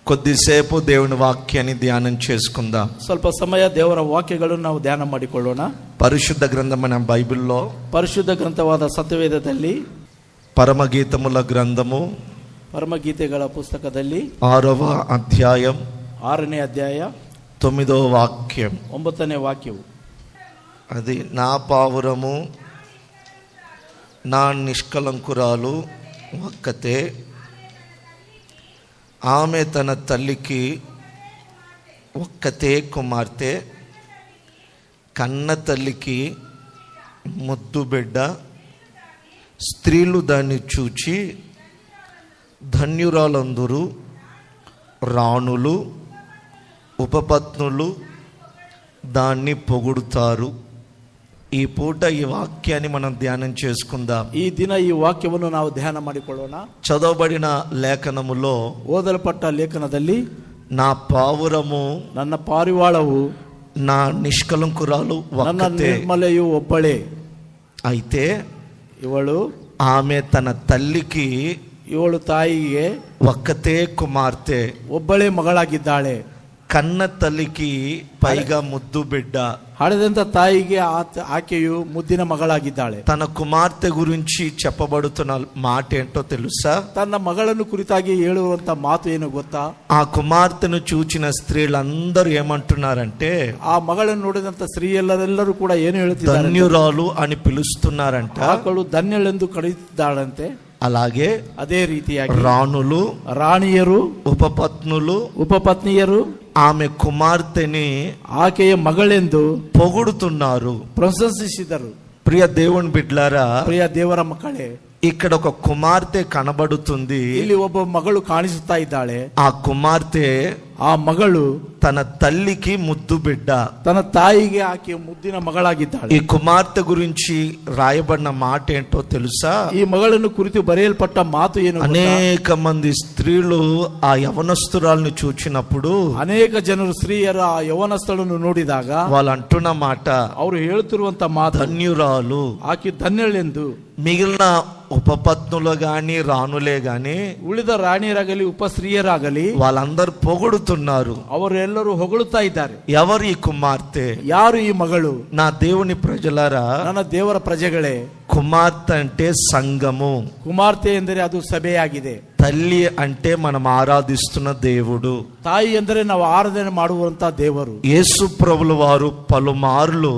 కొద్దిసేపు దేవుని వాక్యాన్ని ధ్యానం చేసుకుందాం. ಸ್ವಲ್ಪ ಸಮಯ ದೇವರ ವಾಕ್ಯಗಳನ್ನು ನಾವು ಧ್ಯಾನ ಮಾಡಿಕೊಳ್ಳೋಣ. పరిశుద్ధ గ్రంథమైన బైబిల్లో, ಪರಿಶುದ್ಧ ಗ್ರಂಥವಾದ ಸತ್ಯವೇದದಲ್ಲಿ, పరమగీతముల గ్రంథము ಪರಮಗೀತೆಗಳ ಪುಸ್ತಕದಲ್ಲಿ 6వ అధ్యాయం 6ನೇ ಅಧ್ಯಾಯ 9వ వాక్యం. 9ನೇ ವಾಕ್ಯವು, అది నా పావురము నా నిష్కలంకురాలు ఒక్కతే, ఆమె తన తల్లికి ఒక్కతే కుమార్తె, కన్న తల్లికి ముద్దు బిడ్డ, స్త్రీలు దాన్ని చూచి ధన్యురాలందరూ, రాణులు ఉపపత్నులు దాన్ని పొగుడుతారు. ఈ పూట ఈ వాక్యాన్ని మనం ధ్యానం చేసుకుందాం. ఈ ದಿನ ಈ ವಾಕ್ಯವನ್ನು ನಾವು ಧ್ಯಾನ ಮಾಡಿಕೊಳ್ಳೋಣ. చదవబడిన లేఖనములో, ಓದಲ್ಪಟ್ಟ ಲೇಖನದಲ್ಲಿ, నా పావురము ನನ್ನ ಪಾರಿವಾಳವು, నా నిష్కలంకురాలు ನನ್ನ ఒక్కతే, ನಿರ್ಮಲೆಯು ಒಬ್ಬಳೇ. అయితే ಇವಳು, ఆమె తన తల్లికి, ಇವಳು ತಾಯಿಗೆ ఒక్కతే కుమార్తె, ಒಬ್ಬಳೇ ಮಗಳಾಗಿದ್ದಾಳೆ. కన్న తల్లికి పైగా ముద్దు బిడ్డ. ಹಡೆದಂತ ತಾಯಿಗೆ ಆಕೆಯು ಮುದ್ದಿನ ಮಗಳಾಗಿದ್ದಾಳೆ. తన కుమార్తె గురించి చెప్పబడుతున్న మాట ఏంటో తెలుసా? ತನ್ನ ಮಗಳನ್ನು ಕುರಿತಾಗಿ ಹೇಳುವಂತ ಮಾತು ಏನು ಗೊತ್ತಾ? ఆ కుమార్తెను చూచిన స్త్రీలందరూ ఏమంటున్నారంటే, ಆ ಮಗಳನ್ನು ನೋಡಿದಂತ ಸ್ತ್ರೀಯೆಲ್ಲರೆಲ್ಲರೂ ಕೂಡ ಏನು ಹೇಳುತ್ತಿದ್ದಾರೆ? ధన్యురాలు అని పిలుస్తున్నారంట. ಆಕಳು ಧನ್ಯಳೆಂದು ಕರೆಯುತ್ತಿದ್ದಾಳಂತೆ. అలాగే ಅದೇ ರೀತಿಯಾಗಿ రాణులు, ರಾಣಿಯರು, ఉపపత్నులు ಉಪಪತ್ನಿಯರು ఆమె కుమార్తెని ಆಕೆಯ ಮಗಳೆಂದು పొగుడుతున్నారు, ಪ್ರಶಂಸಿಸಿದರು. ప్రియ దేవుని బిడ్డలారా, ಪ್ರಿಯ ದೇವರ ಮಕ್ಕಳೇ, ఇక్కడ ఒక కుమార్తె కనబడుతుంది. ಇಲ್ಲಿ ಒಬ್ಬ ಮಗಳು ಕಾಣಿಸುತ್ತಾ ಇದ್ದಾಳೆ. ఆ కుమార్తె, ಆ ಮಗಳು తన తల్లికి ముద్దు బిడ్డ. ತನ್ನ ತಾಯಿಗೆ ಆಕೆ ಮುದ್ದಿನ ಮಗಳಾಗಿದ್ದಾಳೆ. ఈ కుమార్తె గురించి రాయబడిన మాట ఏంటో తెలుసా? ಈ ಮಗಳನ್ನು ಕುರಿತು ಬರೆಯಲ್ಪಟ್ಟ ಮಾತು ಏನು? అనేక మంది స్త్రీలు ఆ యవనస్తురాలను చూచినప్పుడు, ಅನೇಕ ಜನರು ಸ್ತ್ರೀಯರ ಆ ಯೌವನಸ್ಥಳನ್ನು ನೋಡಿದಾಗ వాళ్ళు అంటున్న మాట, ಅವರು ಹೇಳುತ್ತಿರುವಂತ ಮಾತು, ధన్యురాలు. ಆಕೆ ಧನ್ಯಳೆಂದು. మిగిలిన ఉపపత్నులు గాని రాణులే గాని, ಉಳಿದ ರಾಣಿಯರಾಗಲಿ ಉಪಸ್ತ್ರೀಯರಾಗಲಿ వాళ్ళందరూ పొగుడుతున్నారు. ಅವರೆಲ್ಲರೂ ಹೊಗಳುತ್ತಾ ಇದ್ದಾರೆ. ఎవరు ఈ కుమార్తె? ಯಾರು ಈ ಮಗಳು? నా దేవుని ప్రజలారా, ನನ್ನ ದೇವರ ಪ್ರಜೆಗಳೇ, కుమార్తె అంటే సంఘము, ಕುಮಾರ್ತೆ ಎಂದರೆ ಅದು ಸಭೆಯಾಗಿದೆ. తల్లి అంటే మనం ఆరాధిస్తున్న దేవుడు, ತಾಯಿ ಎಂದರೆ ನಾವು ಆರಾಧನೆ ಮಾಡುವಂತ ದೇವರು. యేసు ప్రభుల వారు పలుమార్లు,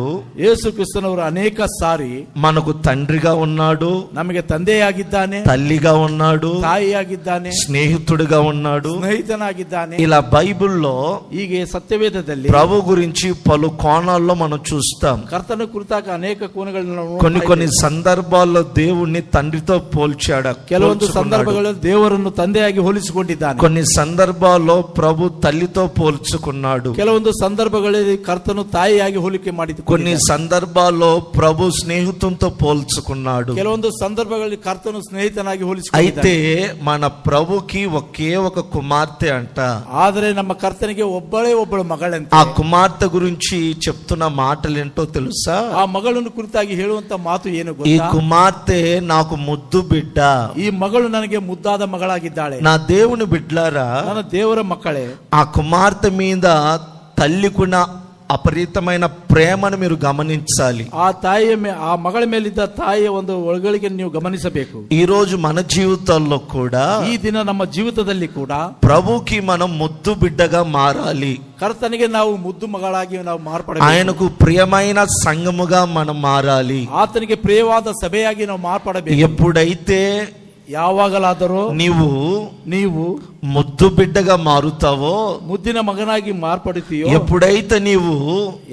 ಯೇಸು ಕ್ರಿಸ್ತನವರು ಅನೇಕ ಸಾರಿ మనకు తండ్రిగా ఉన్నాడు, ನಮಗೆ ತಂದೆಯಾಗಿದ್ದಾನೆ, తల్లిగా ఉన్నాడు, ತಾಯಿಯಾಗಿದ್ದಾನೆ, స్నేహితుడిగా ఉన్నాడు. ಸ್ನೇಹಿತನಾಗಿದ್ದಾನೆ. ఇలా బైబిల్లో ಹೀಗೆ ಸತ್ಯವೇದದಲ್ಲಿ ప్రభు గురించి పలు కోణాల్లో మనం చూస్తాం. ಕರ್ತನ ಕುರಿತಾಗ ಅನೇಕ ಕೋನಗಳನ್ನು కొన్ని సందర్భాల్లో దేవుణ్ణి తండ్రితో పోల్చాడు. ಕೆಲವೊಂದು ಸಂದರ್ಭಗಳಲ್ಲಿ ದೇವರನ್ನು ತಂದೆಯಾಗಿ ಹೋಲಿಸಿಕೊಂಡಿದ್ದಾನೆ. కొన్ని సందర్భాల్లో ప్రభు తల్లితో పోల్చుకున్నాడు. ಕೆಲವೊಂದು ಸಂದರ್ಭಗಳಲ್ಲಿ ಕರ್ತನು ತಾಯಿಯಾಗಿ ಹೋಲಿಕೆ ಮಾಡಿದ. కొన్ని సందర్భాల్లో ప్రభు స్నేహితునితో పోల్చుకున్నాడు. ಕೆಲವೊಂದು సందర్భಗಳಲ್ಲಿ ಕರ್ತನು ಸ್ನೇಹಿತನಾಗಿ ಹೋಲಿಸಿಕೊಂಡಿದ್ದಾನೆ. అయితే మన ప్రభుకి ఒకే ఒక కుమార్తె అంట. ಆದರೆ ನಮ್ಮ ಕರ್ತನಿಗೆ ಒಬ್ಬಳು ಮಗಳಂತೆ. ఆ కుమార్తె గురించి చెప్తున్న మాటలేంటో తెలుసా? ಆ ಮಗಳನ್ನು ಕುರಿತಾಗಿ ಹೇಳುವಂತ ಮಾತು ಏನು ఈ ಗೊತ್ತಾ? కుమార్తె నాకు ముద్దు బిడ్డ. ಈ ಮಗಳು ನನಗೆ ಮುದ್ದಾದ ಮಗಳಾಗಿದ್ದಾಳೆ. నా దేవుని బిడ్డలారా, ನನ್ನ ದೇವರ ಮಕ್ಕಳೇ, ఆ కుమార్తె మీద తల్లికున్న అపరితమైన ప్రేమను మీరు గమనించాలి. ಆ ಮಗಳ ಮೇಲಿದ್ದ ತಾಯಿಯ ಒಂದು ಒಳಗಳಿಗೆ ನೀವು ಗಮನಿಸಬೇಕು. ఈ రోజు మన జీవితాల్లో కూడా, ಈ ದಿನ ನಮ್ಮ ಜೀವಿತದಲ್ಲಿ ಕೂಡ ప్రభుకి మనం ముద్దు బిడ్డగా మారాలి. ಕರ್ತನಿಗೆ ನಾವು ಮುದ್ದು ಮಗಳಾಗಿ ನಾವು ಮಾರ್ಪಡಬೇಕು. ఆయనకు ప్రియమైన సంఘముగా మనం మారాలి. ಆತನಿಗೆ ಪ್ರಿಯವಾದ ಸಭೆಯಾಗಿ ನಾವು ಮಾರ್ಪಡಬೇಕು. ఎప్పుడైతే ಯಾವಾಗಲಾದರೂ ನೀವು ముద్దు బిడ్డగా మారుతావో, ముద్దిన మగనాಗಿ ಮಾರ್ಪಡುತ್ತೀಯೋ, ఎప్పుడైతే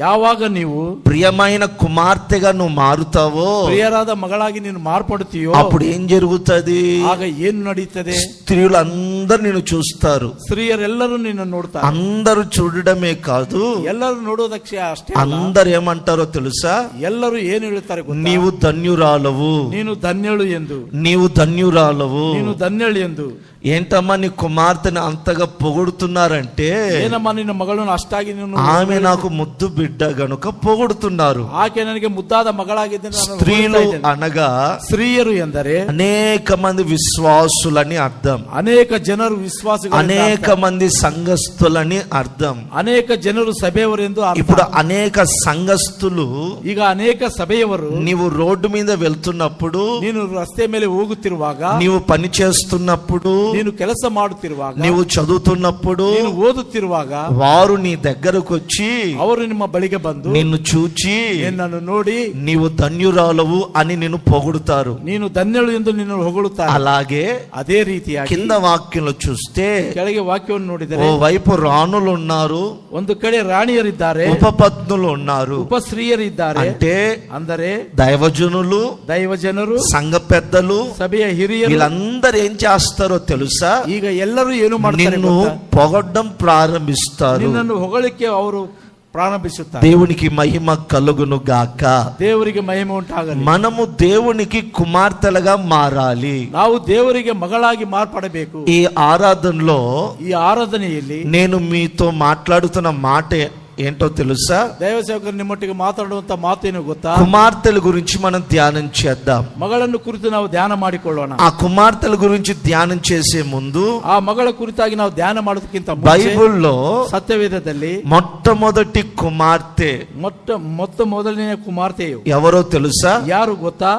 ಯಾವಾಗ ನೀವು ప్రియమైన కుమార్తెగా నువ్వు మారుతావో, ప్రియరాದ మಗಳಾಗಿ ನೀನು ಮಾರ್ಪಡುತ್ತೀಯೋ, అప్పుడు ఏం జరుగుతుంది? ಆಗ ಏನು ನಡೆಯುತ್ತದೆ? స్త్రీలందరూ నిన్ను చూస్తారు. ಸ್ತ್ರೀಯರೆಲ್ಲರೂ ನಿನ್ನ ನೋಡ್ತಾರೆ. అందరూ చూడడమే కాదు, ಎಲ್ಲರೂ ನೋಡೋದಕ್ಕೆ ಅಷ್ಟೇ, అందరు ఏమంటారో తెలుసా? ಎಲ್ಲರೂ ಏನು ಹೇಳ್ತಾರೆ ಗೊತ್ತಾ? నీవు ధన్యురాలవు, ನೀನು ಧನ್ಯಳು ಎಂದು, నీవు ధన్యురాలు, ధన్యురాలవు. ನೀನು ಧನ್ಯಳು ಎಂದು. ఏంటమ్మా నీ కుమార్తెని అంతగా పొగుడుతున్నారంటే, ಏನಮ್ಮ ನಿನ್ನ ಮಗಳನ್ನು ಅಷ್ಟಾಗಿ ನೀನು ఆమె నాకు ముద్దు బిడ్డ గనుక పొగుడుతున్నారు. ಆಕೆ ನನಗೆ ಮುದ್ದಾದ ಮಗಳಾಗಿದ್ದೆ. స్త్రీలు అనగా ಸ್ತ್ರೀಯರು ಎಂದರೆ అనేక మంది విశ్వాసులని అర్థం, ಅನೇಕ ಜನರು ವಿಶ್ವಾಸಿಗಳು, అనేక మంది సంఘస్థులని అర్థం. ಅನೇಕ ಜನರು ಸಭೆಯವರು ಎಂದು ಅರ್ಥ. ఇప్పుడు అనేక సంఘస్థులు, ಈಗ ಅನೇಕ ಸಭೆಯವರು నీవు రోడ్డు మీద వెళ్తున్నప్పుడు, ನೀನು ರಸ್ತೆ ಮೇಲೆ ಹೋಗುತ್ತಿರುವಾಗ, నీవు పని చేస్తున్నప్పుడు, ನೀನು ಕೆಲಸ ಮಾಡುತ್ತಿರುವಾಗ, నీవు చదువుతున్నప్పుడు, ನೀನು ಓದುತ್ತಿರುವಾಗ వారు నీ దగ్గరకు వచ్చి ಅವರು ನಿಮ್ಮ ಬಳಿಗೆ ಬಂದು నిన్ను చూచి ನಿನ್ನನ್ನು ನೋಡಿ నీవు ధన్యురాలవు అని నిన్ను పొగుడుతారు. ನೀನು ಧನ್ಯಳು ಎಂದು ನಿನ್ನನ್ನು ಹೊಗಳುತ್ತಾರೆ. అలాగే ಅದೇ ರೀತಿಯಾಗಿ కింద వాక్యంలో చూస్తే ಕೆಳಗೆ ವಾಕ್ಯವನ್ನು ನೋಡಿದರೆ ఓ వైపు రాణులు ఉన్నారు, ಒಂದು ಕಡೆ ರಾಣಿಯರಿದ್ದಾರೆ, ఉపపత్నులు ఉన్నారు. ಉಪಸ್ತ್ರೀಯರಿದ್ದಾರೆ. అంటే ಅಂದರೆ దైవజనులు, ದೈವ ಜನರು, సంఘ పెద్దలు, ಸಭೆಯ ಹಿರಿಯರು, వీళ్ళందరూ ఏం చేస్తారో తెలుసా? ಈಗ ಎಲ್ಲರೂ ಏನು ಮಾಡ್ತಾರೆ నిన్ను ಗೊತ್ತಾ? పొగడ్డం ప్రారంభిస్తారు. ನಿನ್ನನ್ನು ಹೊಗಳಿಕೆ ಅವರು ಪ್ರಾರಂಭಿಸುತ್ತಾರೆ. దేవునికి మహిమ కలుగును గాక. ದೇವರಿಗೆ ಮಹಿಮೆ ಉಂಟಾಗಲಿ. మనము దేవునికి కుమార్తెలుగా మారాలి. ನಾವು ದೇವರಿಗೆ ಮಗಳಾಗಿ ಮಾರ್ಪಡಬೇಕು. ఈ ఆరాధనలో ಈ ಆರಾಧನೆಯಲ್ಲಿ నేను మీతో మాట్లాడుతున్న మాట ఏంటో తెలుసా? ದೈವ ಸೇವಕರು ನಿಮ್ಮೊಟ್ಟಿಗೆ ಮಾತಾಡುವಂತ ಮಾತೇನು ಗೊತ್ತಾ? కుమార్తెల గురించి మనం ధ్యానం చేద్దాం. ಮಗಳನ್ನು ಕುರಿತು ನಾವು ಧ್ಯಾನ ಮಾಡಿಕೊಳ್ಳೋಣ. ఆ కుమార్తెల గురించి ధ్యానం చేసే ముందు ಆ ಮಗಳ ಕುರಿತಾಗಿ ನಾವು ಧ್ಯಾನ ಮಾಡೋದಕ್ಕಿಂತ ಮುಂಚೆ బైబిల్లో ಸತ್ಯವೇದದಲ್ಲಿ మొట్టమొదటి కుమార్తె ಮೊತ್ತ ಮೊದಲನೇ ಕುಮಾರ್ತೆಯು ఎవరో తెలుసా? ಯಾರು ಗೊತ್ತಾ?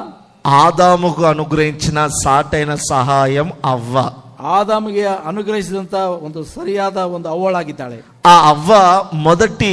ఆదాముకు అనుగ్రహించిన సాటైన సహాయం అవ్వ. ಆದಾಮಿಗೆ ಅನುಗ್ರಹಿಸಿದಂತ ಒಂದು ಸರಿಯಾದ ಒಂದು ಅವಳಾಗಿದ್ದಾಳೆ. ఆ అవ్వ మొదటి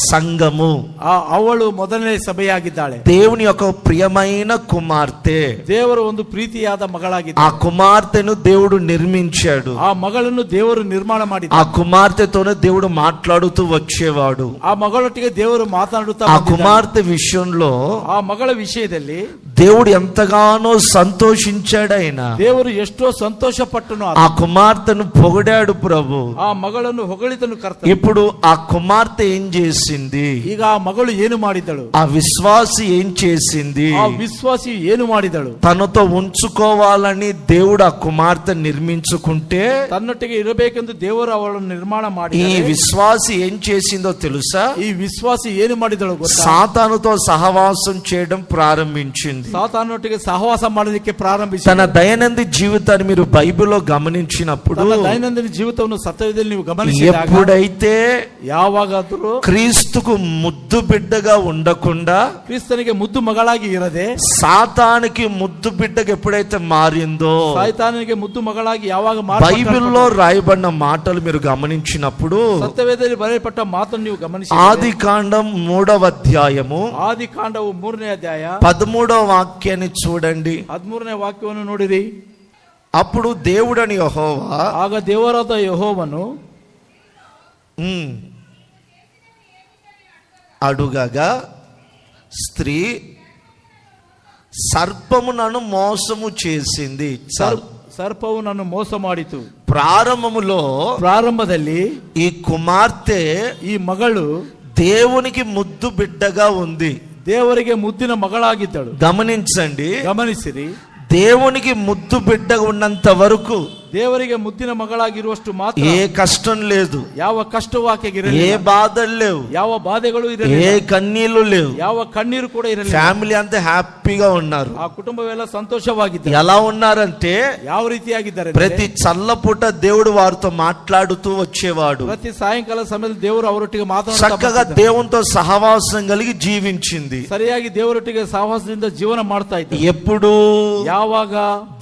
సంఘము, ಆ ಅವಳು ಮೊದಲನೇ ಸಭೆಯಾಗಿದ್ದಾಳೆ. దేవుని యొక్క ప్రియమైన కుమార్తె. ದೇವರ ಒಂದು ಪ್ರೀತಿಯಾದ ఆ ಮಗಳಾಗಿದ್ದಾಳೆ. కుమార్తెను దేవుడు నిర్మించాడు. ಆ ಮಗಳನ್ನು ದೇವರು ನಿರ್ಮಾಣ ఆ ಮಾಡಿದ್ದಾನೆ. కుమార్తెతోనే దేవుడు మాట్లాడుతూ వచ్చేవాడు. ಆ ಮಗಳೊಟ್ಟಿಗೆ ದೇವರು ಮಾತನಾಡುತ್ತಾ ఆ ಬಂದಿದ್ದಾನೆ. కుమార్తె విషయంలో ಆ ಮಗಳ ವಿಷಯದಲ್ಲಿ దేవుడు ఎంతగానో సంతోషించాడు. ఆయన ದೇವರು ಎಷ್ಟೋ ಸಂತೋಷ ಪಟ್ಟನು. ఆ కుమార్తెను పొగిడాడు ప్రభు. ಆ ಮಗಳನ್ನು ಹೊಗಳಿತನು ಕರ್ತ. ఇప్పుడు ఆ కుమార్తె ఏం చేసింది? ಈಗ ಆ ಮಗಳು ಏನು ಮಾಡಿದಳು? ఆ విశ్వాసి ఏం చేసింది? ಆ ವಿಶ್ವಾಸಿ ಏನು ಮಾಡಿದಳು? తనతో ఉంచుకోవాలని దేవుడు ఆ కుమార్తె నిర్మించుకుంటే, ತನ್ನೊಟ್ಟಿಗೆ ಇರಬೇಕೆಂದು ದೇವರು ಅವಳನ್ನು ನಿರ್ಮಾಣ ఈ ಮಾಡಿ, విశ్వాసి ఏం చేసిందో తెలుసా? ಈ ವಿಶ್ವಾಸಿ ಏನು ಮಾಡಿದಳು ಗೊತ್ತಾ? సాతానుతో సహవాసం చేయడం ప్రారంభించింది. ಸಾತಾನೊಟ್ಟಿಗೆ ಸಹವಾಸ ಮಾಡಲಿಕ್ಕೆ ಪ್ರಾರಂಭಿಸಿ. తన దైనందిన జీవితాన్ని మీరు బైబిల్లో గమనించినప్పుడు, ತನ್ನ ದೈನಂದಿನ ಜೀವಿತವನ್ನು ಸತ್ಯವೇದದಲ್ಲಿ ನೀವು ಗಮನಿಸಿದಾಗ, ఎప్పుడైతే ಯಾವಾಗಾದರೂ క్రీస్తుకు ముద్దు బిడ్డగా ఉండకుండా ಕ್ರಿಸ್ತನಿಗೆ ಮುದ್ದು ಮಗಳಾಗಿ ಇರದೆ సాతానికి ముద్దు బిడ్డగా ఎప్పుడైతే మారిందో, ಸೈತಾನನಿಗೆ ಮುದ್ದು ಮಗಳಾಗಿ ಯಾವಾಗ బైబిల్లో రాయబడిన మాటలు మీరు గమనించినప్పుడు, ಸತ್ಯವೇದದಲ್ಲಿ ಬರೆಯಲ್ಪಟ್ಟ ಮಾತನ್ನು ನೀವು ಗಮನಿಸಿ, ఆది కాండం 3వ అధ్యాయము ಆದಿ ಕಾಂಡವು 3ನೇ ಅಧ್ಯಾಯ 13వ వాక్యాన్ని చూడండి. 13ನೇ ವಾಕ್ಯವನ್ನು ನೋಡಿರಿ. అప్పుడు దేవుడని యెహోవా ಆಗ ದೇವರಾದ ಯೆಹೋವನು అడుగగా, స్త్రీ సర్పము నన్ను మోసము చేసింది. ಸರ್ಪವು ನನ್ನು ಮೋಸ ಮಾಡಿತು. ప్రారంభములో ఈ కుమార్తె, ಈ ಮಗಳು దేవునికి ముద్దు బిడ్డగా ఉంది. ದೇವರಿಗೆ ಮುದ್ದಿನ ಮಗಳಾಗಿದ್ದಳು. గమనించండి, ಗಮನಿಸಿರಿ. దేవునికి ముద్దు బిడ్డగా ఉన్నంత వరకు ದೇವರಿಗೆ ಮುದ್ದಿನ ಮಗಳಾಗಿರುವಷ್ಟು ಮಾತ್ರ ఏ కష్టం లేదు, ಯಾವ ಕಷ್ಟವೂ ಆಕೆಗೆ ఏ ಇರಲಿಲ್ಲ, బాధలు లేవు, ಯಾವ ಬಾಧೆಗಳು ఏ ಇರಲಿಲ್ಲ, కన్నీళ్లు లేవు. ಯಾವ కಣ್ಣీరు కూడా ఇరಲಿಲ್ಲ. ఫ్యామిలీ అంతా హ్యాపీగా ఉన్నారు. ಆ ಕುಟುಂಬವೆಲ್ಲ ಸಂತೋಷವಾಗಿದ್ದರು. ఎలా ఉన్నారంటే, ಯಾವ ರೀತಿಯಾಗಿದ್ದಾರೆ? ప్రతి చల్లపూట దేవుడు వారితో మాట్లాడుతూ వచ్చేవాడు. ಪ್ರತಿ ಸಾಯಂಕಾಲ ಸಮಯದಲ್ಲಿ ದೇವರು ಅವರೊಟ್ಟಿಗೆ చక్కగా ಮಾತನಾಡುತ್ತಾ దేవునితో సహవాసం కలిగి జీవించింది. ಸರಿಯಾಗಿ ದೇವರೊಟ್ಟಿಗೆ ಸಹವಾಸದಿಂದ ಜೀವನ ಮಾಡ್ತಾ ಇದ್ದರು. ఎప్పుడు? ಯಾವಾಗ?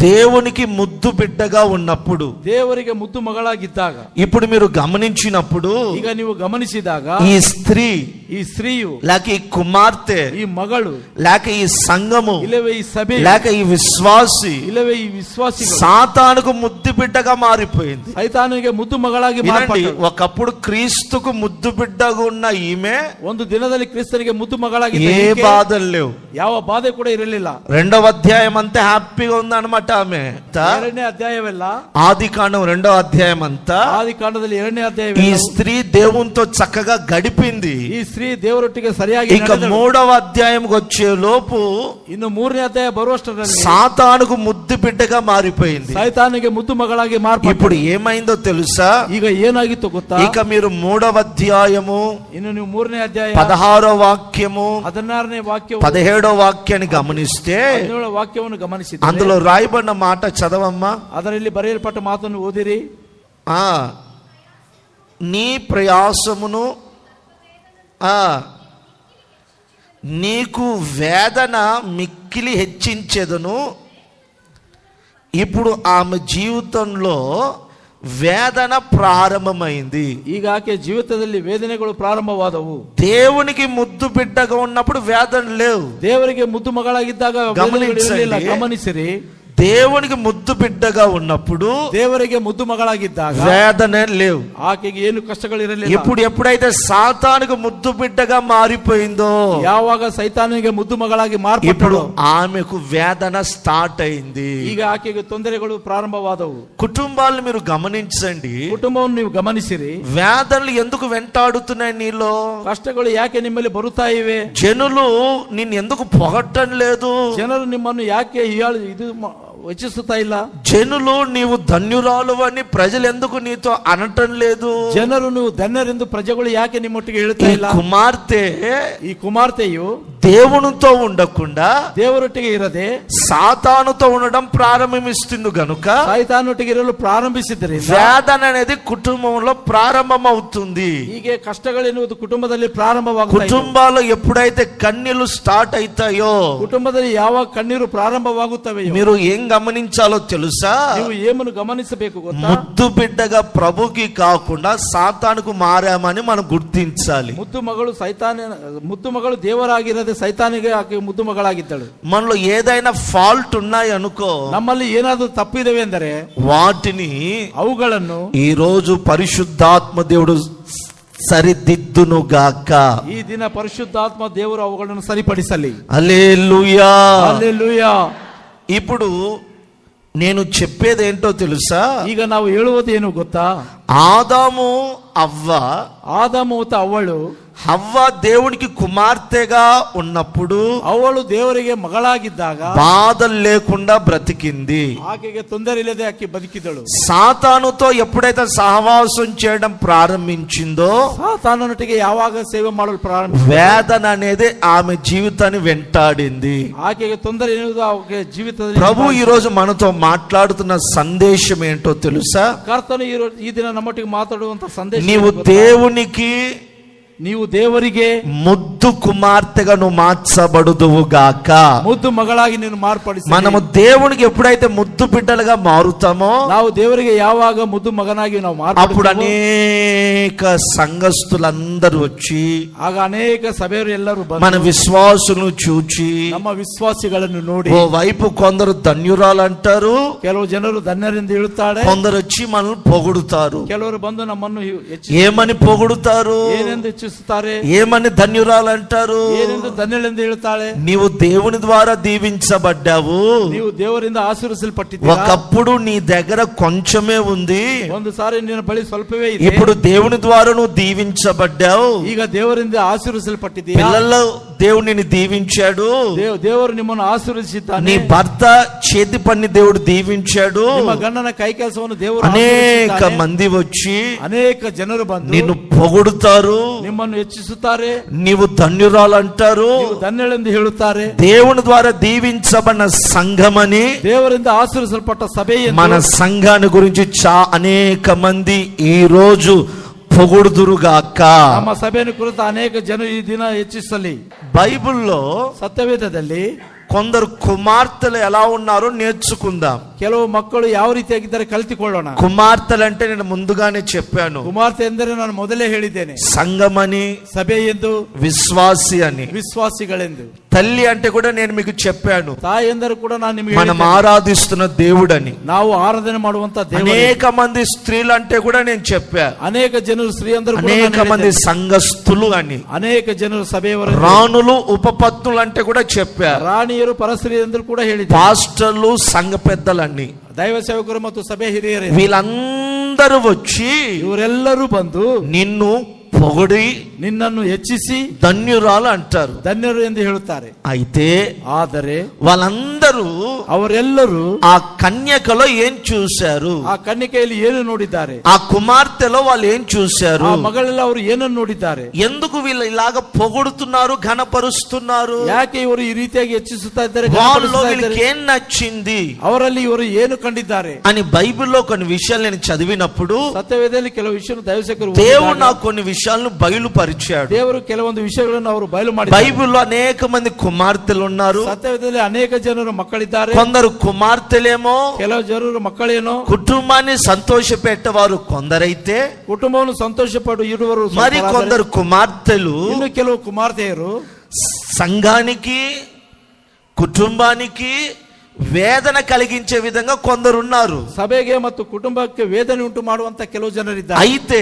దేవునికి ముద్దు బిడ్డగా ఉన్నప్పుడు. ದೇವರಿಗೆ ಮುದ್ದು ಮಗಳಾಗಿದ್ದಾಗ. ఇప్పుడు మీరు గమనించినప్పుడు, ಈಗ ನೀವು ಗಮನಿಸಿದಾಗ, ఈ స్త్రీ ಈ ಸ್ತ್ರೀಯು, లేక ఈ కుమార్తె, ಈ ಮಗಳು, లేక ఈ సంఘము, ಇಲ್ಲವೇ ಈ ಸಭೆ, లేక ఈ విశ్వాసి ಇಲ್ಲವೇ ಈ ವಿಶ್ವಾಸಿಗಳು సాతానుకు ముద్దు బిడ్డగా మారిపోయింది. ಸೈತಾನನಿಗೆ ಮುದ್ದು ಮಗಳಾಗಿ వినండి, ಮಾರ್ಪಟ್ಟಳು. ఒకప్పుడు క్రీస్తుకు ముద్దు బిడ్డగా ఉన్న ఈమె ಒಂದು ದಿನದಲ್ಲಿ ಕ್ರಿಸ್ತನಿಗೆ ಮುದ್ದು ಮಗಳಾಗಿ ఏ బాధలు లేవు, ಯಾವ ಬಾಧೆ ಕೂಡ ಇರಲಿಲ್ಲ. 2వ అధ్యాయం అంతా హ్యాపీగా ఉందన్నమాట. ఆమె 2ನೇ ಅಧ್ಯಾಯವೆಲ್ಲ ఆదికాండం 2వ అధ్యాయం అంతా ಆದಿ ಕಾಂಡದಲ್ಲಿ 2ನೇ ಅಧ್ಯಾಯ ఈ స్త్రీ దేవునితో చక్కగా గడిపింది. ಈ ಸ್ತ್ರೀ ದೇವರೊಟ್ಟಿಗೆ ಸರಿಯಾಗಿ ఇక ನಡೆದಳು. 3వ అధ్యాయంకి వచ్చే లోపు ಇನ್ನು 3ನೇ ಅಧ್ಯಾಯ ಬರುವಷ್ಟರಲ್ಲಿ సాతానుకు ముద్దు బిడ్డగా మారిపోయింది. ಸೈತಾನಿಗೆ ಮುದ್ದು ಮಗಳಾಗಿ ಮಾರ್ಪಟ್ಟು ఇప్పుడు ఏమైందో తెలుసా? ಈಗ ಏನಾಗಿತ್ತು ಗೊತ್ತಾ? ఇక మీరు 3వ అధ్యాయము ಇನ್ನು ನೀವು 3ನೇ ಅಧ್ಯಾಯ 16వ వాక్యము 16ನೇ ವಾಕ್ಯವು 17వ వాక్యాన్ని గమనిస్తే 17ನೇ ವಾಕ್ಯವನ್ನು ಗಮನಿಸಿದರೆ అందులో రాయబడిన మాట చదవమ్మా. ಅದರಲ್ಲಿ ಬರೆಯಲ್ಪಟ್ಟ ಮಾತನ್ನು ಓದಿರಿ. నీ ప్రయాసమును నీకు వేదన మిక్కిలి హెచ్చించెదను. ఇప్పుడు ఆమె జీవితంలో వేదన ప్రారంభమైంది. ಈಗ ಆಕೆ ಜೀವಿತದಲ್ಲಿ ವೇದನೆಗಳು ಪ್ರಾರಂಭವಾದವು. దేవునికి ముద్దు బిడ్డగా ఉన్నప్పుడు వేదన లేవు. ದೇವರಿಗೆ ಮುದ್ದು ಮಗಳಾಗಿದ್ದಾಗ ವೇದನೆಗಳು ಇರಲಿಲ್ಲ. ಗಮನಿಸಿರಿ, దేవునికి ముద్దు బిడ్డగా ఉన్నప్పుడు ದೇವರಿಗೆ ಮುದ್ದು ಮಗಳಾಗಿದ್ದಾಗ వేదన లేవు. ಆಕೆಗೆ ಏನು ಕಷ್ಟಗಳಿರಲಿಲ್ಲ. ఎప్పుడైతే సాతానుకు ముద్దు బిడ్డగా మారిపోయిందో, ಯಾವಾಗ ಸೈತಾನಿಗೆ ಮುದ್ದು ಮಗಳಾಗಿ ఇప్పుడు ಮಾರ್ಪಟ್ಟಳು, ఆమెకు వేదన స్టార్ట్ అయింది. ಈಗ ಆಕೆಗೆ ತೊಂದರೆಗಳು ಪ್ರಾರಂಭವಾದವು. కుటుంబాలను మీరు గమనించండి. ಕುಟುಂಬವನ್ನು ನೀವು ಗಮನಿಸಿರಿ. వేదనలు ఎందుకు వెంటాడుతున్నాయి నీలో? ಕಷ್ಟಗಳು ಯಾಕೆ ನಿಮ್ಮಲ್ಲಿ ಬರುತ್ತಾ ಇವೆ? జనులు నిన్ను ఎందుకు పొగట్టం లేదు? ಜನರು ನಿಮ್ಮನ್ನು ಯಾಕೆ ವೆಚ್ಚಿಸುತ್ತಾ ಇಲ್ಲ? జనులు నీవు ధన్యురాలు అని ప్రజలు ఎందుకు నీతో అనటం లేదు? ಜನರು ನೀವು ಧನ್ಯರೆಂದು ಪ್ರಜೆಗಳು ಯಾಕೆ ನಿಮ್ಮೊಟ್ಟಿಗೆ ಹೇಳ್ತಾ ఈ ಇಲ್ಲ? కుమార్తె ಈ ಕುಮಾರ್ತೆಯು దేవునితో ఉండకుండా ದೇವರೊಟ್ಟಿಗೆ ಇರದೆ సాతానుతో ఉండడం ప్రారంభిస్తుంది గనుక ಸೈತಾನೊಟ್ಟಿಗೆ ಇರಲು ಪ್ರಾರಂಭಿಸಿದ್ದರಿಂದ వేదన అనేది కుటుంబంలో ప్రారంభమవుతుంది. ಹೀಗೆ ಕಷ್ಟಗಳೆನ್ನುವುದು ಕುಟುಂಬದಲ್ಲಿ ಪ್ರಾರಂಭವಾಗುತ್ತದೆ. కుటుంబాల్లో ఎప్పుడైతే కన్నీళ్లు స్టార్ట్ అవుతాయో, ಕುಟುಂಬದಲ್ಲಿ ಯಾವಾಗ ಕಣ್ಣೀರು ಪ್ರಾರಂಭವಾಗುತ್ತವೆ, మీరు ఏం గమనించాలో తెలుసా? ನೀವು ఏమನ್ನು ಗಮನಿಸಬೇಕು ಗೊತ್ತಾ? ముద్దు బిడ్డగా ప్రభుకి కాకుండా సాతానుకు మారామని మనం గుర్తించాలి. ಮುದ್ದು ಮಗಳು ದೇವರಾಗಿರದೆ ಸೈತಾನಿಗೆ ಆಕೆ ಮುದ್ದು ಮಗಳಾಗಿದ್ದಳು. మనలో ఏదైనా ఫాల్ట్ ఉన్నాయి అనుకో, ನಮ್ಮಲ್ಲಿ ಏನಾದರೂ ತಪ್ಪಿದವೆ ಎಂದರೆ వాటిని ಅವುಗಳನ್ನು ఈ రోజు పరిశుద్ధాత్మ దేవుడు సరిదిద్దునుగాక. ಈ ದಿನ ಪರಿಶುದ್ಧಾತ್ಮ ದೇವರು ಅವುಗಳನ್ನು ಸರಿಪಡಿಸಲಿ. హల్లెలూయా, హల్లెలూయా. ఇప్పుడు నేను చెప్పేది ఏంటో తెలుసా? ಈಗ ನಾವು ಹೇಳುವುದು ಏನು ಗೊತ್ತಾ? ఆదాము అవ్వ ಆದಾಮ ಅವಳು హవ్వ దేవునికి కుమార్తెగా ఉన్నప్పుడు ಅವಳು ದೇವರಿಗೆ ಮಗಳಾಗಿದ್ದಾಗ బాధలు లేకుండా బ్రతికింది. ಆಕೆಗೆ ತೊಂದರೆ ಇಲ್ಲದೆ ಆಕೆ ಬದುಕಿದಳು. సాతానుతో ఎప్పుడైతే సహవాసం చేయడం ప్రారంభించిందో, ಸಾತಾನನೊಟ್ಟಿಗೆ ಯಾವಾಗ ಸೇವೆ ಮಾಡಲು ಪ್ರಾರಂಭಿಸಿದಳು, వేదన అనేది ఆమె జీవితాన్ని వెంటాడింది. ಆಕೆಗೆ ತೊಂದರೆ ಎನ್ನುವುದು ಆಕೆ ಜೀವಿತದಲ್ಲಿ. ప్రభు ఈ రోజు మనతో మాట్లాడుతున్న సందేశం ఏంటో తెలుసా? ಕರ್ತನು ಈ ದಿನ ನಮ್ಮೊಟ್ಟಿಗೆ ಮಾತಾಡುವಂತ ಸಂದೇಶ, నీవు దేవునికి ನೀವು ದೇವರಿಗೆ ముద్దు కుమార్తెగా నువ్వు మార్చబడుదువుగాక. ಮುದ್ದು ಮಗಳಾಗಿ ನೀನು ಮಾರ್ಪಡಿಸಿ. మనము దేవునికి ఎప్పుడైతే ముద్దు బిడ్డలుగా మారుతామో, ನಾವು ದೇವರಿಗೆ ಯಾವಾಗ ಮುದ್ದು ಮಗನಾಗಿ ನಾವು అప్పుడు ಮಾರ್ಪಡುತ್ತೇವೋ, అనేక సంఘస్థులందరూ వచ్చి ಆಗ ಅನೇಕ ಸಭೆಯವರು ಎಲ್ಲರೂ మన ಬಂದು విశ్వాసులను చూచి, ನಮ್ಮ ವಿಶ್ವಾಸಿಗಳನ್ನು ನೋಡಿ, ఓ వైపు కొందరు ధన్యురాలు అంటారు, ಕೆಲವು ಜನರು ಧನ್ಯರೆಂದು ಹೇಳುತ್ತಾರೆ, కొందరు వచ్చి మనల్ని పొగుడుతారు. ಕೆಲವರು ಬಂದು ನಮ್ಮನ್ನು ఏమని పొగుడుతారు? ಏನೆಂದು ಹೆಚ್ಚಿಸುತ್ತಾರೆ, ఏమని ధన్యురాలు అంటారు? ಏನೆಂದು ಧನ್ಯಳೆಂದು ಹೇಳುತ್ತಾಳೆ. నీవు దేవుని ద్వారా దీవించబడ్డావు. ನೀವು ದೇವರಿಂದ ಆಶೀರ್ವದಿಸಲ್ಪಟ್ಟಿದ್ದೀರಾ. ఒకప్పుడు నీ దగ్గర కొంచెమే ఉంది, ಒಂದು ಸಾರಿ ನಿನ್ನ ಬಳಿ ಸ್ವಲ್ಪವೇ ಇದೆ. ఇప్పుడు దేవుని ద్వారా నువ్వు దీవించబడ్డావు. ಈಗ ದೇವರಿಂದ ಆಶೀರ್ವದಿಸಲ್ಪಟ್ಟಿದ್ದೀರಾ. పిల్లల్లో దేవుడు నిన్ను దీవించాడు. ದೇವರು ನಿಮ್ಮನ್ನು ಆಶೀರ್ವದಿಸಿದ್ದಾನೆ. నీ భర్త చేతి పని దేవుడు దీవించాడు. ನಿಮ್ಮ ಗಂಡನ ಕೈ ಕೆಲಸವನ್ನು ದೇವರು అనేక మంది వచ్చి ಅನೇಕ ಜನರು ಬಂದು నిన్ను పొగుడుతారు, ನಿಮ್ಮನ್ನು ಹೆಚ್ಚಿಸುತ್ತಾರೆ, నీవు ధన్యురాలు అంటారు. ನೀವು ಧನ್ಯಳೆಂದು ಹೇಳುತ್ತಾರೆ. దేవుని ద్వారా దీవించబడిన సంఘమని, ದೇವರಿಂದ ಆಶೀರ್ವದಿಸಲ್ಪಟ್ಟ ಸಭೆ మన సంఘాన్ని గురించి అనేక మంది ఈ రోజు పొగుడుదురుగాక. ನಮ್ಮ ಸಭೆಯನ್ನು ಕುರಿತು ಅನೇಕ ಜನ ಈ ದಿನ ಹೆಚ್ಚಿಸಲಿ. బైబిల్లో ಸತ್ಯವೇದದಲ್ಲಿ కొందరు కుమార్తెలు ఎలా ఉన్నారో నేర్చుకుందాం. ಕೆಲವು ಮಕ್ಕಳು ಯಾವ ರೀತಿಯಾಗಿದ್ದಾರೆ ಕಲಿತುಕೊಳ್ಳೋಣ. కుమార్తెలు అంటే నేను ముందుగానే చెప్పాను, ಕುಮಾರ್ತೆ ಎಂದರೆ ನಾನು ಮೊದಲೇ ಹೇಳಿದ್ದೇನೆ, సంఘమని, ಸಭೆ ಎಂದು, విశ్వాసి అని. ವಿಶ್ವಾಸಿಗಳೆಂದು. తల్లి అంటే కూడా నేను మీకు చెప్పాను, ತಾಯಿ ಎಂದರೆ ಕೂಡ ನಾನು ನಿಮಗೆ మనం ಹೇಳಿದ್ದೇನೆ. ఆరాధిస్తున్న దేవుడని. ನಾವು ಆರಾಧನೆ ಮಾಡುವಂತ ದೇವರು. అనేక మంది స్త్రీలు అంటే కూడా నేను చెప్పా, ಅನೇಕ ಜನರು ಸ್ತ್ರೀ ಅಂದರು ಕೂಡ అనేక ನಾನು మంది ಹೇಳಿದ್ದೇನೆ. సంఘస్థులు అని. ಅನೇಕ ಜನರು ಸಭೆಯವರು, రాణులు ఉపపత్నులు అంటే కూడా చెప్పా, ರಾಣಿಯರು ಪರಸ್ತ್ರೀ ಎಂದರು ಕೂಡ ಹೇಳಿದ್ದಾರೆ. పాస్టర్లు సంఘ పెద్దలని, ದೈವ ಸೇವಕರು ಮತ್ತು ಸಭೆ ಹಿರಿಯರು వీళ్ళందరూ వచ్చి ಇವರೆಲ್ಲರೂ ಬಂದು నిన్ను పొగిడి ನಿನ್ನನ್ನು ಹೆಚ್ಚಿಸಿ ధన్యురాలు అంటారు. ಧನ್ಯರು ಎಂದು ಹೇಳುತ್ತಾರೆ. అయితే ಆದರೆ వాళ్ళందరూ ಅವರೆಲ್ಲರೂ ఆ కన్యకలో ఏం చూశారు, ಆ ಕನ್ನಿಕೆಯಲ್ಲಿ ಏನು ನೋಡಿದ್ದಾರೆ, ఆ కుమార్తెలో వాళ్ళు ఏం చూశారు, ಆ ಮಗಳೆಲ್ಲ ಅವರು ಏನನ್ನು ನೋಡಿದ್ದಾರೆ, ఎందుకు వీళ్ళు ఇలాగ పొగుడుతున్నారు, ఘనపరుస్తున్నారు, ಯಾಕೆ ಇವರು ಈ ರೀತಿಯಾಗಿ ಹೆಚ್ಚಿಸುತ್ತಾ ಇದ್ದಾರೆ, వాళ్ళలో ಘನಪಡಿಸುತ್ತಾ వీళ్ళకి ಇದ್ದಾರೆ? ఏం నచ్చింది ಅವರಲ್ಲಿ ಇವರು ಏನು ಕಂಡಿದ್ದಾರೆ అని బైబిల్లో కొన్ని విషయాలు నేను చదివినప్పుడు ಸತ್ಯವೇದದಲ್ಲಿ ಕೆಲವು ವಿಷಯ ದೈವಸೇವಕರು దేవుడు నాకు కొన్ని విషయాలను బయలుపరిచాడు. ದೇವರು ಕೆಲವೊಂದು ವಿಷಯಗಳನ್ನು ಅವರು ಬಯಲು ಮಾಡಿದ್ದಾರೆ. బైబిల్లో అనేక మంది కుమార్తెలు ఉన్నారు, ಸತ್ಯವೇದದಲ್ಲಿ ಅನೇಕ ಜನರು ಮಕ್ಕಳಿದ್ದಾರೆ. కొందరు కుమార్తెలేమో ಕೆಲವು ಜನರು ಮಕ್ಕಳೇನೋ కుటుంబాన్ని సంతోష పెట్టేవారు కొందరైతే, ಕುಟುಂಬವನ್ನು ಸಂತೋಷ ಪಡು ಇರುವರು మరి కొందరు కుమార్తెలు ಇನ್ನು ಕೆಲವು ಕುಮಾರ್ತೆಯರು సంఘానికి కుటుంబానికి వేదన కలిగించే విధంగా కొందరున్నారు. ಸಭೆಗೆ ಮತ್ತು ಕುಟುಂಬಕ್ಕೆ ವೇದನೆ ಉಂಟು ಮಾಡುವಂತ ಕೆಲವು ಜನರಿದ್ದಾರೆ. అయితే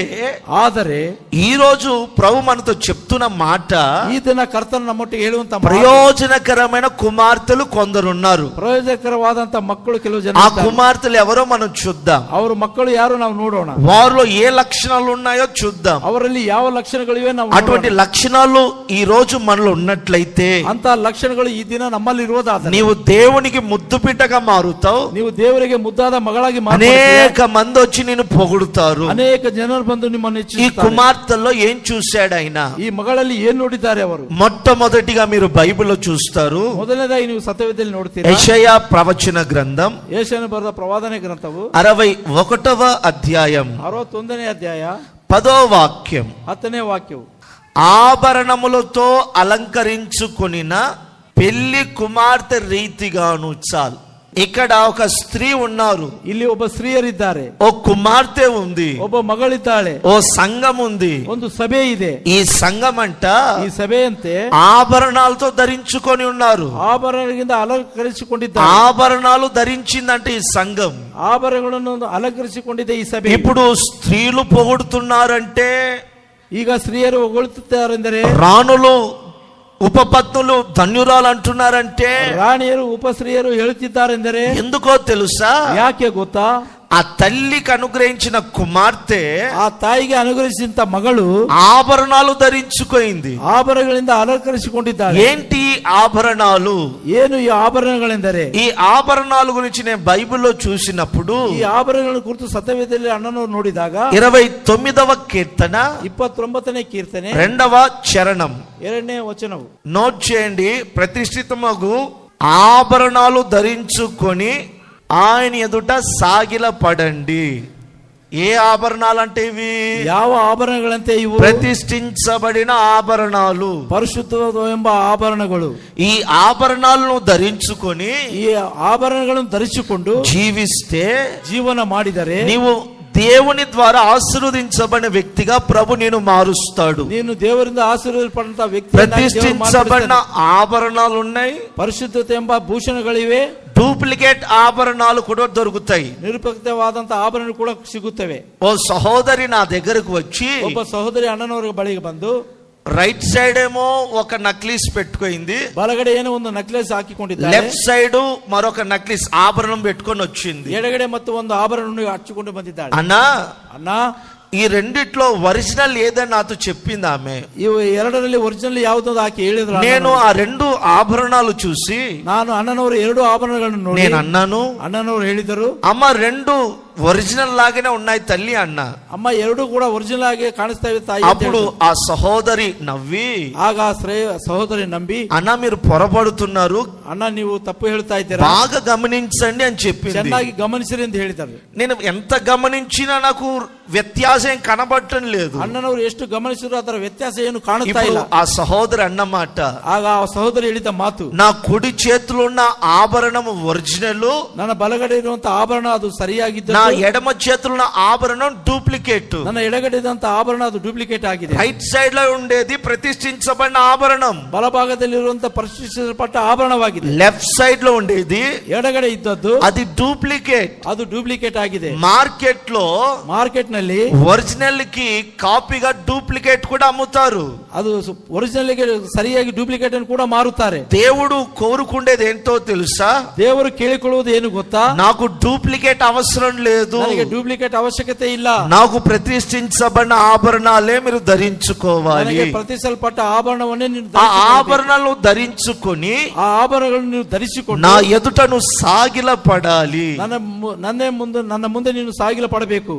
ಆದರೆ ఈ రోజు ప్రభు మనతో చెప్తున్న మాట, ಈ ದಿನ ಕರ್ತನ ನಮ್ಮೊಟ್ಟಿಗೆ ಹೇಳುವಂತ ಮಾತು, ప్రయోజనకరమైన కుమార్తెలు కొందరున్నారు. ಪ್ರಯೋಜನಕರವಾದಂತ ಮಕ್ಕಳು ಕೆಲವು ಜನ ఆ ಇದ್ದಾರೆ. కుమార్తెలు ఎవరో మనం చూద్దాం, ಅವರು ಮಕ್ಕಳು ಯಾರು ನಾವು ನೋಡೋಣ, వారిలో ఏ లక్షణాలు ఉన్నాయో చూద్దాం. ಅವರಲ್ಲಿ ಯಾವ ಲಕ್ಷಣಗಳಿವೆ ನಾವು అటువంటి ನೋಡೋಣ. లక్షణాలు ఈ రోజు మనలో ఉన్నట్లయితే ಅಂತ ಲಕ್ಷಣಗಳು ಈ ದಿನ ನಮ್ಮಲ್ಲಿ ಇರುವುದಾದರೆ నీవు దేవునికి ముద్దు బిడ్డగా మారుతావు. ನೀವು ದೇವರಿಗೆ ಮುದ್ದಾದ ಮಗಳಾಗಿ అనేక మంది వచ్చి నిన్ను పొగుడుతారు. ಅನೇಕ ಜನರು ಬಂದು ನಿಮ್ಮನ್ನು ఈ ಹೆಚ್ಚಿಸುತ್ತಾರೆ. కుమార్తెల్లో ఏం చూశాడు ఆయన? ಈ మಗಳಲ್ಲಿ ಏನ್ ನೋಡಿದ್ದಾರೆ ಅವರು? మొట్టమొదటిగా మీరు బైబిల్లో చూస్తారు, ಮೊದಲನೇದಾಗಿ ನೀವು ಸತ್ಯವೇದದಲ್ಲಿ ನೋಡ್ತೀರಾ, యెషయా ప్రవచన గ్రంథం ಯೆಶಾಯನು ಬರೆದ ಪ್ರವಾದನೆ ಗ್ರಂಥವು 61వ అధ్యాయం 61ನೇ ಅಧ್ಯಾಯ 10వ వాక్యం. 10ನೇ ವಾಕ್ಯವು, ఆభరణములతో అలంకరించుకొనిన పెళ్లి కుమార్తె రీతిగాను. చాలు, ఇక్కడ ఒక స్త్రీ ఉన్నారు, ಇಲ್ಲಿ ಒಬ್ಬ ಸ್ತ್ರೀಯರಿದ್ದಾರೆ, ఓ కుమార్తె ఉంది, ಒಬ್ಬ ಮಗಳಿದ್ದಾಳೆ, ఓ సంఘం ఉంది. ಒಂದು ಸಭೆ ಇದೆ. ఈ సంఘం అంట ಈ ಸಭೆಯಂತೆ ఆభరణాలతో ధరించుకొని ఉన్నారు. ಆಭರಣಗಳಿಂದ ಅಲಂಕರಿಸಿಕೊಂಡಿದ್ದಾರೆ. ఆభరణాలు ధరించిందంటే ఈ సంఘం. ಆಭರಣಗಳನ್ನು ಅಲಂಕರಿಸಿಕೊಂಡಿದೆ ಈ ಸಭೆ. ఇప్పుడు స్త్రీలు పొగుడుతున్నారంటే, ಈಗ ಸ್ತ್ರೀಯರು ಹೊಗಳುತ್ತಾರೆಂದರೆ, రాణులు ఉపపత్నులు ధన్యురాలు అంటున్నారంటే, ರಾಣಿಯರು ಉಪಸ್ತ್ರೀಯರು ಹೇಳುತ್ತಿದ್ದಾರೆಂದರೆ ఎందుకో తెలుసా? ಯಾಕೆ ಗೊತ್ತಾ? ఆ తల్లికి అనుగ్రహించిన కుమార్తె ಆ ತಾಯಿಗೆ ಅನುಗ್ರಹಿಸಿದಂತ ಮಗಳು ఆభరణాలు ధరించుకుంది. ಆಭರಣಗಳಿಂದ ಅಲಂಕರಿಸಿಕೊಂಡಿದ್ದಾಳೆ. ఏంటి ఆభరణాలు? ಏನು ಈ ಆಭರಣಗಳೆಂದರೆ? ఈ ఆభరణాల గురించి నేను బైబిల్లో చూసినప్పుడు ಈ ಆಭರಣಗಳ ಕುರಿತು ಸತ್ಯವೇದದಲ್ಲಿ ಅಣ್ಣನವರು ನೋಡಿದಾಗ 29వ కీర్తన 29ನೇ ಕೀರ್ತನೆ 2వ చరణం 2ನೇ ವಚನವು నోట్ చేయండి. ప్రతిష్ఠితమగు ఆభరణాలు ధరించుకొని ఆయన ఎదుట సాగిల పడండి. ఏ ఆభరణాలు అంటే ఇవి? ಯಾವ ಆಭರಣಗಳಂತೆ ಇವು? ప్రతిష్ఠించబడిన ఆభరణాలు, ಪರಿಶುದ್ಧ ಎಂಬ ಆಭರಣಗಳು. ఈ ఆభరణాలను ధరించుకొని ಈ ಆಭರಣಗಳನ್ನು ಧರಿಸಿಕೊಂಡು జీవిస్తే ಜೀವನ ಮಾಡಿದರೆ నీవు దేవుని ద్వారా ఆశీర్వదించబడిన వ్యక్తిగా ప్రభు నేను మారుస్తాడు. ನೀನು ದೇವರಿಂದ ಆಶೀರ್ವದಿಸಲ್ಪಟ್ಟಂತ ವ್ಯಕ್ತಿ. ప్రతిష్ఠించబడిన ఆభరణాలు ఉన్నాయి, ಪರಿಶುದ್ಧತೆ ಎಂಬ ಭೂಷಣಗಳಿವೆ, డూప్లికేట్ ఆభరణాలు కూడా దొరుకుతాయి. ನಿರುಪಯುಕ್ತವಾದಂತ ಆಭರಣ ಕೂಡ ಸಿಗುತ್ತವೆ. ఓ సహోదరి నా దగ్గరకు వచ్చి ಒಬ್ಬ ಸಹೋದರಿ ಅಣ್ಣನವರ ಬಳಿಗೆ ಬಂದು రైట్ సైడ్ ఏమో ఒక నక్లీస్ పెట్టుకుంది, ಬಲಗಡೆ ಏನೋ ಒಂದು ನಕ್ಲೆಸ್ ಹಾಕಿಕೊಂಡಿದ್ದಾರೆ, లెఫ్ట్ సైడ్ మరొక నక్లీస్ ఆభరణం పెట్టుకొని వచ్చింది. ಎಡಗಡೆ ಮತ್ತು ಒಂದು ಆಭರಣ ಹಚ್ಚಿಕೊಂಡು ಬಂದಿದ್ದಾಳೆ. అన్నా, ಅಣ್ಣ, ఈ రెండిట్లో ఒరిజినల్ ఏదని నాతో చెప్పింది ఆమె. ಇವು ಎರಡರಲ್ಲಿ ಒರಿಜಿನಲ್ ಯಾವುದು ಆಕೆ ಹೇಳಿದ್ರು. నేను ఆ రెండు ఆభరణాలు చూసి ನಾನು ಅಣ್ಣನವರು ಎರಡು ಆಭರಣಗಳನ್ನು ನೋಡಿ నేను అన్నాను, ಅಣ್ಣನವರು ಹೇಳಿದರು, అమ్మ రెండు ఒరిజినల్ లాగానే ఉన్నాయి తల్లి అన్న. ಅಮ್ಮ ಎರಡು ಕೂಡ ಒರಿಜಿನಲ್ ಆಗಿ ಕಾಣಿಸ್ತಾ ಇವೆ ತಾಯಿ. అప్పుడు ఆ సహోదరి నవ్వి, ಆಗ ಸಹೋದರಿ ನಂಬಿ, అన్న మీరు పొరపడుతున్నారు, ಅಣ್ಣ ನೀವು ತಪ್ಪು ಹೇಳ್ತಾ ಇದ್ದೀರಾ, బాగా గమనించండి అని చెప్పింది. ಚೆನ್ನಾಗಿ ಗಮನಿಸಿರಿ ಅಂತ ಹೇಳಿದ್ದಾರೆ. నేను ఎంత గమనించినా నాకు వ్యత్యాసం కనబడటం లేదు. ಅಣ್ಣನವರು ಎಷ್ಟು ಗಮನಿಸಿದ್ರು ಅದರ ವ್ಯತ್ಯಾಸ ಏನು ಕಾಣುತ್ತಾ ఇప్పుడు ಇಲ್ಲ. ఆ సహోదరి అన్నమాట, ಆಗ ಆ ಸಹೋದರಿ ಹೇಳಿದ ಮಾತು, నా కుడి చేతిలో ఉన్న ఆభరణం ఒరిజినల్, ನನ್ನ ಬಲಗಡೆ ಇರುವಂತ ಆಭರಣ ಅದು ಸರಿಯಾಗಿದ್ದು, నా ఎడమ చేతుల ఆభరణం డూప్లికేట్, ನನ್ನ ಎಡಗಡೆದಂತ ಆಭರಣ ಅದು ಡೂಪ್ಲಿಕೇಟ್ ಆಗಿದೆ. రైట్ సైడ్ లో ఉండేది ప్రతిష్ఠించబడిన ఆభరణం, ಬಲಭಾಗದಲ್ಲಿರುವಂತಹ ಪರಿಶೀಲಿಸಲ್ಪಟ್ಟ ಆಭರಣವಾಗಿದೆ. లెఫ్ట్ సైడ్ లో ఉండేది ಎಡಗಡೆ ಇದ್ದದ್ದು అది డూప్లికేట్. ಅದು ಡೂಪ್ಲಿಕೇಟ್ ಆಗಿದೆ. మార్కెట్ లో ಮಾರ್ಕೆಟ್ ನಲ್ಲಿ ఒరిజినల్ కి కాపీగా డూప్లికేట్ కూడా అమ్ముతారు. ಅದು ಒರಿಜಿನಲ್ ಗೆ ಸರಿಯಾಗಿ ಡೂಪ್ಲಿಕೇಟ್ ಅನ್ನು ಕೂಡ ಮಾರುತ್ತಾರೆ. దేవుడు కోరుకుండేది ఏంటో తెలుసా? ದೇವರು ಕೇಳಿಕೊಳ್ಳುವುದು ಏನು ಗೊತ್ತಾ? నాకు డూప్లికేట్ అవసరం లేదు, ನನಗೆ ಡೂಪ್ಲಿಕೇಟ್ ಅವಶ್ಯಕತೆ ಇಲ್ಲ, నాకు ప్రతిష్ఠించబడిన ఆభరణాలే మీరు ధరించుకోవాలి. ನನಗೆ ಪ್ರತಿಸಲ್ಪಟ್ಟ ಆಭರಣವನ್ನೇ ನೀನು ఆ ఆభరణాలు ధరించుకొని ಆ ಆಭರಣಗಳನ್ನು ನೀವು ಧರಿಸಿಕೊಂಡು నా ఎదుట నువ్వు సాగిలపడాలి. ನನ್ನ ಮುಂದೆ ನೀನು ಸಾಗಿಲ ಪಡಬೇಕು.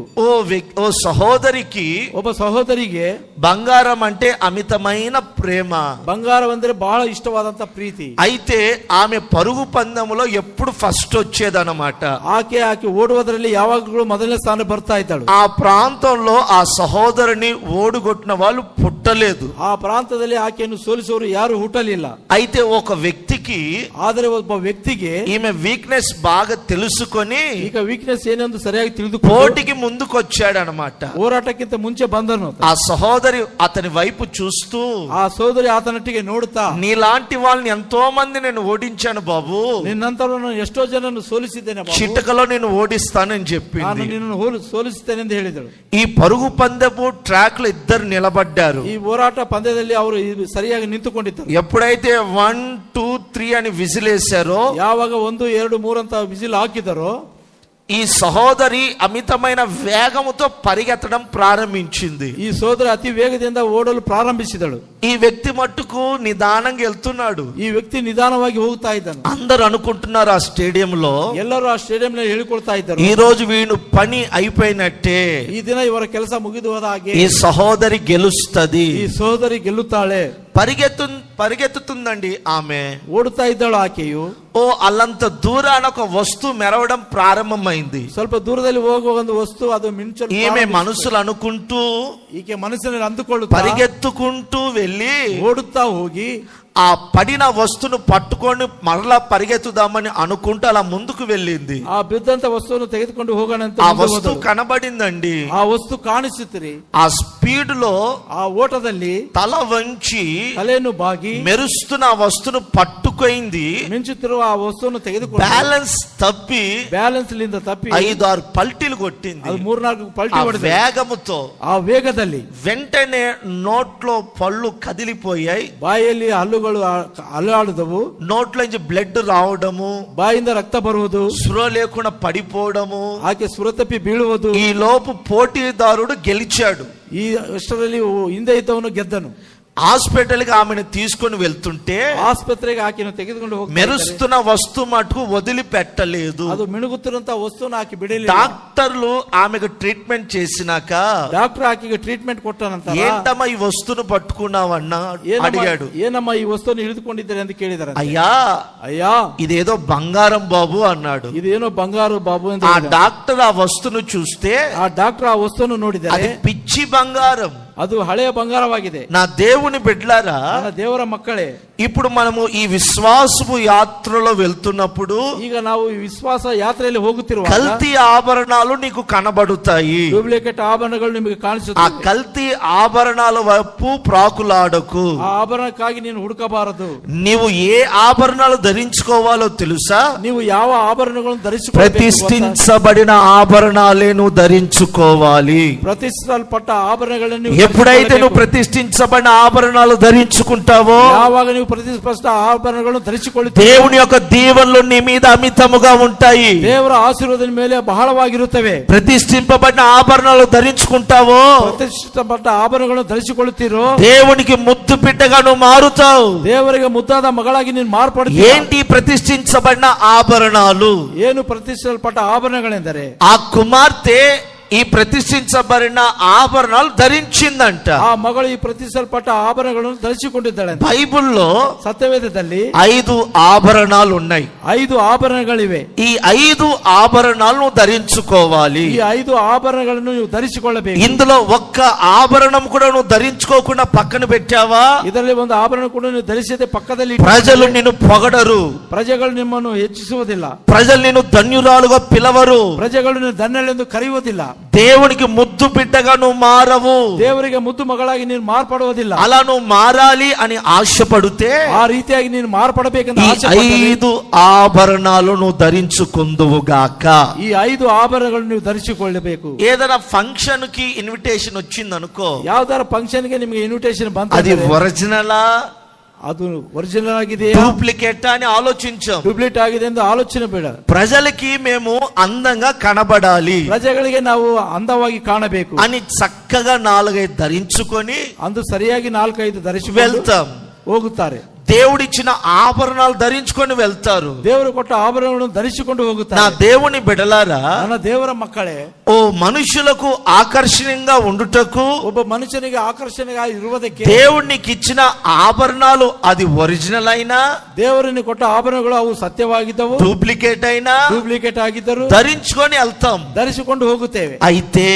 ఓ సహోదరికి, ಒಬ್ಬ ಸಹೋದರಿಗೆ బంగారం అంటే అమితమైన ప్రేమ. ಬಂಗಾರವೆಂದರೆ ಬಹಳ ಇಷ್ಟವಾದಂತ ಪ್ರೀತಿ. అయితే ఆమె పరుగు పందెములో ఎప్పుడు ఫస్ట్ వచ్చేదన్నమాట. ಆಕೆ ಓಡುವುದರಲ್ಲಿ ಯಾವಾಗಲೂ ಮೊದಲನೇ ಸ್ಥಾನ ಬರ್ತಾ ಇದ್ದಾಳು. ఆ ప్రాంతంలో ఆ సహోదరుని ఓడుగొట్టిన వాళ్ళు పుట్టలేదు. ಆ ಪ್ರಾಂತದಲ್ಲಿ ಆಕೆಯನ್ನು ಸೋಲಿಸುವವರು ಯಾರು ಹುಟ್ಟಲಿಲ್ಲ. అయితే ఒక వ్యక్తికి, ಆದರೆ ಒಬ್ಬ ವ್ಯಕ್ತಿಗೆ ఈమె వీక్నెస్ బాగా తెలుసుకొని ಈಗ ವೀಕ್ನೆಸ್ ಏನೆಂದು ಸರಿಯಾಗಿ ತಿಳಿದುಕೊಂಡು పోటీకి ముందుకు వచ్చాడనమాట. ಹೋರಾಟಕ್ಕಿಂತ ಮುಂಚೆ ಬಂದನು. ఆ సహోదరి అతని వైపు చూస్తూ, ಆ ಸೋದರಿ ಆತನೊಟ್ಟಿಗೆ ನೋಡುತ್ತಾ, నీలాంటి వాళ్ళని ఎంతో మంది నేను ఓడించాను బాబు, ನಿನ್ನಂತರನ್ನು ಎಷ್ಟೋ ಜನನ್ನು ಸೋಲಿಸಿದ್ದೇನೆ ಬಾಬು, చిట్టకలో నేను ఓడిస్తానని ನಾನು చెప్పింది. ನಿನ್ನನ್ನು ಸೋಲಿಸುತ್ತೇನೆ ಎಂದು ಹೇಳಿದಳು. ఈ పరుగు పందెపు ట్రాక్ లో ఇద్దరు నిలబడ్డారు. ಈ ಹೋರಾಟ ಪಂದ್ಯದಲ್ಲಿ ಅವರು ಸರಿಯಾಗಿ ನಿಂತುಕೊಂಡಿದ್ದರು. ఎప్పుడైతే 1 2 3 అని విజిలేశారో, ಯಾವಾಗ 1 2 3 ಅಂತ ವಿಸಿಲ್ ಹಾಕಿದರೋ, ఈ సహోదరి అమితమైన వేగముతో పరిగెత్తడం ప్రారంభించింది. ಈ ಸೋದರ ಅತಿ ವೇಗದಿಂದ ಓಡಲು ಪ್ರಾರಂಭಿಸಿದಳು. ఈ వ్యక్తి మట్టుకు నిదానంగా వెళ్తున్నాడు. ಈ ವ್ಯಕ್ತಿ ನಿಧಾನವಾಗಿ ಹೋಗ್ತಾ ಇದ್ದಾನೆ. అందరు అనుకుంటున్నారు ఆ స్టేడియంలో, ಎಲ್ಲರೂ ಆ ಸ್ಟೇಡಿಯಂ ನಲ್ಲಿ ಹೇಳಿಕೊಳ್ತಾ ಇದ್ದರು, ఈ రోజు వీడు పని అయిపోయినట్టే, ಈ ದಿನ ಇವರ ಕೆಲಸ ಮುಗಿದು ಹೋದ ಹಾಗೆ ఈ సహోదరి గెలుస్తది. ಈ ಸಹೋದರಿ ಗೆಲ್ಲುತ್ತಾಳೆ. పరిగెత్తుతుందండి ఆమె. ಓಡುತ್ತಾ ಇದ್ದಾಳು ಆಕೆಯು. అల్లంత దూరాన ఒక వస్తువు మెరవడం ప్రారంభమైంది. ಸ್ವಲ್ಪ ದೂರದಲ್ಲಿ ಹೋಗುವ ಒಂದು ವಸ್ತು ಅದು ಮಿಂಚಲು ఈమె మనసులు అనుకుంటూ, ಈಕೆ ಮನಸ್ಸಿನಲ್ಲಿ ಅಂದುಕೊಳ್ಳುತ್ತಾ పరిగెత్తుకుంటూ వెళ్ళి ಓಡುತ್ತಾ ಹೋಗಿ ఆ పడిన వస్తువును పట్టుకొని మరలా పరిగెత్తుదామని అనుకుంటూ అలా ముందుకు వెళ్ళింది. ಆ ಬಿದ್ದಂತ ವಸ್ತುವನ್ನು ತೆಗೆದುಕೊಂಡು ಹೋಗೋಣ ಅಂತ ఆ వస్తువు కనబడిందండి. ಆ ವಸ್ತು ಕಾಣಿಸುತ್ತಿರಿ. ఆ స్పీడ్ లో, ಆ ಓಟದಲ್ಲಿ తల వంచి ತಲೆಯನ್ನು ಬಾಗಿ మెరుస్తున్న ఆ వస్తువును పట్టుకోయింది. ಮಿಂಚುತ್ತಿರುವ ಆ ವಸ್ತುವನ್ನು ತೆಗೆದುಕೊಂಡು బ్యాలెన్స్ తప్పి ಬ್ಯಾಲೆನ್ಸ್ ಲಿಂದ ತಪ್ಪಿ 5-6 పల్టీలు కొట్టింది. ಅದು 3-4 ಪಲ್ಟಿ ఆ ಹೊಡೆದ వేగముతో. ಆ ವೇಗದಲ್ಲಿ వెంటనే నోట్లో పళ్ళు కదిలిపోయాయి, ಬಾಯಲ್ಲಿ ಹಲ್ಲುಗಳು ಅಲ್ಲಾಡಿದವು, నోట్లోంచి బ్లడ్ రావడము, ಬಾಯಿಂದ ರಕ್ತ ಬರುವುದು, స్పృహ లేకుండా పడిపోవడము. ಆಕೆ ಸುರತಪ್ಪಿ ಬೀಳುವುದು. ఈ లోపు పోటీదారుడు గెలిచాడు. ಈ ಅಷ್ಟರಲ್ಲಿ ಹಿಂದೆ ಇದ್ದವನು ಗೆದ್ದನು. హాస్పిటల్ కి ఆమెను తీసుకొని వెళ్తుంటే ಆಸ್ಪತ್ರೆಗೆ ಆಕೆಯನ್ನು ತೆಗೆದುಕೊಂಡು ಹೋಗಿ మెరుస్తున్న వస్తువు మటుకు వదిలిపెట్టలేదు. ಅದು ಮಿಣುಗುತ್ತಿರುವಂತ ವಸ್ತುವನ್ನು ಆಕೆ ಬಿಡಲಿಲ್ಲ. డాక్టర్లు ఆమెకు ట్రీట్మెంట్ చేసినాక, ಡಾಕ್ಟರ್ ಆಕೆಗೆ ಟ್ರೀಟ್ಮೆಂಟ್ ಕೊಟ್ಟನಂತ, ఏంటమ్మా ఈ వస్తువును పట్టుకున్నావన్నా అడిగాడు. ಏನಮ್ಮ ಈ ವಸ್ತುವನ್ನು ಹಿಡಿದುಕೊಂಡಿದ್ದಾರೆ ಅಂತ ಕೇಳಿದಾರೆ. అయ్యా ఇదేదో బంగారం బాబు అన్నాడు. ಇದೇನೋ ಬಂಗಾರು ಬಾಬು ಅಂತ. ఆ డాక్టర్ ఆ వస్తువును చూస్తే, ಆ ಡಾಕ್ಟರ್ ಆ ವಸ್ತುವನ್ನು ನೋಡಿದ್ದಾರೆ, అది పిచ్చి బంగారం, ಅದು ಹಳೆಯ ಬಂಗಾರವಾಗಿದೆ. నా దేవుని బిడ్డలారా, ನನ್ನ ದೇವರ ಮಕ್ಕಳೇ, ఇప్పుడు మనము ఈ విశ్వాసపు యాత్రలో వెళ్తున్నప్పుడు ಈಗ ನಾವು ಈ ವಿಶ್ವಾಸ ಯಾತ್ರೆಯಲ್ಲಿ ಹೋಗುತ್ತಿರುವಾಗ కల్తీ ఆభరణాలు నీకు కనబడుతాయి. ಡೂಪ್ಲಿಕೇಟ್ ಆಭರಣಗಳು ನಿಮಗೆ ఆ ಕಾಣಿಸುತ್ತವೆ. కల్తీ ఆభరణాల వైపు ప్రాకులాడకు. ಆ ಆಭರಣಕ್ಕಾಗಿ ನೀನು ಹುಡುಕಬಾರದು. నీవు ఏ ఆభరణాలు ధరించుకోవాలో తెలుసా? ನೀವು ಯಾವ ಆಭರಣಗಳನ್ನು ಧರಿಸಿಕೊಳ್ಳಬೇಕು? ప్రతిష్ఠించబడిన ఆభరణాలే నువ్వు ధరించుకోవాలి. ಪ್ರತಿಷ್ಠಿಸಲ್ಪಟ್ಟ ಆಭರಣಗಳನ್ನು ఎప్పుడైతే నువ్వు ప్రతిష్ఠించబడిన ఆభరణాలు ధరించుకుంటావో, ಯಾವಾಗ ನೀವು ಪ್ರತಿಷ್ಠಿತ ಆಭರಣಗಳನ್ನು ಧರಿಸಿಕೊಳ್ಳುತ್ತೀರಿ, దేవుని యొక్క దీవెనలు నీ మీద అమితముగా ఉంటాయి. ದೇವರ ಆಶೀರ್ವಾದದ ಮೇಲೆ ಬಹಳವಾಗಿರುತ್ತವೆ. ప్రతిష్ఠింపబడిన ఆభరణాలు ధరించుకుంటావో, ಪ್ರತಿಷ್ಠಿತಪಟ್ಟ ಆಭರಣಗಳನ್ನು ಧರಿಸಿಕೊಳ್ಳುತ್ತೀರೋ, దేవునికి ముద్దు బిడ్డగా నువ్వు మారుతావు. ದೇವರಿಗೆ ಮುದ್ದಾದ ಮಗಳಾಗಿ ನೀನು ಮಾರ್ಪಡ್ತೀಯ. ఏంటి ప్రతిష్ఠించబడిన ఆభరణాలు? ಏನು ಪ್ರತಿಷ್ಠಿಸಲ್ಪಟ್ಟ ಆಭರಣಗಳೆಂದರೆ, ఆ కుమార్తె ఈ ప్రతిష్ఠించబడిన ఆభరణాలు ధరించిందంట. ಆ ಮಗಳು ಈ ಪ್ರತಿಷ್ಠಿಸಲ್ಪಟ್ಟ ಆಭರಣಗಳನ್ನು ಧರಿಸಿಕೊಂಡಿದ್ದಾಳೆ. బైబిల్లో ಸತ್ಯವೇದದಲ್ಲಿ 5 ఆభరణాలు ఉన్నాయి. 5 ಆಭರಣಗಳಿವೆ. ఈ 5 ఆభరణాలను ధరించుకోవాలి. ಈ 5 ಆಭರಣಗಳನ್ನು ನೀವು ಧರಿಸಿಕೊಳ್ಳಬೇಕು. ఇందులో ఒక్క ఆభరణం కూడా నువ్వు ధరించుకోకుండా పక్కన పెట్టావా? ಇದರಲ್ಲಿ ಒಂದು ಆಭರಣ ಕೂಡ ನೀವು ಧರಿಸದೆ ಪಕ್ಕದಲ್ಲಿ ప్రజలు నిన్ను పొగడరు, ಪ್ರಜೆಗಳು ನಿಮ್ಮನ್ನು ಹೆಚ್ಚಿಸುವುದಿಲ್ಲ, ప్రజలు నిన్ను ధన్యురాలుగా పిలవరు, ಪ್ರಜೆಗಳು ನಿನ್ನ ಧನ್ಯಳೆಂದು ಕರೆಯುವುದಿಲ್ಲ, దేవునికి ముద్దు బిడ్డగా నువ్వు మారవు, ದೇವರಿಗೆ ಮುದ್ದು ಮಗಳಾಗಿ ನೀನು ಮಾರ್ಪಡುವುದಿಲ್ಲ. అలా నువ్వు మారాలి అని ఆశపడితే ಆ ರೀತಿಯಾಗಿ ನೀನು ಮಾರ್ಪಡಬೇಕೆಂದು ఈ ಆಸೆ ಪಟ್ಟರೆ 5 ఆభరణాలు నువ్వు ధరించుకుందువుగాక. ಈ 5 ಆಭರಣಗಳನ್ನು ನೀವು ಧರಿಸಿಕೊಳ್ಳಬೇಕು. ఏదైనా ఫంక్షన్ కి ఇన్విటేషన్ వచ్చింది అనుకో, ಯಾವ್ದಾರ ಫಂಕ್ಷನ್ ಗೆ ನಿಮಗೆ ಇನ್ವಿಟೇಷನ್ ಬಂತ, అది ఒరిజినలా ಅದು ಒರಿಜಿನಲ್ ಆಗಿದೆ డూప్లికేట్ అని ఆలోచించాం. ಡೂಪ್ಲಿಕೇಟ್ ಆಗಿದೆ ಎಂದು ಆಲೋಚನೆ ಬೇಡ. ప్రజలకి మేము అందంగా కనబడాలి, ಪ್ರಜೆಗಳಿಗೆ ನಾವು ಅಂದವಾಗಿ ಕಾಣಬೇಕು అని చక్కగా 4-5 ధరించుకొని ಅಂದು ಸರಿಯಾಗಿ 4-5 ಧರಿಸಿ వెళ్తాం. ಹೋಗುತ್ತಾರೆ. దేవుడిచ్చిన ఆభరణాలు ధరించుకొని వెళ్తారు. ದೇವರು ಕೊಟ್ಟ ಆಭರಣಗಳನ್ನು ಧರಿಸಿಕೊಂಡು నా ಹೋಗುತ್ತಾರೆ. దేవుని బిడలారా, ನನ್ನ ದೇವರ ಮಕ್ಕಳೇ, ఓ మనుషులకు ఆకర్షణీయంగా ఉండుటకు ಒಬ್ಬ ಮನುಷ್ಯನಿಗೆ ಆಕರ್ಷಣೆగా ಇರುವುದಕ್ಕೆ దేవుడు నీకు ఇచ్చిన ఆభరణాలు అది ఒరిజినల్ అయినా ದೇವರನ್ನು ಕೊಟ್ಟ ಆಭರಣಗಳು ಅವು ಸತ್ಯವಾಗಿದ್ದವು, డూప్లికేట్ అయినా ಡೂಪ್ಲಿಕೇಟ್ ಆಗಿದ್ದರು ధరించుకొని వెళ్తాం. ಧರಿಸಿಕೊಂಡು ಹೋಗುತ್ತೇವೆ. అయితే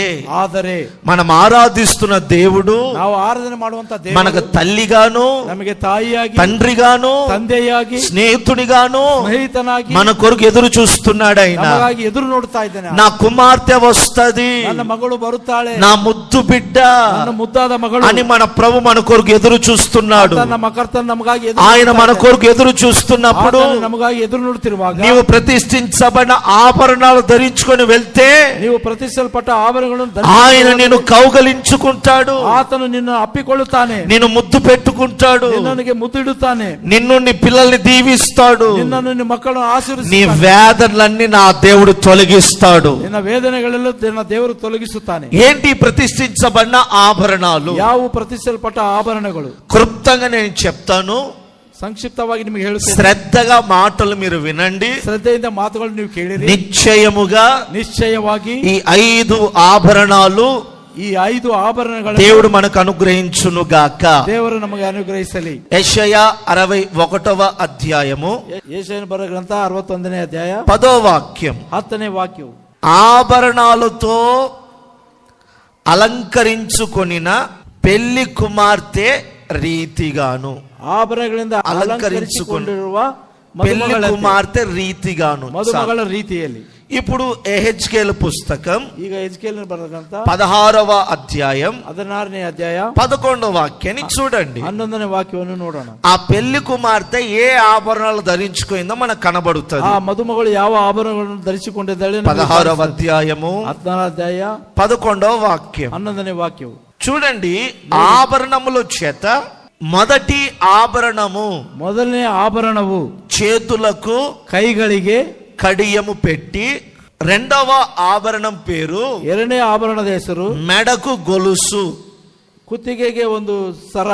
ಆದರೆ మనం ఆరాధిస్తున్న దేవుడు ನಾವು ಆರಾಧನೆ ಮಾಡುವಂತ మనకు ದೇವರು తల్లిగాను, ನಮಗೆ ತಾಯಿಯಾಗಿ, తండ్రిగాను, ತಂದೆಯಾಗಿ, స్నేహితునిగాను ಸ್ನೇಹಿತನಾಗಿ మన కొరకు ఎదురు చూస్తున్నాడు. ఆయన ನಮಗಾಗಿ ಎದುರು ನೋಡ್ತಾ ಇದ್ದಾನೆ. నా కుమార్తె వస్తది, ನನ್ನ ಮಗಳು ಬರುತ್ತಾಳೆ, నా ముద్దు బిడ్డ ನನ್ನ ముದ್ದಾದ మಗಳು అని మన ప్రభు మన కొరకు ఎదురు చూస్తున్నాడు. ನಮ್ಮ ಕರ್ತನ ನಮಗಾಗಿ ಎದುರು ఆయన ನೋಡ್ತಾ మన ಇದ್ದಾನೆ. కొరకు ఎదురు చూస్తున్నప్పుడు ಆತನು ನಮಗಾಗಿ ಎದುರು ನೋಡ್ತಿರುವಾಗ నీవు ప్రతిష్ఠించబడిన ఆభరణాలు ధరించుకొని వెళ్తే ನೀವು ಪ್ರತಿಷ್ಠಿಸಲ್ಪಟ್ಟ ಆಭರಣಗಳನ್ನು ఆయన ಧರಿಸಿಕೊಂಡು నిన్ను కౌగలించుకుంటాడు, ಆತನು ನಿನ್ನ ಅಪ್ಪಿಕೊಳ್ಳುತ್ತಾನೆ, నిన్ను ముద్దు పెట్టుకుంటాడు, ನಿನ್ನನಿಗೆ ಮುದ್ದಿಡುತ್ತಾನೆ, నిన్ను నీ పిల్లల్ని దీవిస్తాడు, ನಿನ್ನನ್ನು ನಿನ್ನ ಮಕ್ಕಳನ್ನು నీ ಆಶೀರ್ವದಿಸುತ್ತಾನೆ, వేదనలన్నీ నా దేవుడు తొలగిస్తాడు. ನಿನ್ನ ವೇದನೆಗಳೆಲ್ಲ ನಿನ್ನ ದೇವರು ತೊಲಗಿಸುತ್ತಾನೆ. ఏంటి ప్రతిష్ఠించబడిన ఆభరణాలు? ಯಾವ ಪ್ರತಿಷ್ಠಿಸಲ್ಪಟ್ಟ ಆಭರಣಗಳು? క్లుప్తంగా నేను చెప్తాను, ಸಂಕ್ಷಿಪ್ತವಾಗಿ ನಿಮಗೆ ಹೇಳುತ್ತೇನೆ. శ్రద్ధగా మాటలు మీరు వినండి. ಶ್ರದ್ಧೆಯಿಂದ ಮಾತುಗಳು ನೀವು ಕೇಳಿರಿ. నిశ్చయముగా ನಿಶ್ಚಯವಾಗಿ ఈ 5 ಆಭರಣాలు ಈ 5 ಆಭರಣಗಳನ್ನು దేవుడు మనకు అనుగ్రహించునుగాక. ದೇವರು ನಮಗೆ ಅನುಗ್ರಹಿಸಲಿ. యెషయా 61వ అధ్యాయము ಯೆಶಾಯನ ಬರೆದ ಗ್ರಂಥ 61ನೇ ಅಧ್ಯಾಯ 10వ వాక్యం. 10ನೇ ವಾಕ್ಯವು, ఆభరణాలతో అలంకరించుకొనిన పెళ్లి కుమార్తె రీతిగాను, ಆಭರಣಗಳಿಂದ ಅಲಂಕರಿಸಿಕೊಂಡಿರುವ పెళ్లి ಮದುಮಗಳ కుమార్తె రీతిగాను. ಮದುಮಗಳ ರೀತಿಯಲ್ಲಿ. ఇప్పుడు ఎహెజ్కేల్ పుస్తకం ಈಗ ಎಜ್ಕೇಲ್ ಬರೆದ ಗ್ರಂಥ 16వ అధ్యాయం 16ನೇ ಅಧ್ಯಾಯ 11వ వాక్యాన్ని చూడండి. 11ನೇ ವಾಕ್ಯವನ್ನು ನೋಡೋಣ. ఆ పెళ్లి కుమార్తె ఏ ఆభరణాలు ధరించుకుందో మనకు కనబడుతుంది. ಆ ಮದುಮಗಳು ಯಾವ ಆಭರಣಗಳನ್ನು ಧರಿಸಿಕೊಂಡಿದ್ದಾಳೆ? 16వ అధ్యాయము 16ನೇ ಅಧ್ಯಾಯ 11వ వాక్యం 11ನೇ ವಾಕ್ಯವು. చూడండి, ఆభరణముల చేత మొదటి ఆభరణము, ಮೊದಲನೇ ಆಭರಣವು చేతులకు ಕೈಗಳಿಗೆ కడియము పెట్టి, రెండవ ఆభరణం పేరు, ಎರಡನೇ ಆಭರಣದ ಹೆಸರು మెడకు గొలుసు, ಕುತ್ತಿಗೆಗೆ ಒಂದು ಸರ,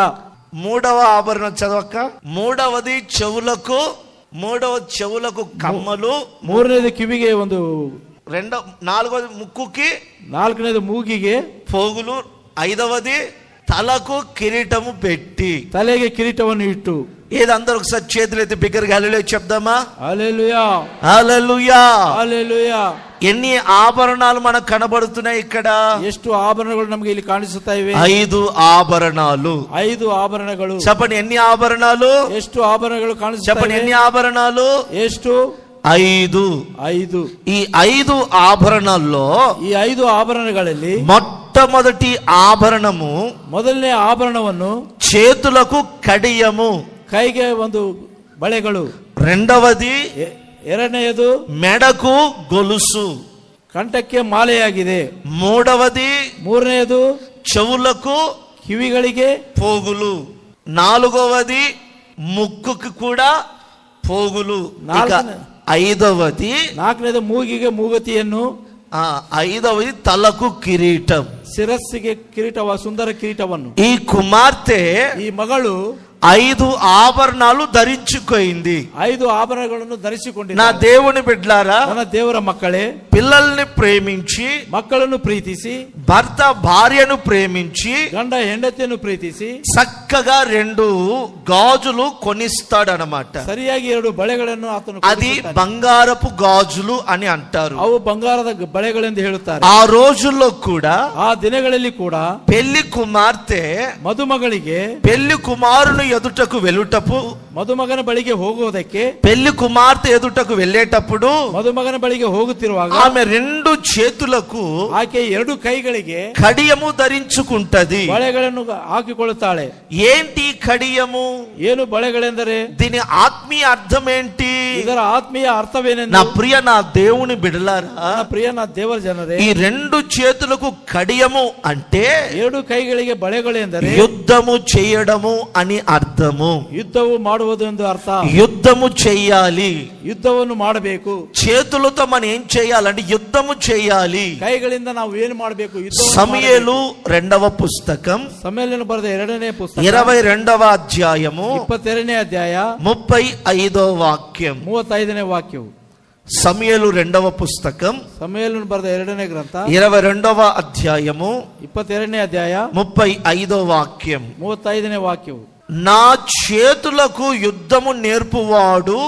మూడవ ఆభరణం చదవక, మూడవది చెవులకు కమ్మలు, ಮೂರನೇದು ಕಿವಿಗೆ ಒಂದು, నాలుగవది ముక్కుకి, ನಾಲ್ಕನೇದು ಮೂಗಿಗೆ పోగులు, ఐదవది తలకు కిరీటము పెట్టి. ತಲೆಗೆ ಕಿರೀಟವನ್ನು ಇಟ್ಟು. ఏది అందరూ ఒకసారి చేతులు ఎత్తి బిగ్గరగా హల్లెలూయా చెప్దామా? హల్లెలూయా, హల్లెలూయా, హల్లెలూయా. ఎన్ని ఆభరణాలు మనకు కనబడుతున్నాయి ఇక్కడ? ಎಷ್ಟು ಆಭರಣಗಳು ನಮಗೆ ಇಲ್ಲಿ ಕಾಣಿಸುತ್ತಾ ಇವೆ? 5 ఆభరణాలు. 5 ಆಭರಣಗಳು. చెప్పండి, ఎన్ని ఆభరణాలు? ಎಷ್ಟು ಆಭರಣಗಳು ಕಾಣಿಸುತ್ತಾ చెప్పండి, ಇವೆ? ఎన్ని ఆభరణాలు? ಎಷ್ಟು? 5. 5. ఈ 5 ఆభరణాల్లో ಈ 5 ಆಭರಣಗಳಲ್ಲಿ మొట్టమొదటి ఆభరణము, ಮೊದಲನೇ ಆಭರಣವನ್ನು చేతులకు కడియము, ಕೈಗೆ ಒಂದು ಬಳೆಗಳು. రెండవది ಎರಡನೆಯದು మెడకు గొలుసు, ಕಂಠಕ್ಕೆ ಮಾಲೆಯಾಗಿದೆ. మూడవది చెవులకు ಕಿವಿಗಳಿಗೆ పోగులు, నాలుగవది ముక్కుకు కూడా పోగులు, ఐదవది ನಾಲ್ಕನೇದು ಮೂಗಿಗೆ ಮೂಗತಿಯನ್ನು, ఐదవది తలకు కిరీటం, ಶಿರಸ್ಸಿಗೆ ಕಿರೀಟವ, ಸುಂದರ ಕಿರೀಟವನ್ನು. ఈ కుమార్తె ಈ ಮಗಳು 5 ఆభరణాలు ధరించుకోయింది. 5 ఆభరణಗಳನ್ನು నా ಧರಿಸಿಕೊಂಡಿದ್ದಾರೆ. దేవుని బిడ్డలారా, ನನ್ನ ದೇವರ ಮಕ್ಕಳೇ, పిల్లల్ని ప్రేమించి, ಮಕ್ಕಳನ್ನು ಪ್ರೀತಿಸಿ, భర్త భార్యను ప్రేమించి, ಗಂಡ ಹೆಂಡತಿಯನ್ನು ಪ್ರೀತಿಸಿ, చక్కగా 2 గాజులు కొనిస్తాడనమాట. ಸರಿಯಾಗಿ 2 ಬಳೆಗಳನ್ನು ಆತನು అది ಕೊಡಿಸುತ್ತಾನೆ. బంగారపు గాజులు అని అంటారు. ಅವು ಬಂಗಾರದ ಬಳೆಗಳೆಂದು ಹೇಳುತ್ತಾರೆ. ఆ రోజుల్లో కూడా ಆ ದಿನಗಳಲ್ಲಿ ಕೂಡ పెళ్లి కుమార్తె ಮದುಮಗಳಿಗೆ పెళ్లి కుమారుని ఎదుటకు వెళ్ళుటపు, ಮದುಮಗನ ಬಳಿಗೆ ಹೋಗುವುದಕ್ಕೆ, పెళ్లి కుమార్తె ఎదుటకు వెళ్ళేటప్పుడు ಮದುಮಗನ ಬಳಿಗೆ ಹೋಗುತ್ತಿರುವಾಗ ఆమె 2 చేతులకు ಆಕೆ 2 ಕೈಗಳಿಗೆ కడియము ధరించుకుంటది. ಬಳೆಗಳನ್ನು ಹಾಕಿಕೊಳ್ಳುತ್ತಾಳೆ. ఏంటి కడియము? ಏನು బಳೆಗಳೆಂದರೆ? దీని ఆత్మీయ అర్థం ఏంటి? ಇದರ ಆತ್ಮೀಯ నా ಅರ್ಥವೇನೆಂದು ప్రియ నా దేవుని బిడలారా, ನನ್ನ ಪ್ರಿಯನ ದೇವರ ಜನರೇ, ఈ 2 చేతులకు కడియము అంటే 2 ಕೈಗಳಿಗೆ ಬಳೆಗಳು ಎಂದರೆ యుద్ధము చేయడము అని అర్థము. ಯುದ್ಧವು ಮಾಡುವುದು ಎಂದು ಅರ್ಥ. యుద్ధము చెయ్యాలి. ಯುದ್ಧವನ್ನು ಮಾಡಬೇಕು. చేతులతో మనం ఏం చేయాలంటే యుద్ధము చేయాలి. ಕೈಗಳಿಂದ ನಾವು ಏನು ಮಾಡಬೇಕು? సమూయేలు 2వ పుస్తకం ಸಮುವೇಲನು ಬರೆದ 2ನೇ ಪುಸ್ತಕ 22వ అధ్యాయము 22ನೇ ಅಧ್ಯಾಯ 35వ వాక్యం. 35ನೇ ವಾಕ್ಯವು. సమూయేలు 2వ పుస్తకం ಸಮುವೇಲನು ಬರೆದ 2ನೇ ಗ್ರಂಥ 22వ అధ్యాయము 22ನೇ ಅಧ್ಯಾಯ 35వ వాక్యం. 35ನೇ ವಾಕ್ಯವು. నా చేతులకు యుద్ధము నేర్పువాడు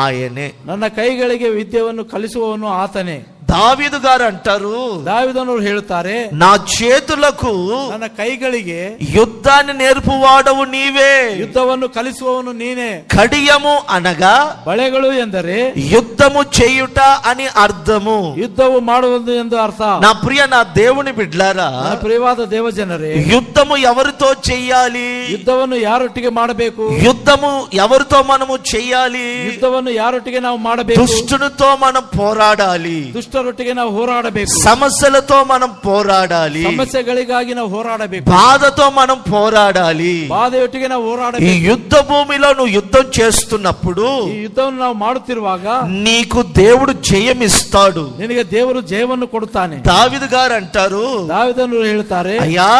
ఆయనే. ನನ್ನ ಕೈಗಳಿಗೆ ವಿದ್ಯೆಯನ್ನು ಕಲಿಸುವವನು ಆತನೇ. దావీదు గారు అంటారు, దావీదనವರು ಹೇಳುತ್ತಾರೆ, నా చేతులకు ನನ್ನ ಕೈಗಳಿಗೆ యుద్ధాన్ని నేర్పువాడవు నీవే. ಯುದ್ಧವನ್ನು ಕಲಿಸುವವನು ನೀನೇ. కడియము అనగా ಬಳೆಗಳು ಎಂದರೆ యుద్ధము చేయుట అని అర్థము. ಯುದ್ಧವು ಮಾಡುವುದು ಎಂದು ಅರ್ಥ. నా ప్రియ నా దేవుని బిడ్లారా, ನನ್ನ ಪ್ರಿಯವಾದ ದೇವಜನರೇ, యుద్ధము ఎవరితో చెయ్యాలి? ಯುದ್ಧವನ್ನು ಯಾರೊಟ್ಟಿಗೆ ಮಾಡಬೇಕು? యుద్ధము ఎవరితో మనము చెయ్యాలి? ಯುದ್ಧವನ್ನು ಯಾರೊಟ್ಟಿಗೆ ನಾವು ಮಾಡಬೇಕು? దుష్టునితో మనం పోరాడాలి. ದುಷ್ಟರೊಟ್ಟಿಗೆ ನಾವು ಹೋರಾಡಬೇಕು. సమస్యలతో మనం పోరాడాలి. ಸಮಸ್ಯೆಗಳಿಗಾಗಿ ನಾವು ಹೋರಾಡಬೇಕು. బాధతో మనం పోరాడాలి. ಬಾಧೆಯೊಟ್ಟಿಗೆ ನಾವು ఈ ಹೋರಾಡಬೇಕು. యుద్ధ భూమిలో నువ్వు యుద్ధం చేస్తున్నప్పుడు ಈ ಯುದ್ಧವನ್ನು ನಾವು ಮಾಡುತ್ತಿರುವಾಗ నీకు దేవుడు జయమిస్తాడు. ನಿನಗೆ ದೇವರು ಜಯವನ್ನು ಕೊಡುತ್ತಾನೆ. దావీదు గారు అంటారు, దావీದನು ಹೇಳುತ್ತಾರೆ, అయ్యా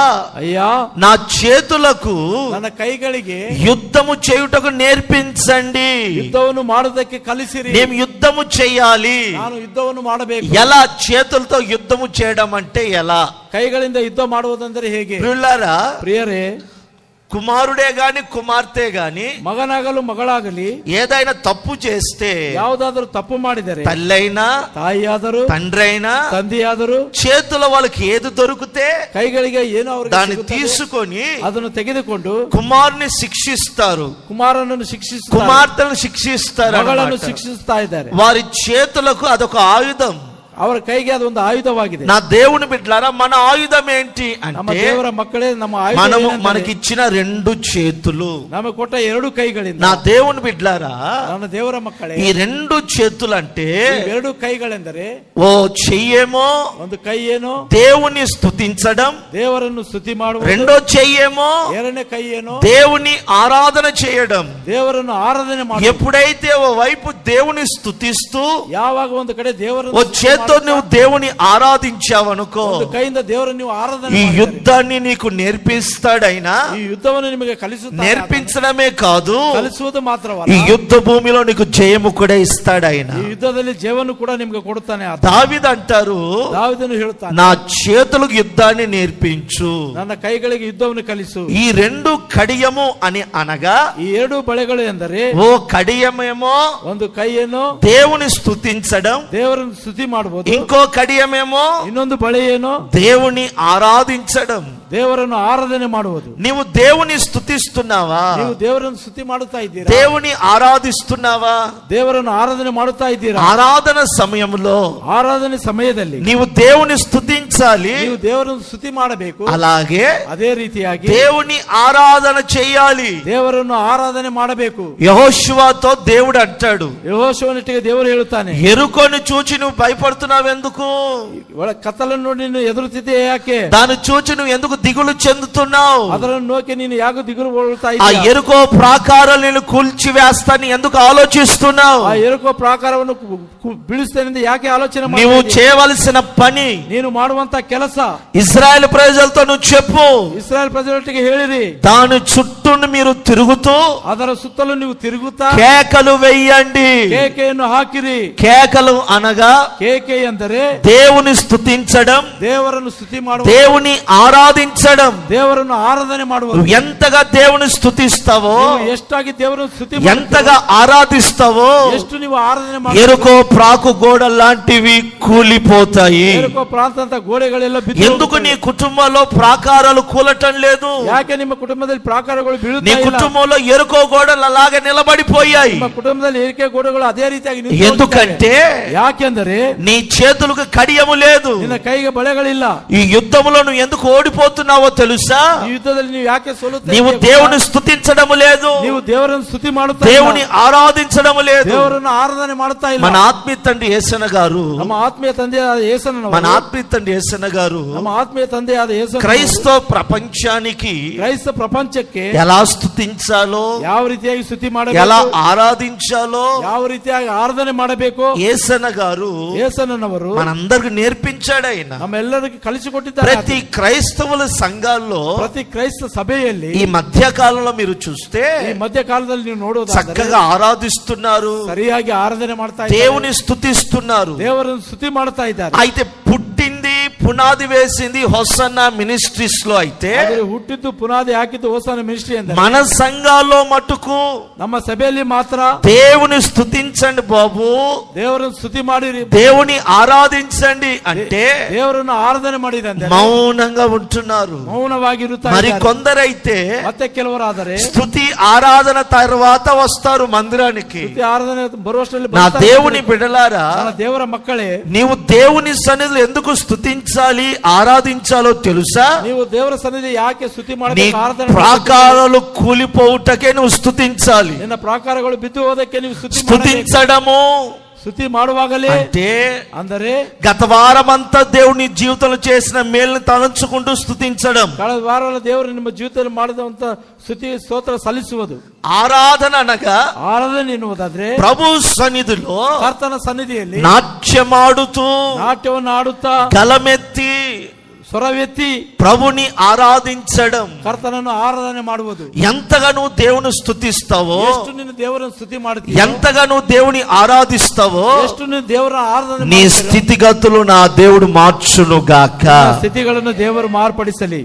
ಅಯ್ಯ, నా చేతులకు ನನ್ನ ಕೈಗಳಿಗೆ యుద్ధము చేయుటకు నేర్పించండి. యుద్ధವನ್ನು ಮಾಡುವುದಕ್ಕೆ ಕಲಿಸಿರಿ. మేము యుద్ధము చేయాలి. ನಾನು యుద్ధವನ್ನು ಮಾಡಬೇಕು. ఎలా? చేతులతో యుద్ధము చేయడం అంటే ఎలా? ಕೈಗಳಿಂದ ಯುದ್ಧ ಮಾಡುವುದಂದರೆ ಹೇಗೆ? ప్రియులారా, ಪ್ರಿಯರೇ, కుమారుడే గాని కుమార్తె గాని ಮಗನಾಗಲು ಮಗಳಾಗಲಿ ఏదైనా తప్పు చేస్తే, ಯಾವುದಾದರೂ ತಪ್ಪು ಮಾಡಿದರೆ, తల్లైనా ತಾಯಿಯಾದರೂ తండ్రైనా ತಂದೆಯಾದರೂ చేతుల వాళ్ళకి ఏది దొరికితే ಕೈಗಳಿಗೆ ಏನು ಅವರಿಗೆ దాన్ని ಸಿಗುತ್ತದೆ, తీసుకొని ಅದನ್ನು ತೆಗೆದುಕೊಂಡು కుమారుని శిక్షిస్తారు, ಕುಮಾರನನ್ನು ಶಿಕ್ಷಿಸುತ್ತಾರೆ, కుమార్తెను శిక్షిస్తారు. ಮಗಳನ್ನು ಶಿಕ್ಷಿಸುತ್ತಾ ಇದ್ದಾರೆ. వారి చేతులకు అదొక ఆయుధం. ಅವರ ಕೈಗೆ ಅದೊಂದು ಆಯುಧವಾಗಿದೆ. నా దేవుని బిడ్డలారా, మన ఆయుధం ఏంటి ನಮ್ಮ అంటే ದೇವರ ಮಕ್ಕಳೇ, ನಮ್ಮ ಆಯುಧ మనము ಏನೆಂದರೆ, మనకిచ్చిన 2 చేతులు. ನಮಗೆ ಕೊಟ್ಟ 2 ಕೈಗಳಿಂದ. నా దేవుని బిడ్డలారా, ನನ್ನ ದೇವರ ಮಕ್ಕಳೇ, ఈ 2 చేతులు అంటే ಈ 2 ಕೈಗಳೆಂದರೆ, ఓ చెయ్యేమో ಒಂದು ಕೈ ಏನು దేవుని స్తుతించడం, ದೇವರನ್ನು ಸ್ತುತಿ ಮಾಡುವುದು, రెండో చెయ్యేమో ಎರಡನೇ ಕೈ ಏನು దేవుని ఆరాధన చేయడం. ದೇವರನ್ನು ಆರಾಧನೆ ಮಾಡುವುದು. ఎప్పుడైతే ఓ వైపు దేవుని స్తుతిస్తూ ಯಾವಾಗ ಒಂದು ಕಡೆ ದೇವರನ್ನು ఓ ಸ್ತುತಿ చేత్తో నువ్వు దేవుని ఆరాధించావనుకో, ಒಂದು ಕೈಯಿಂದ ದೇವರನ್ನು ನೀವು ಆರಾಧನೆ ఈ ಮಾಡಿದರೆ, యుద్ధాన్ని నీకు నేర్పిస్తాడైనా. ಈ ಯುದ್ಧವನ್ನು ನಿಮಗೆ ಕಲಿಸುತ್ತಾನೆ. నేర్పించడమే కాదు, ಕಲಿಸುವುದು ఈ ಮಾತ್ರವಲ್ಲ, యుద్ధ భూమిలో నీకు జయము కూడా ఇస్తాడాయన. ಈ ಯುದ್ಧದಲ್ಲಿ ಜಯವನ್ನು ಕೂಡ ನಿಮಗೆ ಕೊಡುತ್ತಾನೆ. దావీదు అంటారు, ದಾವೀದನು ಹೇಳುತ್ತಾನೆ, నా చేతులకు యుద్ధాన్ని నేర్పించు. ನನ್ನ ಕೈಗಳಿಗೆ ಯುದ್ಧವನ್ನು ಕಲಿಸು. ఈ 2 కడియము అని అనగా, ಈ 2 ಬಳೆಗಳು ಎಂದರೆ, ఓ కడియమేమో ಒಂದು ಕೈ ಏನು దేవుని స్తుతించడం, ದೇವರನ್ನು ಸ್ತುತಿ ಮಾಡಬಹುದು, ఇంకో కడియమేమో ಇನ್ನೊಂದು ಬಳೆ ಏನು దేవుని ఆరాధించడం. ದೇವರನ್ನು ಆರಾಧನೆ ಮಾಡುವುದು. నీవు దేవుని స్తుతిస్తున్నావా? ನೀವು ದೇವರನ್ನು ಸ್ತುತಿ ಮಾಡುತ್ತಾ ಇದ್ದೀರಾ? దేవుని ఆరాధిస్తున్నావా? ದೇವರನ್ನು ಆರಾಧನೆ ಮಾಡುತ್ತಾ ಇದ್ದೀರಾ? ఆరాధన సమయంలో ಆರಾಧನೆ ಸಮಯದಲ್ಲಿ నీవు దేవుని స్తుతించాలి. ನೀವು ದೇವರನ್ನು ಸ್ತುತಿ ಮಾಡಬೇಕು. అలాగే ಅದೇ ರೀತಿಯಾಗಿ దేవుని ఆరాధన చేయాలి. ದೇವರನ್ನು ಆರಾಧನೆ ಮಾಡಬೇಕು. యెహోషువతో దేవుడు అంటాడు, ಯೆಹೋಶುವನಿಗೆ ದೇವರು ಹೇಳುತ್ತಾನೆ, ఎరుకోని చూచి నువ్వు భయపడుతున్నావు ఎందుకు? ಕತ್ತಲನ್ನು ನೋಡಿ ನೀನು ಎದುರುತ್ತಿದ್ದೆ ಯಾಕೆ? దాన్ని చూచి నువ్వు ఎందుకు దిగులు చెందుతున్నావు? ಅದರನ್ನು ನೋಕಿ ನೀನು ಯಾಕೆ ದಿಗುಲು ಹೊಳ್ತಾ ఆ ಇದ್ದೀಯ? ఎరుకో ప్రాకారాలు నేను కూల్చివేస్తాను ఎందుకు ఆలోచిస్తున్నావు? ಆ ಎರುಕೋ ಪ್ರಾಕಾರವನ್ನು ಬೀಳಿಸ್ತೇನೆಂದು ಯಾಕೆ ಆಲೋಚನೆ నీవు ಮಾಡ್ತಾ ಇದ್ದೀಯ? చేయవలసిన పని ನೀನು ಮಾಡುವಂತ ಕೆಲಸ ఇజ్రాయెల్ ప్రజలతో నువ్వు చెప్పు, ಇಸ್ರಾಯೇಲ್ ಪ್ರಜೆಗಳೊಟ್ಟಿಗೆ ಹೇಳಿರಿ, దాని చుట్టూ మీరు తిరుగుతూ ಅದರ ಸುತ್ತಲೂ ನೀವು ತಿರುಗುತ್ತಾ కేకలు వెయ్యండి. ಕೇಕೆಯನ್ನು ಹಾಕಿರಿ. కేకలు అనగా ಕೇಕೆ ಎಂದರೆ దేవుని స్తుతించడం, ದೇವರನ್ನು ಸ್ತುತಿ ಮಾಡುವ, దేవుని ఆరాధించడం. ದೇವರನ್ನು ಆರಾಧನೆ ಮಾಡುವ. నువ్వు ఎంతగా దేవుని స్తుతిస్తావో, ನೀವು ಎಷ್ಟಾಗಿ ದೇವರನ್ನು ಸ್ತುತಿ ఎంతగా ఆరాధిస్తావో ಎಷ್ಟು ನೀವು ಆರಾಧನೆ ಮಾಡಿ ఎరుకో ప్రాకు గోడ లాంటివి కూలిపోతాయి. ಎರುಕೋ ಪ್ರಾಂತ ಅಂತ ಗೋಡೆಗಳೆಲ್ಲ ಬಿದ್ದು ఎందుకు నీ ಹೋಗುತ್ತವೆ. కుటుంబంలో ప్రాకారాలు కూలటం లేదు? ಯಾಕೆ ನಿಮ್ಮ ಕುಟುಂಬದಲ್ಲಿ ಪ್ರಾಕಾರಗಳು నీ ಬೀಳುತ್ತಾ ಇಲ್ಲ? కుటుంబంలో ఎరుకో గోడలు అలాగే నిలబడిపోయాయి. ನಿಮ್ಮ కుటుంಬದಲ್ಲಿ ಏರಿಕೆ ಗೋಡೆಗಳು ಅದೇ ರೀತಿಯಾಗಿ ನಿಂತು ఎందుకంటే ಹೋಗಿದ್ದಾವೆ. ಯಾಕೆಂದರೆ నీ చేతులకు కడియము లేదు. ನಿನ್ನ ಕೈಗೆ ಬಳೆಗಳಿಲ್ಲ. ఈ యుద్ధములో నువ్వు ఎందుకు ఓడిపోతున్నావో తెలుసా? ಈ ಯುದ್ಧದಲ್ಲಿ ನೀವು ಯಾಕೆ ಸೋಲುತ್ತಾ నీవు ಇದ್ದೀಯ? దేవుని స్తుతించడము లేదు, ನೀವು ದೇವರನ್ನು ಸ್ತುತಿ ಮಾಡುತ್ತಾ దేవుని ಇಲ್ಲ. ఆరాధించడము లేదు. ದೇವರನ್ನು ಆರಾಧನೆ ಮಾಡುತ್ತಾ ಇಲ್ಲ. మన ఆత్మీయ తండ్రి యేసన్న గారు, ನಮ್ಮ ಆತ್ಮೀಯ ತಂದೆಯಾದ ಯೇಸನವರು, మన ఆత్మీయ తండ్రి యేసన్న గారు ನಮ್ಮ ಆತ್ಮೀಯ ತಂದೆಯಾದ ಯೇಸು క్రైస్తవ ప్రపంచానికి ಕ್ರೈಸ್ತ ಪ್ರಪಂಚಕ್ಕೆ ఎలా స్తుతించాలో, ಯಾವ ರೀತಿಯಾಗಿ ಸ್ತುತಿ ఎలా ಮಾಡಬೇಕು, ఆరాధించాలో ಯಾವ ರೀತಿಯಾಗಿ ಆರಾಧನೆ ಮಾಡಬೇಕು యేసన్న గారు ಯೇಸನವರು మనందరికి నేర్పించాడు. ఆయన ನಮ್ಮೆಲ್ಲರಿಗೂ ಕಲಿಸಿಕೊಟ್ಟಿದ್ದಾರೆ. ప్రతి క్రైస్తవుల సంఘాల్లో ಪ್ರತಿ ಕ್ರೈಸ್ತ ಸಭೆಯಲ್ಲಿ ఈ మధ్య కాలంలో మీరు చూస్తే ಈ ಮಧ್ಯ ಕಾಲದಲ್ಲಿ ನೀವು ನೋಡುವುದಾದರೆ చక్కగా ఆరాధిస్తున్నారు, ಸರಿಯಾಗಿ ಆರಾಧನೆ ಮಾಡ್ತಾ ಇದ್ದಾರೆ, దేవుని స్తుతిస్తున్నారు. ದೇವರನ್ನು ಸ್ತುತಿ ಮಾಡ್ತಾ ಇದ್ದಾರೆ. అయితే పుట్టింది పునాది వేసింది హొసన్న మినిస్ట్రీస్ లో అయితే, ಆದರೆ ಹುಟ್ಟಿದ್ದು ಪುನಾದಿ ಹಾಕಿದ್ದು ಹೊಸ ಮಿನಿಸ್ಟ್ರಿ ಅಂದರೆ మన సంఘాల్లో మటుకు ನಮ್ಮ ಸಭೆಯಲ್ಲಿ ಮಾತ್ರ దేవుని స్తుతించండి బాబు, ದೇವರನ್ನು ಸ್ತುತಿ ಮಾಡಿರಿ, దేవుని ఆరాధించండి అంటే ದೇವರನ್ನು ಆರಾಧನೆ ಮಾಡಿರಿ ಅಂದರೆ మౌనంగా ఉంటున్నారు. ಮೌನವಾಗಿರುತ್ತಾ మరి ಇದ್ದಾರೆ. కొందరైతే ಮತ್ತೆ ಕೆಲವರಾದರೆ స్తుతి ఆరాధన తర్వాత వస్తారు మందిరానికి. ಸ್ತುತಿ ಆರಾಧನೆ ಬರುವಷ್ಟರಲ್ಲಿ నా ಬರ್ತಾರೆ. దేవుని బిడలారా, ನನ್ನ ದೇವರ ಮಕ್ಕಳೇ, నీవు దేవుని సన్నిధిలో ఎందుకు స్తుతించాలి ఆరాధించాలో తెలుసా? ನೀವು ದೇವರ ಸನ್ನಿಧಿ ಯಾಕೆ ಸ್ತುತಿ నీ ಮಾಡಬೇಕು, ಆರಾಧನೆ ಮಾಡಬೇಕು? ప్రాకారాలు కూలిపోవుటకే నువ్వు స్తుతించాలి. ನಿನ್ನ ಪ್ರಾಕಾರಗಳು ಬಿದ್ದು ಹೋದಕ್ಕೆ ನೀವು ಸ್ತುತಿ ಮಾಡಬೇಕು. స్తుతించడము ಸ್ತುತಿ ಮಾಡುವಾಗಲೇ అంటే ಅಂದರೆ గత వారమంతా దేవుని జీవితంలో చేసిన మేలుని తలంచుకుంటూ స్తుతించడం. ಕಳೆದ ವಾರ ದೇವರು ನಿಮ್ಮ ಜೀವಿತದಲ್ಲಿ ಮಾಡಿದಂತ ಸ್ತುತಿ ಸ್ತೋತ್ರ ಸಲ್ಲಿಸುವುದು. ఆరాధన అనగా ಆರಾಧನೆ ಎನ್ನುವುದಾದ್ರೆ ప్రభు సన్నిధిలో ಕರ್ತನ ಸನ್ನಿಧಿಯಲ್ಲಿ నాట్యమాడుతూ ನಾಟ್ಯವನ್ನು ಆಡುತ್ತಾ గలమెత్తి ಸ್ವರವೆತ್ತಿ ప్రభుని ఆరాధించడం. ಕರ್ತನನ್ನು ಆರಾಧನೆ ಮಾಡುವುದು. ఎంతగా నువ్వు దేవుని స్తుతిస్తావో, ಎಷ್ಟು ನೀನು ದೇವರನ್ನು ಸ್ತುತಿ ಮಾಡುತ್ತೀಯೋ, ఎంతగా నువ్వు దేవుని ఆరాధిస్తావో, ಎಷ್ಟು ನೀನು ದೇವರ ಆರಾಧನೆ నీ ಮಾಡುತ್ತೀಯೋ, స్థితిగతులు నా దేవుడు మార్చును గాక. ಆ ಸ್ಥಿತಿಗಳನ್ನು ದೇವರು ಮಾರ್ಪಡಿಸಲಿ.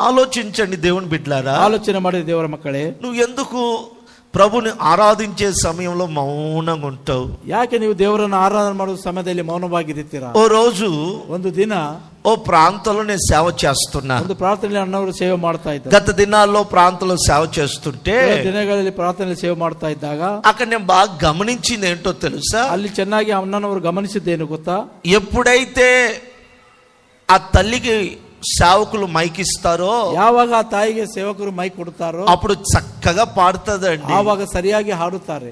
ఆలోచించండి దేవుని బిడ్డలారా, ಆಲೋಚನೆ ಮಾಡಿದ ದೇವರ ಮಕ್ಕಳೇ, నువ్వు ఎందుకు ప్రభుని ఆరాధించే సమయంలో మౌనంగా ఉంటావు? ಯಾಕೆ ನೀವು ದೇವರನ್ನು ಆರಾಧನೆ ಮಾಡುವ ಸಮಯದಲ್ಲಿ ಮೌನವಾಗಿರುತ್ತೀರಾ? ఓ రోజు ಒಂದು ದಿನ ఓ ప్రాంతంలో నేను సేవ చేస్తున్నా. ಒಂದು ಪ್ರಾರ್ಥನೆಯಲ್ಲಿ ಅಣ್ಣವರು ಸೇವೆ ಮಾಡ್ತಾ ಇದ್ದಾರೆ. గత దినాల్లో ప్రాంతంలో సేవ చేస్తుంటే ಕೆಲವು ದಿನಗಳಲ್ಲಿ ಪ್ರಾರ್ಥನೆಯಲ್ಲಿ ಸೇವೆ ಮಾಡ್ತಾ ಇದ್ದಾಗ అక్కడ నేను బాగా గమనించింది ఏంటో తెలుసా? ಅಲ್ಲಿ ಚೆನ್ನಾಗಿ ಅಣ್ಣನವರು ಗಮನಿಸಿದ್ದೇನು ಗೊತ್ತಾ? ఎప్పుడైతే ఆ తల్లికి సేవకులు మైక్ ఇస్తారో, ಯಾವಾಗ ಆ ತಾಯಿಗೆ ಸೇವಕರು ಮೈಕ್ ಕೊಡುತ್ತಾರೋ అప్పుడు చక్కగా పాడుతుందండి. ಆವಾಗ ಸರಿಯಾಗಿ ಹಾಡುತ್ತಾರೆ.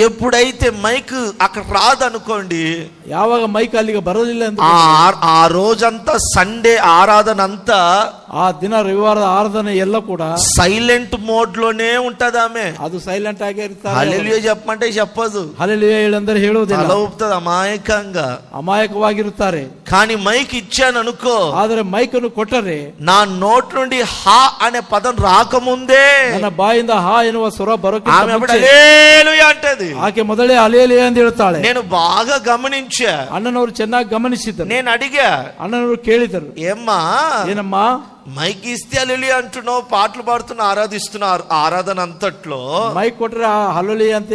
ఎప్పుడైతే మైక్ అక్కడ రాదనుకోండి, ಯಾವಾಗ ಮೈಕ್ ಅಲ್ಲಿಗೆ ಬರೋದಿಲ್ಲ ಎಂದು ఆ రోజంతా సండే ఆరాధన అంతా ಆ ದಿನ ರವಿವಾರದ ಆರಾಧನೆ ಎಲ್ಲ ಕೂಡ సైలెంట్ మోడ్ లోనే ఉంటది. ఆమె ಅದು సైಲೆಂಟ್ ಆಗೇ ಇರ್ತಾರೆ. హల్లెలూయా చెప్పమంటే చెప్పదు, ಹಲ್ಲೆಲೂಯಾ ಹೇಳೆಂದರೆ ಹೇಳುವುದಿಲ್ಲ, తల ఊపుతుంది అమాయకంగా. ಅಮಾಯಕವಾಗಿರುತ್ತಾರೆ. కానీ మైక్ ఇచ్చాను అనుకో, ಆದರೆ ಮೈಕ್ ಅನ್ನು ಕೊಟ್ಟರೆ నా నోట్ నుండి హా అనే పదం రాకముందే ನನ್ನ ಬಾಯಿಂದ ಹಾ ಎನ್ನುವ ಸ್ವರ ఆమె ಬರೋಕ್ಕಿಂತ అప్పుడు ಮುಂಚೆ హల్లెలూయా అంటది. ಆಕೆ ಮೊದಲೇ ಅಲೇಲಿಯಾ ಎಂದು ಹೇಳ್ತಾಳೆ. నేను బాగా గమనించా, ಅಣ್ಣನವರು ಚೆನ್ನಾಗಿ ಗಮನಿಸಿದ್ದರು. నేను అడిగా, ಅಣ್ಣನವರು ಕೇಳಿದರು, ఏమ్మా ಏನಮ್ಮ మైక్ ఇస్తే హల్లెలూయా అంటున్నావు, పాటలు పాడుతున్నా ఆరాధిస్తున్నా, ఆరాధన అంతట్లో ಮೈಕ್ ಕೊಟ್ರೆ ಹಲ್ಲೋಲಿ ಅಂತ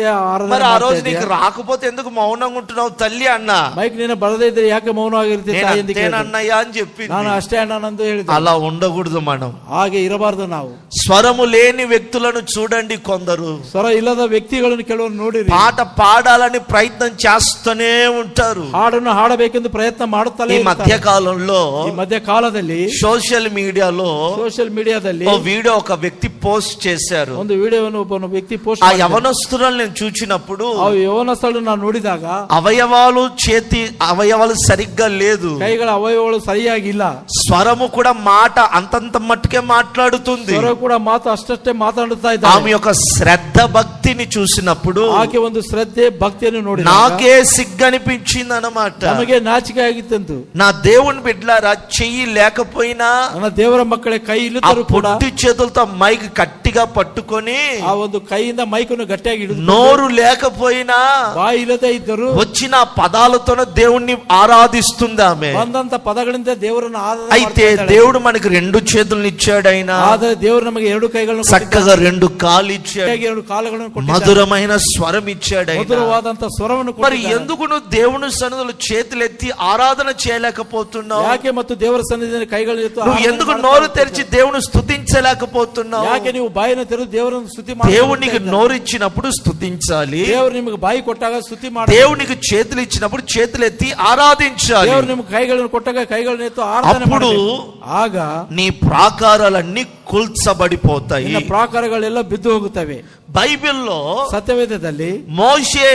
మరి ఆ రోజు ಆರಾಧನೆ నీకు రాకపోతే ఎందుకు మౌనంగా ఉంటున్నావు తల్లి అన్నా? ಮೈಕ್ ನೀನು ಬರದೇ ಇದ್ರೆ ಯಾಕೆ ಮೌನವಾಗಿರ್ತೀಯ ತಾಯಿ ಎಂದು ಕೇಳಿದೆ. అన్నయ్య అని చెప్పింది. ನಾನು ಅಷ್ಟೇ ಅಣ್ಣನಂದು ಹೇಳಿದೆ. అలా ఉండకూడదు మనం. ಹಾಗೆ ಇರಬಾರದು ನಾವು. స్వరము లేని వ్యక్తులను చూడండి, కొందరు ಸ್ವರ ಇಲ್ಲದ ವ್ಯಕ್ತಿಗಳನ್ನು ಕೆಲವರು ನೋಡಿರಿ, పాట పాడాలని ప్రయత్నం చేస్తూనే ఉంటారు. ಹಾಡನ್ನು ಹಾಡಬೇಕೆಂದು ಪ್ರಯತ್ನ ಮಾಡುತ್ತಲೇ ఈ మధ్య ಇರ್ತಾರೆ. కాలంలో ಈ ಮಧ್ಯ ಕಾಲದಲ್ಲಿ సోషల్ మీడియా మీడియాలో ಸೋಷಿಯಲ್ ಮೀಡಿಯಾದಲ್ಲಿ ఓ వీడియో ఒక వ్యక్తి పోస్ట్ చేశారు. ಒಂದು ವಿಡಿಯೋವನ್ನು ಒಬ್ಬ ವ್ಯಕ್ತಿ ಪೋಸ್ಟ್ ఆ ಮಾಡಿದ್ದಾನೆ. యవనస్తులను నేను చూచినప్పుడు ಆ ಯೌವನಸ್ಥಳನ್ನು ನಾನು ನೋಡಿದಾಗ అవయవాలు సరిగ్గా లేదు, ಕೈಗಳ ಅವಯವಗಳು ಸರಿಯಾಗಿಲ್ಲ, స్వరము కూడా మాట అంతంత మట్టుకే మాట్లాడుతుంది. ಸ್ವರ ಕೂಡ ಮಾತು ಅಷ್ಟಷ್ಟೇ ಮಾತಾಡುತ್ತಾ ಇದ್ದಾರೆ. ఆమె యొక్క శ్రద్ధ భక్తిని చూసినప్పుడు ಆಕೆ ಒಂದು ಶ್ರದ್ಧೆ ಭಕ್ತಿಯನ್ನು ನೋಡಿ నాకే సిగ్గనిపించింది అన్నమాట. ನಮಗೆ ನಾಚಿಕೆ ಆಗಿತ್ತಂತು. నా దేవుని బిడ్డలారా, చెయ్యి లేకపోయినా ನನ್ನ ದೇವರ ಮಕ್ಕಳೇ ಕೈ ఆ ಇಲ್ಲದರೂ ಕೂಡ పొట్టి చేతులతో మైక్ గట్టిగా పట్టుకొని, ಆ ಒಂದು ಕೈಯಿಂದ ಮೈಕನ್ನು ಗಟ್ಟಿಯಾಗಿ ಹಿಡಿದು నోరు లేకపోయినా ಬಾಯಿ ಇಲ್ಲದೆ ಇದ್ದರು వచ్చిన పదాలతోనే దేవుణ్ణి ఆరాధిస్తుంది ఆమె. ಬಂದಂತ పదಗಳಿಂದ ದೇವರನ್ನು ಆರಾಧನೆ అయితే ಮಾಡ್ತಾ ಇದ್ದಾಳೆ. దేవుడు మనకి 2 చేతులను ఇచ్చాడు. ఆయన ಆದರೆ ದೇವರು ನಮಗೆ 2 ಕೈಗಳನ್ನು చక్కగా 2 కాళ్ళు ఇచ్చాడు, 2 ಕಾಲುಗಳನ್ನು ಕೊಟ್ಟಿದ್ದಾನೆ. మధురమైన స్వరం ఇచ్చాడు. ఆయన ಮಧುರವಾದಂತ ಸ್ವರವನ್ನು మరి ಕೊಟ್ಟಿದ್ದಾನೆ. ఎందుకు నువ్వు దేవుని సన్నిధిలో చేతులెత్తి ఆరాధన చేయలేకపోతున్నావు? ಯಾಕೆ ಮತ್ತು ದೇವರ ಸನ್ನಿಧಿಯಲ್ಲಿ ಕೈಗಳನ್ನು ಎತ್ತು నువ్వు ಆರಾಧನೆ ఎందుకు ಮಾಡ್ತಾ నోరు ಇದ್ದೀರಿ? తెరిచి దేవుని స్తుతించలేకపోతున్నావు? ಯಾಕೆ ನೀವು ಬಾಯಿನ ತೆರೆದು ದೇವರನ್ನು ಸ್ತುತಿ దేవునికి నోరు ఇచ్చినప్పుడు స్తుతించాలి, ದೇವರು ನಿಮಗೆ ಬಾಯಿ ಕೊಟ್ಟಾಗ ಸ್ತುತಿ ಮಾಡಿ, దేవునికి చేతులు ఇచ్చినప్పుడు చేతులెత్తి ఆరాధించాలి. ದೇವರು ನಿಮಗೆ ಕೈಗಳನ್ನು ಕೊಟ್ಟಾಗ ಕೈಗಳನ್ನು ಎತ್ತು ಆರಾಧನೆ అప్పుడు ಮಾಡಬೇಕು. ಆಗ నీ ప్రాకారాలన్నీ కూల్చబడిపోతాయి. ನಿನ್ನ ಪ್ರಾಕಾರಗಳೆಲ್ಲ ಬಿದ್ದು ಹೋಗುತ್ತವೆ. బైబిల్లో ಸತ್ಯವೇದದಲ್ಲಿ మోషే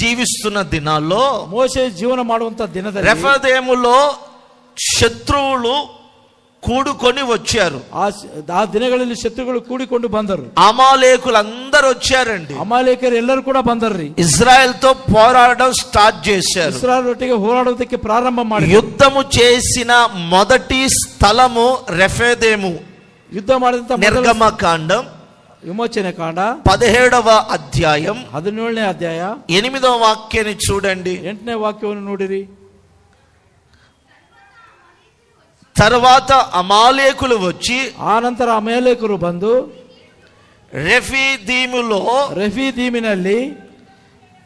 జీవిస్తున్న దినాల్లో ಮೋಶೆ ಜೀವನ ಮಾಡುವಂತ ದಿನದಲ್ಲಿ రెఫదేములో శత్రువులు కూడుకొని వచ్చారు. ಆ ದಿನಗಳಲ್ಲಿ ಶತ್ರುಗಳು ಕೂಡಿಕೊಂಡು ಬಂದರು. అమాలేకులందరూ వచ్చారండి. ಅಮಾಲೇಕರು ಎಲ್ಲರೂ ಕೂಡ ಬಂದರ್ರಿ. ఇజ్రాయెల్ తో పోరాడడం స్టార్ట్ చేశారు. ಇಸ್ರಾಯೇಲ್ ಒಟ್ಟಿಗೆ ಹೋರಾಡುವುದಕ್ಕೆ ಪ್ರಾರಂಭ ಮಾಡಿ యుద్ధము చేసిన మొదటి స్థలము రెఫదేము. ಯುದ್ಧ ಮಾಡಿದಂತ నిర్గమకాండం ವಿಮೋಚನೆ ಕಾಂಡ 17వ అధ్యాయం 17ನೇ ಅಧ್ಯಾಯ 8వ వాక్యాన్ని చూడండి. 8ನೇ వాక్ಯವನ್ನು ನೋಡಿರಿ. తర్వాత అమాలేకులు వచ్చి ಆ ನಂತರ ಅಮಾಲೇಕರು ಬಂದು రెఫీదీములో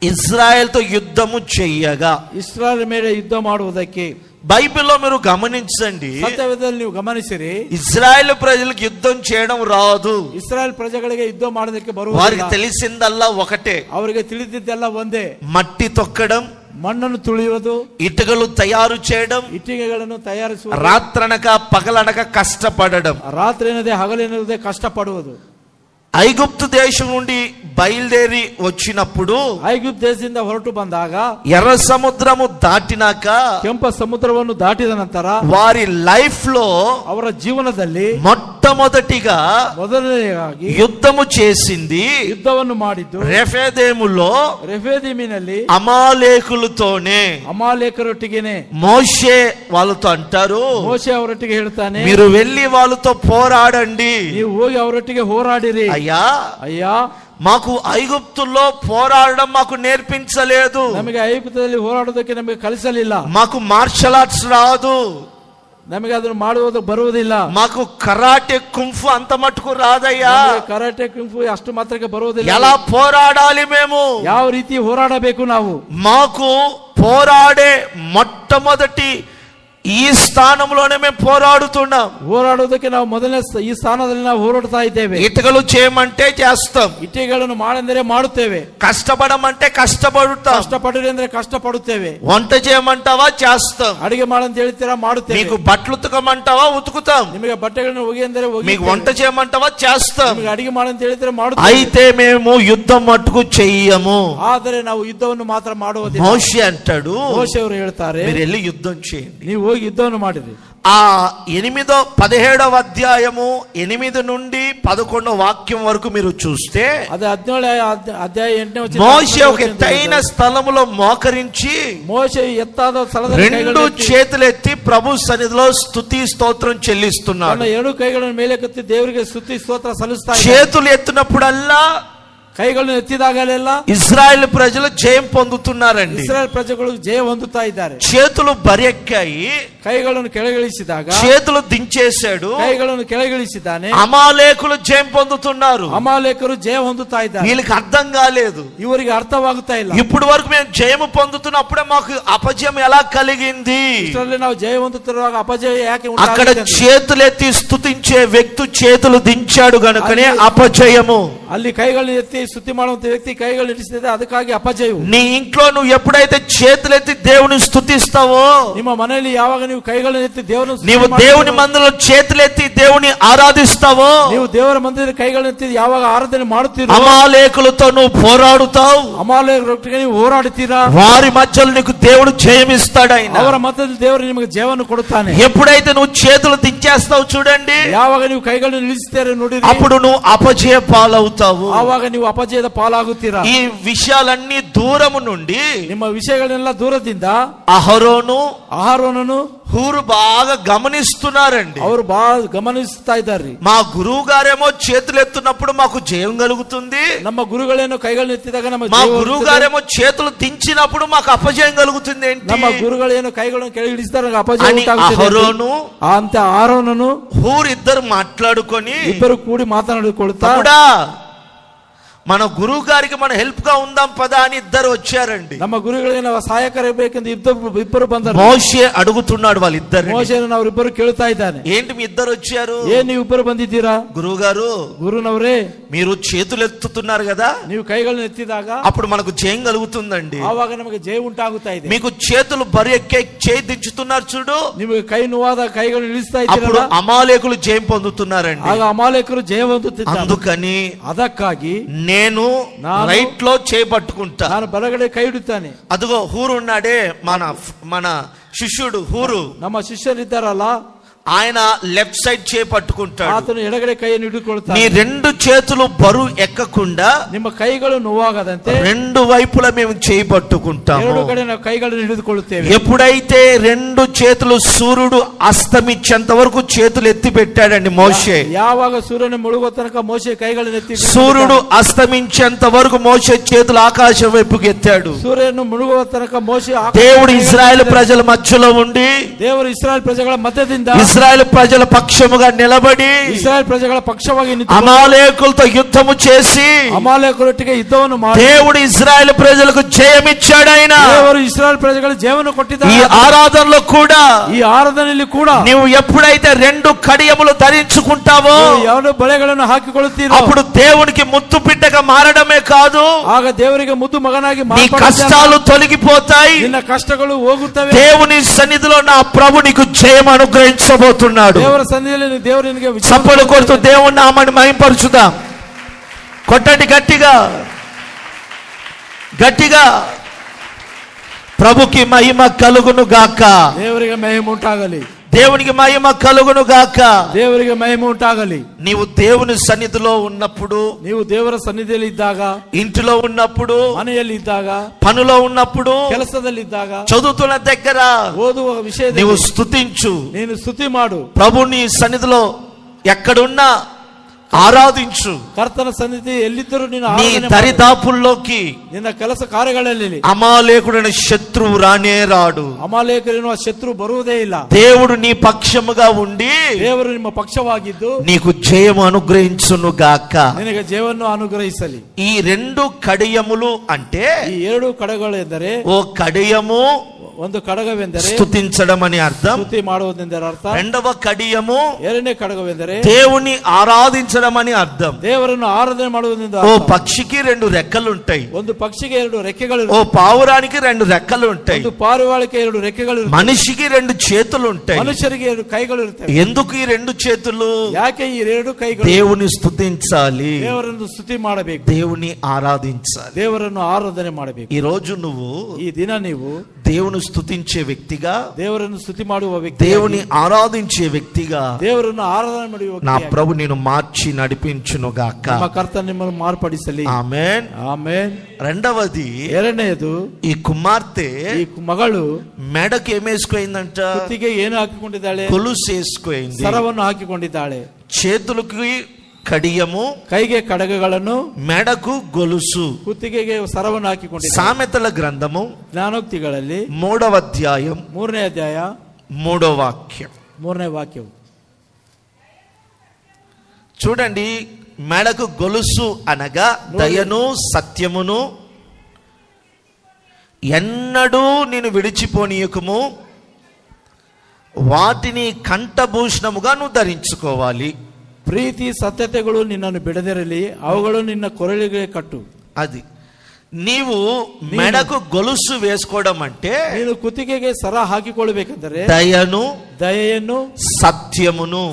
ಇಸ್ರಾಯೇಲ್ తో యుద్ధము చెయ్యగా, ಇಸ್ರಾಯೇಲ್ ಮೇಲೆ ಯುದ್ಧ ಮಾಡುವುದಕ್ಕೆ బైబిల్లో మీరు గమనించండి, ಸತ್ಯವೇದದಲ್ಲಿ ನೀವು ಗಮನಿಸಿರಿ, ఇజ్రాయెల్ ప్రజలకు యుద్ధం చేయడం రాదు. ಇಸ್ರಾಯೇಲ್ ಪ್ರಜೆಗಳಿಗೆ ಯುದ್ಧ ಮಾಡೋದಕ್ಕೆ వారికి ಬರುವುದಿಲ್ಲ. తెలిసిందల్లా ఒకటే, ಅವರಿಗೆ ತಿಳಿದಿದ್ದೆಲ್ಲ ಒಂದೇ, మట్టి తొక్కడం, ಮಣ್ಣನ್ನು ತುಳಿಯುವುದು, ఇటుకలు తయారు చేయడం, ಇಟ್ಟಿಗೆಗಳನ್ನು ತಯಾರಿಸುವುದು, రాత్రనక పగలనక కష్టపడడం. ರಾತ್ರಿ ಏನದೇ ಹಗಲೇನದೇ ಕಷ್ಟಪಡುವುದು. ఐగుప్తు దేశం నుండి బయలుదేరి వచ్చినప్పుడు, ಐಗುಪ್ತ ದೇಶದಿಂದ ಹೊರಟು ಬಂದಾಗ, ఎర్ర సముద్రము దాటినాక ಕೆಂಪ ಸಮುದ್ರವನ್ನು ದಾಟಿದ ನಂತರ వారి లైఫ్ లో ಅವರ ಜೀವನದಲ್ಲಿ మొట్టమొదటిగా ಮೊದಲನೆಯಾಗಿ యుద్ధము చేసింది ಯುದ್ಧವನ್ನು ಮಾಡಿದ್ದು రెఫదేములో ರೆಫೇದೀಮಿನಲ್ಲಿ అమాలేకులతోనే. ಅಮಾಲೇಕರೊಟ್ಟಿಗೆನೆ. మోషే వాళ్ళతో అంటారు, ಮೋಶೆ ಅವರೊಟ್ಟಿಗೆ ಹೇಳ್ತಾನೆ, మీరు వెళ్ళి వాళ్ళతో పోరాడండి. ನೀವು ಹೋಗಿ ಅವರೊಟ್ಟಿಗೆ ಹೋರಾಡಿರಿ. అయ్యా మాకు ఐగుప్తుల్లో పోరాడడం మాకు నేర్పించలేదు, ನಮಗೆ ಐಗುಪ್ತದಲ್ಲಿ ಹೋರಾಡೋದಕ್ಕೆ ನಮಗೆ ಕಲಿಸಲಿಲ್ಲ, మాకు మార్షల్ ఆర్ట్స్ రాదు, ನಮಗೆ ಅದನ್ನು ಮಾಡುವುದು ಬರುವುದಿಲ್ಲ, మాకు కరాటే కుంఫు అంత మటుకు రాదయ్యా, ಕರಾಟೆ ಕುಂಫು ಅಷ್ಟು ಮಾತ್ರಕ್ಕೆ ಬರುವುದಿಲ್ಲ. ఎలా పోరాడాలి మేము? ಯಾವ ರೀತಿ ಹೋರಾಡಬೇಕು ನಾವು? మాకు పోరాడే మొట్టమొదటి ఈ స్థానంలోనే మేము పోరాడుతున్నాం. ಹೋರಾಡೋದಕ್ಕೆ ನಾವು ಮೊದಲನೇ ಈ ಸ್ಥಾನದಲ್ಲಿ ನಾವು ಹೋರಾಡ್ತಾ ಇದ್ದೇವೆ. ఇటుకలు చేయమంటే చేస్తాం, ಇಟ್ಟಿಗೆಗಳನ್ನು ಮಾಡೆಂದರೆ ಮಾಡುತ್ತೇವೆ, కష్టపడమంటే కష్టపడుతాం, ಕಷ್ಟಪಡಿರಿ ಅಂದ್ರೆ ಕಷ್ಟಪಡುತ್ತೇವೆ, వంట చేయమంటావా చేస్తాం, ಅಡಿಗೆ ಮಾಡಂತ ಹೇಳ್ತೀರಾ ಮಾಡುತ್ತೇವೆ, మీకు బట్టలు ఉతకమంటావా ఉతుకుతాం, ನಿಮಗೆ ಬಟ್ಟೆಗಳನ್ನು ಒಗಿ ಅಂದರೆ ಒಗಿ, మీకు వంట చేయమంటావా చేస్తాం. ನಿಮಗೆ ಅಡಿಗೆ ಮಾಡಂತ ಹೇಳ್ತೀರಾ ಮಾಡುತ್ತೇವೆ. అయితే మేము యుద్ధం మట్టుకు చెయ్యము. ಆದರೆ ನಾವು ಯುದ್ಧವನ್ನು ಮಾತ್ರ ಮಾಡುವುದಿಲ್ಲ. మోషే అంటాడు, ಮೋಶೆ ಅವರು ಹೇಳ್ತಾರೆ, మీరు వెళ్ళి యుద్ధం చేయండి. ನೀವು ಹೋಗಿ ಯುದ್ಧವನ್ನು ಮಾಡಿರಿ. ఆ 17వ అధ్యాయము 8 నుండి 11వ వాక్యం వరకు మీరు చూస్తే, ಅದೇ 17ನೇ ಅಧ್ಯಾಯ 8ನೇ ವಚನ, మోషే ఒక ఎత్తైన స్థలములో మోకరించి ಮೋಶೆ ಎತ್ತಾದ ಸ್ಥಳದಲ್ಲಿ 2 చేతులెత్తి ప్రభు సన్నిధిలో స్తుతి స్తోత్రం చెల్లిస్తున్నాడు. ತನ್ನ 2 ಕೈಗಳನ್ನು ಮೇಲೆ ಕೆತ್ತಿ ದೇವರಿಗೆ ಸ್ತುತಿ ಸ್ತೋತ್ರ ಸಲ್ಲಿಸ್ತಾ ಇದ್ದಾನೆ. చేతులు ఎత్తినప్పుడల్లా ಕೈಗಳನ್ನು ಎತ್ತಿದಾಗಲೆಲ್ಲ ఇజ్రాయెల్ ప్రజలు జయం పొందుతున్నారండి. ಇಸ್ರಾಯೇಲ್ ಪ್ರಜೆಗಳು ಜಯ ಹೊಂದುತ್ತಾ ಇದ್ದಾರೆ. చేతులు బరెక్కాయి, ಕೈಗಳನ್ನು ಕೆಳಗಿಳಿಸಿದಾಗ చేతులు దించేశాడు, ಕೈಗಳನ್ನು ಕೆಳಗಿಳಿಸಿದ್ದಾನೆ. అమాలేకులు జయం పొందుతున్నారు. ಅಮಾಲೇಕರು ಜಯ ಹೊಂದುತ್ತಾ ಇದ್ದಾರೆ. వీళ్ళకి అర్థం కాలేదు, ಇವರಿಗೆ ಅರ್ಥವಾಗುತ್ತಾ ಇಲ್ಲ. ఇప్పుడు వరకు మేము జయము పొందుతున్నప్పుడే మాకు అపజయం ఎలా కలిగింది? ಇಷ್ಟರಲ್ಲಿ ನಾವು ಜಯ ಹೊಂದುತ್ತಿರುವಾಗ ಅಪಜಯ ಯಾಕೆ అక్కడ ಉಂಟಾಗಿದೆ? చేతులెత్తి స్తుతించే వ్యక్తి చేతులు దించాడు గనుకనే అపజయము. ಅಲ್ಲಿ ಕೈಗಳನ್ನು ಎತ್ತಿ ಸ್ತುತಿ ಮಾಡುವಂತ ವ್ಯಕ್ತಿ ಕೈಗಳು ಇಡಿಸಿದೆ, ಅದಕ್ಕಾಗಿ ಅಪಜಯವು. నీ ఇంట్లో నువ్వు ఎప్పుడైతే చేతులెత్తి దేవుని స్తుతిస్తావో, ನಿಮ್ಮ ಮನೆಯಲ್ಲಿ ಯಾವಾಗ ನೀವು ಕೈಗಳನ್ನು ಎತ್ತಿ ದೇವರನ್ನು నీవు దేవుని మందిరంలో చేతులెత్తి దేవుని ఆరాధిస్తావో, ನೀವು ದೇವರ ಮಂದಿರದಲ್ಲಿ ಕೈಗಳನ್ನು ಎತ್ತಿ ಯಾವಾಗ ಆರಾಧನೆ ಮಾಡುತ್ತೀರೋ, అమాలేకులతో నువ్వు పోరాడుతావు, ಅಮಾಲೇಕರೊಟ್ಟಿಗೆ ನೀವು ಹೋರಾಡುತ್ತೀರಾ, వారి మధ్యలో నీకు దేవుడు జయమిస్తాడు. ఆయన ಅವರ ಮಧ್ಯದಲ್ಲಿ ದೇವರು ನಿಮಗೆ ಜಯವನ್ನು ಕೊಡುತ್ತಾನೆ. ఎప్పుడైతే నువ్వు చేతులు దించేస్తావు చూడండి, ಯಾವಾಗ ನೀವು ಕೈಗಳನ್ನು ನಿಲ್ಲಿಸುತ್ತೀರ ನೋಡಿ, అప్పుడు నువ్వు అపజయ పాలవుతావు. ಆವಾಗ ನೀವು ಅಪಜಯದ ಪಾಲಾಗುತ್ತೀರಾ. ఈ విషయాలన్నీ దూరము నుండి ನಿಮ್ಮ ವಿಷಯಗಳನ್ನೆಲ್ಲ ದೂರದಿಂದ అహరోనును హూరు బాగా గమనిస్తున్నారండి. ಅವರು ಬಹಳ ಗಮನಿಸ್ತಾ ಇದ್ದಾರೆ. మా గురువు గారేమో చేతులు ఎత్తున్నప్పుడు మాకు జయం కలుగుతుంది, ನಮ್ಮ ಗುರುಗಳೇನೋ ಕೈಗಳನ್ನು ಎತ್ತಿದಾಗ ನಮ್ಮ మా గురువు గారేమో చేతులు దించినప్పుడు మాకు అపజయం కలుగుతుంది ఏంటి? ನಮ್ಮ ಗುರುಗಳೇನೋ ಕೈಗಳನ್ನು ಕೆಳಗಿಳಿಸಿದಾಗ ಅಪಜಯ అని అహరోను ಅಂತ ಆರೋನನು హూరు ఇద్దరు మాట్లాడుకొని ಇಬ್ಬರು ಕೂಡಿ ಮಾತನಾಡಿಕೊಳ್ಳುತ್ತಾ, మన గురువు గారికి మన హెల్ప్ గా ఉందాం పదా అని ఇద్దరు వచ్చారండి. ನಮ್ಮ ಗುರುಗಳಿಗೆ ನಾವು ಸಹಾಯಕರಾಗಬೇಕೆಂದು ಇಬ್ಬರು ಬಂದರು. మోషే అడుగుతున్నాడు వాళ్ళిద్దరు. ಮೋಶೆಯನ್ನು ಅವರಿಬ್ಬರು ಕೇಳುತ್ತಾ ಇದ್ದಾನೆ, ఏంటి మీ ఇద్దరు వచ్చారు? ಏನ್ ನೀವು ಇಬ್ಬರು ಬಂದಿದ್ದೀರಾ? గురువు గారు, ಗುರುನವರೇ, మీరు చేతులు ఎత్తుతున్నారు కదా, ನೀವು ಕೈಗಳನ್ನು ಎತ್ತಿದಾಗ అప్పుడు మనకు జయం కలుగుతుందండి. ಆವಾಗ ನಮಗೆ ಜಯ ಉಂಟಾಗುತ್ತಾ ಇದೆ. మీకు చేతులు బరి ఎక్కే చేయి దించుతున్నారు చూడు, ನಿಮಗೆ ಕೈ ನೋವಾದ ಕೈಗಳನ್ನು ಇಳಿಸ್ತಾ అప్పుడు ಇದ್ದೀರಾ, అమాలేకులు జయం పొందుతున్నారండి. ಆಗ ಅಮಾಲೇಕರು ಜಯ ಹೊಂದುತ್ತಿದ್ದಾರೆ. అందుకని ಅದಕ್ಕಾಗಿ నేను రైట్ లో చేపట్టుకుంటా, ನಾನು ಬಲಗಡೆ ಕೈ ಇಡುತ್ತಾನೆ. అదిగో హూరు ఉన్నాడే, మన శిష్యుడు హూరు, ನಮ್ಮ ಶಿಷ್ಯರಿದ್ದಾರಲ್ಲ, ఆయన లెఫ్ట్ సైడ్ చేపట్టుకుంటాడు. ಆತನು ಎಡಗಡೆ ಕೈಯನ್ನು ಹಿಡಿದುಕೊಳ್ಳುತ್ತಾನೆ. నీ రెండు చేతులు బరువు ఎక్కకుండా ನಿಮ್ಮ ಕೈಗಳು ನೋವಾಗದಂತೆ రెండు వైపులా మేము చేపట్టుకుంటాము. ಎರಡು ಕಡೆ ನಾವು ಕೈಗಳನ್ನು ಹಿಡಿದುಕೊಳ್ಳುತ್ತೇವೆ. ఎప్పుడైతే రెండు చేతులు సూర్యుడు అస్తమించేంత వరకు చేతులు ఎత్తి పెట్టాడండి మోషే, ಯಾವಾಗ ಸೂರ್ಯನ ಮುಳುಗುವ ತನಕ ಮೋಶೆ ಕೈಗಳನ್ನು ಎತ್ತಿ, సూర్యుడు అస్తమించేంత వరకు మోషే చేతులు ఆకాశం వైపుకి ఎత్తాడు. ಸೂರ್ಯನು ಮುಳುಗುವ ತನಕ ಮೋಶೆ దేవుడు ఇశ్రాయేలు ప్రజల మధ్యలో ఉండి, ದೇವರು ಇಸ್ರಾಯೇಲ್ ಪ್ರಜೆಗಳ ಮಧ್ಯದಿಂದ ఇశ్రాయేలు ప్రజల పక్షముగా నిలబడి ಇಸ್ರಾಯೇಲ್ ಪ್ರಜೆಗಳ ಪಕ್ಷವಾಗಿ ನಿಂತು అమాలేకులతో యుద్ధము చేసి ಅಮಾಲೇಕರೊಟ್ಟಿಗೆ ಯುದ್ಧವನ್ನು ಮಾಡಿ దేవుడు ఇశ్రాయేలు ప్రజలకు జయమిచ్చాడు. ఆయన ದೇವರು ಇಸ್ರಾಯೇಲ್ ಪ್ರಜೆಗಳ ಜಯವನ್ನು ಕೊಟ್ಟಿದ್ದಾರೆ. ఈ ఆరాధనలో కూడా, ಈ ಆರಾಧನೆಯಲ್ಲಿ ಕೂಡ నీవు ఎప్పుడైతే రెండు కడియములు ధరించుకుంటావో, ಎರಡು ಬಳೆಗಳನ್ನು ಹಾಕಿಕೊಳ್ಳುತ್ತೀರೋ, అప్పుడు దేవునికి ముత్తు బిడ్డగా మారడమే కాదు, ಆಗ ದೇವರಿಗೆ ಮುದ್ದು ಮಗನಾಗಿ నీ కష్టాలు తొలగిపోతాయి. ನಿನ್ನ ಕಷ್ಟಗಳು ಹೋಗುತ್ತವೆ. దేవుని సన్నిధిలో నా ప్రభు నీకు జయం అనుగ్రహించబోతున్నాడు. ದೇವರ ಸನ್ನಿಧಿಯಲ್ಲಿ ದೇವರು ನಿನಗೆ చప్పలు కొడుతూ దేవుని నామమును మహిమపరచుదాం. కొట్టండి గట్టిగా గట్టిగా. ప్రభుకి మహిమ కలుగును గాక. ದೇವರಿಗೆ ಮಹಿಮೆ ಉಂಟಾಗಲಿ. దేవునికి మహిమ కలుగును గాక. ದೇವರಿಗೆ ಮಹಿಮೆ ಉಂಟಾಗಲಿ. నీవు దేవుని సన్నిధిలో ఉన్నప్పుడు, ನೀವು ದೇವರ ಸನ್ನಿಧಿಯಲ್ಲಿ ಇದ್ದಾಗ, ఇంటిలో ఉన్నప్పుడు, ಮನೆಯಲ್ಲಿ ಇದ್ದಾಗ, పనిలో ఉన్నప్పుడు, ಕೆಲಸದಲ್ಲಿ ಇದ್ದಾಗ, చదువుతున్న దగ్గర ಓದುವ ವಿಷಯದಲ್ಲಿ నీవు స్తుతించు. ನೀನು ಸ್ತುತಿ ಮಾಡು. ప్రభు నీ సన్నిధిలో ఎక్కడున్నా ఆరాధించు. ಕರ್ತನ ಸನ್ನಿಧಿ ಎಲ್ಲಿದ್ದರೂ ನೀನು నీ ಆರಾಧನೆ ಮಾಡು. దరిదాపుల్లోకి ನಿನ್ನ ಕೆಲಸ ಕಾರ್ಯಗಳಲ್ಲಿ అమాలేకుడైన శత్రువు రానే రాడు. ಅಮಾಲೇಕರೆನ್ನುವ ಶತ್ರು ಬರುವುದೇ ಇಲ್ಲ. దేవుడు నీ పక్షముగా ఉండి ದೇವರು ನಿಮ್ಮ ಪಕ್ಷವಾಗಿದ್ದು నీకు జయము అనుగ్రహించును గాక. ನಿನಗೆ ಜಯವನ್ನು ಅನುಗ್ರಹಿಸಲಿ. ఈ రెండు కడియములు అంటే, ಈ ಎರಡು ಕಡಗಳು ಎಂದರೆ, ఓ కడియము ಒಂದು ಕಡಗವೆಂದರೆ స్తుతించడం అని అర్థం, ಸ್ತುತಿ ಮಾಡುವುದೆಂದರೆ ಅರ್ಥ. రెండవ కడియము ಎರಡನೇ ಕಡಗವೆಂದರೆ దేవుని ఆరాధించడం అని అర్థం. ದೇವರನ್ನು ಆರಾಧನೆ ಮಾಡುವುದೆಂದು ఓ ಅರ್ಥ. పక్షికి రెండు రెక్కలు ఉంటాయి, ಒಂದು పక్షಿಗೆ ಎರಡು ರೆಕ್ಕೆಗಳು ఓ పావురానికి రెండు రెక్కలు ఉంటాయి, ಒಂದು ಪಾರಿವಾಳಕ್ಕೆ ಎರಡು ರೆಕ್ಕೆಗಳು ಇರುತ್ತವೆ. మనిషికి రెండు చేతులు ఉంటాయి. ಮನುಷ್ಯರಿಗೆ ಎರಡು ಕೈಗಳು ಇರುತ್ತವೆ. ఎందుకు ఈ రెండు చేతులు? ಯಾಕೆ ಈ ಎರಡು ಕೈಗಳು? దేవుని స్తుతించాలి, ದೇವರನ್ನು ಸ್ತುತಿ ಮಾಡಬೇಕು, దేవుని ఆరాధించాలి. ದೇವರನ್ನು ಆರಾಧನೆ ಮಾಡಬೇಕು. ఈ రోజు నువ్వు ಈ ದಿನ ನೀವು దేవుని స్తుతించే వ్యక్తిగా, ದೇವರನ್ನು ಸ್ತುತಿ ಮಾಡುವ ವ್ಯಕ್ತಿ, దేవుని ఆరాధించే వ్యక్తిగా ದೇವರನ್ನು ಆರಾಧನೆ ಮಾಡುವ నా ವ್ಯಕ್ತಿಯಾಗಿ ప్రభు నేను మార్చి నడిపించును గాక. ನಮ್ಮ ಕರ್ತನ ನಿಮ್ಮನ್ನು ಮಾರ್ಪಡಿಸಲಿ. ఆమేన్. ಆಮೆನ್. రెండవది, ಎರಡನೆಯದು, ఈ కుమార్తె ಈ ಮಗಳು మెడకు ఏమేసుకోయిందంట? ಕುತ್ತಿಗೆ ಏನು ಹಾಕಿಕೊಂಡಿದ್ದಾಳೆ? కొలుసు వేసుకోయింది. ಸರವನ್ನು ಹಾಕಿಕೊಂಡಿದ್ದಾಳೆ. చేతులకి కడియము, ಕೈಗೆ ಕಡಗಗಳನ್ನು, మెడకు గొలుసు. ಕುತ್ತಿಗೆಗೆ ಸರವನ್ನು ಹಾಕಿಕೊಂಡಿದ್ದಾಳೆ. సామెతల గ్రంథము ಜ್ಞಾನೋಕ್ತಿಗಳಲ್ಲಿ 3వ అధ్యాయం 3ನೇ ಅಧ್ಯಾಯ 3వ వాక్యం 3ನೇ ವಾಕ್ಯವು. చూడండి, మెడకు గొలుసు అనగా దయను సత్యమును ఎన్నడూ నేను విడిచిపోనీయకము, వాటిని కంఠభూషణముగా నువ్వు ధరించుకోవాలి. ಪ್ರೀತಿ ಸತ್ಯತೆಗಳು ನಿನ್ನನ್ನು ಬಿಡದಿರಲಿ, ಅವುಗಳು ನಿನ್ನ ಕೊರಳಿಗೆ ಕಟ್ಟು. అది నీవు మెడకు గొలుసు వేసుకోవడం అంటే ನೀನು ಕುತ್ತಿಗೆಗೆ ಸರ ಹಾಕಿಕೊಳ್ಳಬೇಕೆಂದರೆ దయను సత్యమును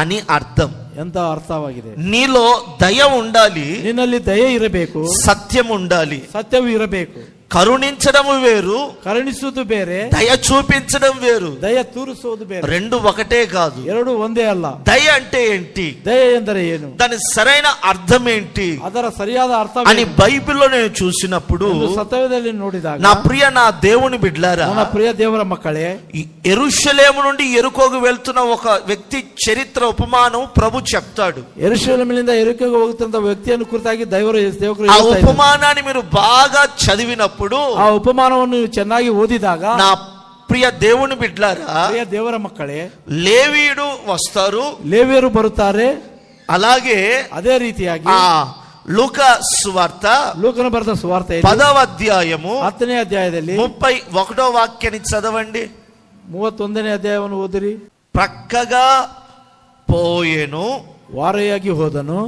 అని అర్థం. ಎಂತ ಅರ್ಥವಾಗಿದೆ. నీలో దయ ఉండాలి, ನಿನ್ನಲ್ಲಿ ದಯೆ ಇರಬೇಕು, సత్యం ఉండాలి. సత్యವು ఇರಬೇಕು. కరుణించడం వేరు, ಕರುಣಿಸುವುದು ಬೇರೆ, దయ చూపించడం వేరు. ದಯ ತೋರಿಸುವುದು ಬೇರೆ. రెండు ఒకటే కాదు, ಎರಡು ಒಂದೇ ಅಲ್ಲ. దయ అంటే ఏంటి, దయ ಎಂದರೆ ಏನು, దాని సరైన అర్థం ఏంటి ಅದರ ಸರಿಯಾದ ಅರ್ಥ అని బైబిల్లో నేను చూసినప్పుడు సత్యవేదದಲ್ಲಿ ನೋಡಿದಾಗ, నా దేవుని బిడ్డలారా, ನನ್ನ ಪ್ರಿಯ ದೇವರ ಮಕ್ಕಳೇ, యెరూషలేము నుండి యెరికోకు వెళ్తున్న ఒక వ్యక్తి చరిత్ర ఉపమానం ప్రభు చెప్తాడు. ಯೆರೂಷಲೇಮಿನಿಂದ ಯೆರಿಕೋಗೆ ಹೋಗುತ್ತಿದ್ದ ವ್ಯಕ್ತಿಯನ್ನು ಕುರಿತಾಗಿ ದೇವರು ఆ ఉపమానాన్ని మీరు బాగా చదివినప్పుడు, ಆ ಉಪಮಾನವನ್ನು ಚೆನ್ನಾಗಿ ಓದಿದಾಗ, నా ప్రియ దేవుని బిడ్డలారా, ಪ್ರಿಯ ದೇವರ ಮಕ್ಕಳೇ, లేవీయుడు వస్తారు, ಲೇವಿಯರು ಬರುತ್ತಾರೆ. అలాగే ಅದೇ ರೀತಿಯಾಗಿ లూకా సువార్త, ಲೂಕನು ಬರೆದ ಸುವಾರ್ತೆ 10వ అధ్యాయము 10ನೇ ಅಧ್ಯಾಯದಲ್ಲಿ 31వ వాక్యాన్ని చదవండి. 31ನೇ ಅಧ್ಯಾಯವನ್ನು ಓದಿರಿ. ప్రక్కగా పోయెను, ವಾರೆಯಾಗಿ ಹೋದನು.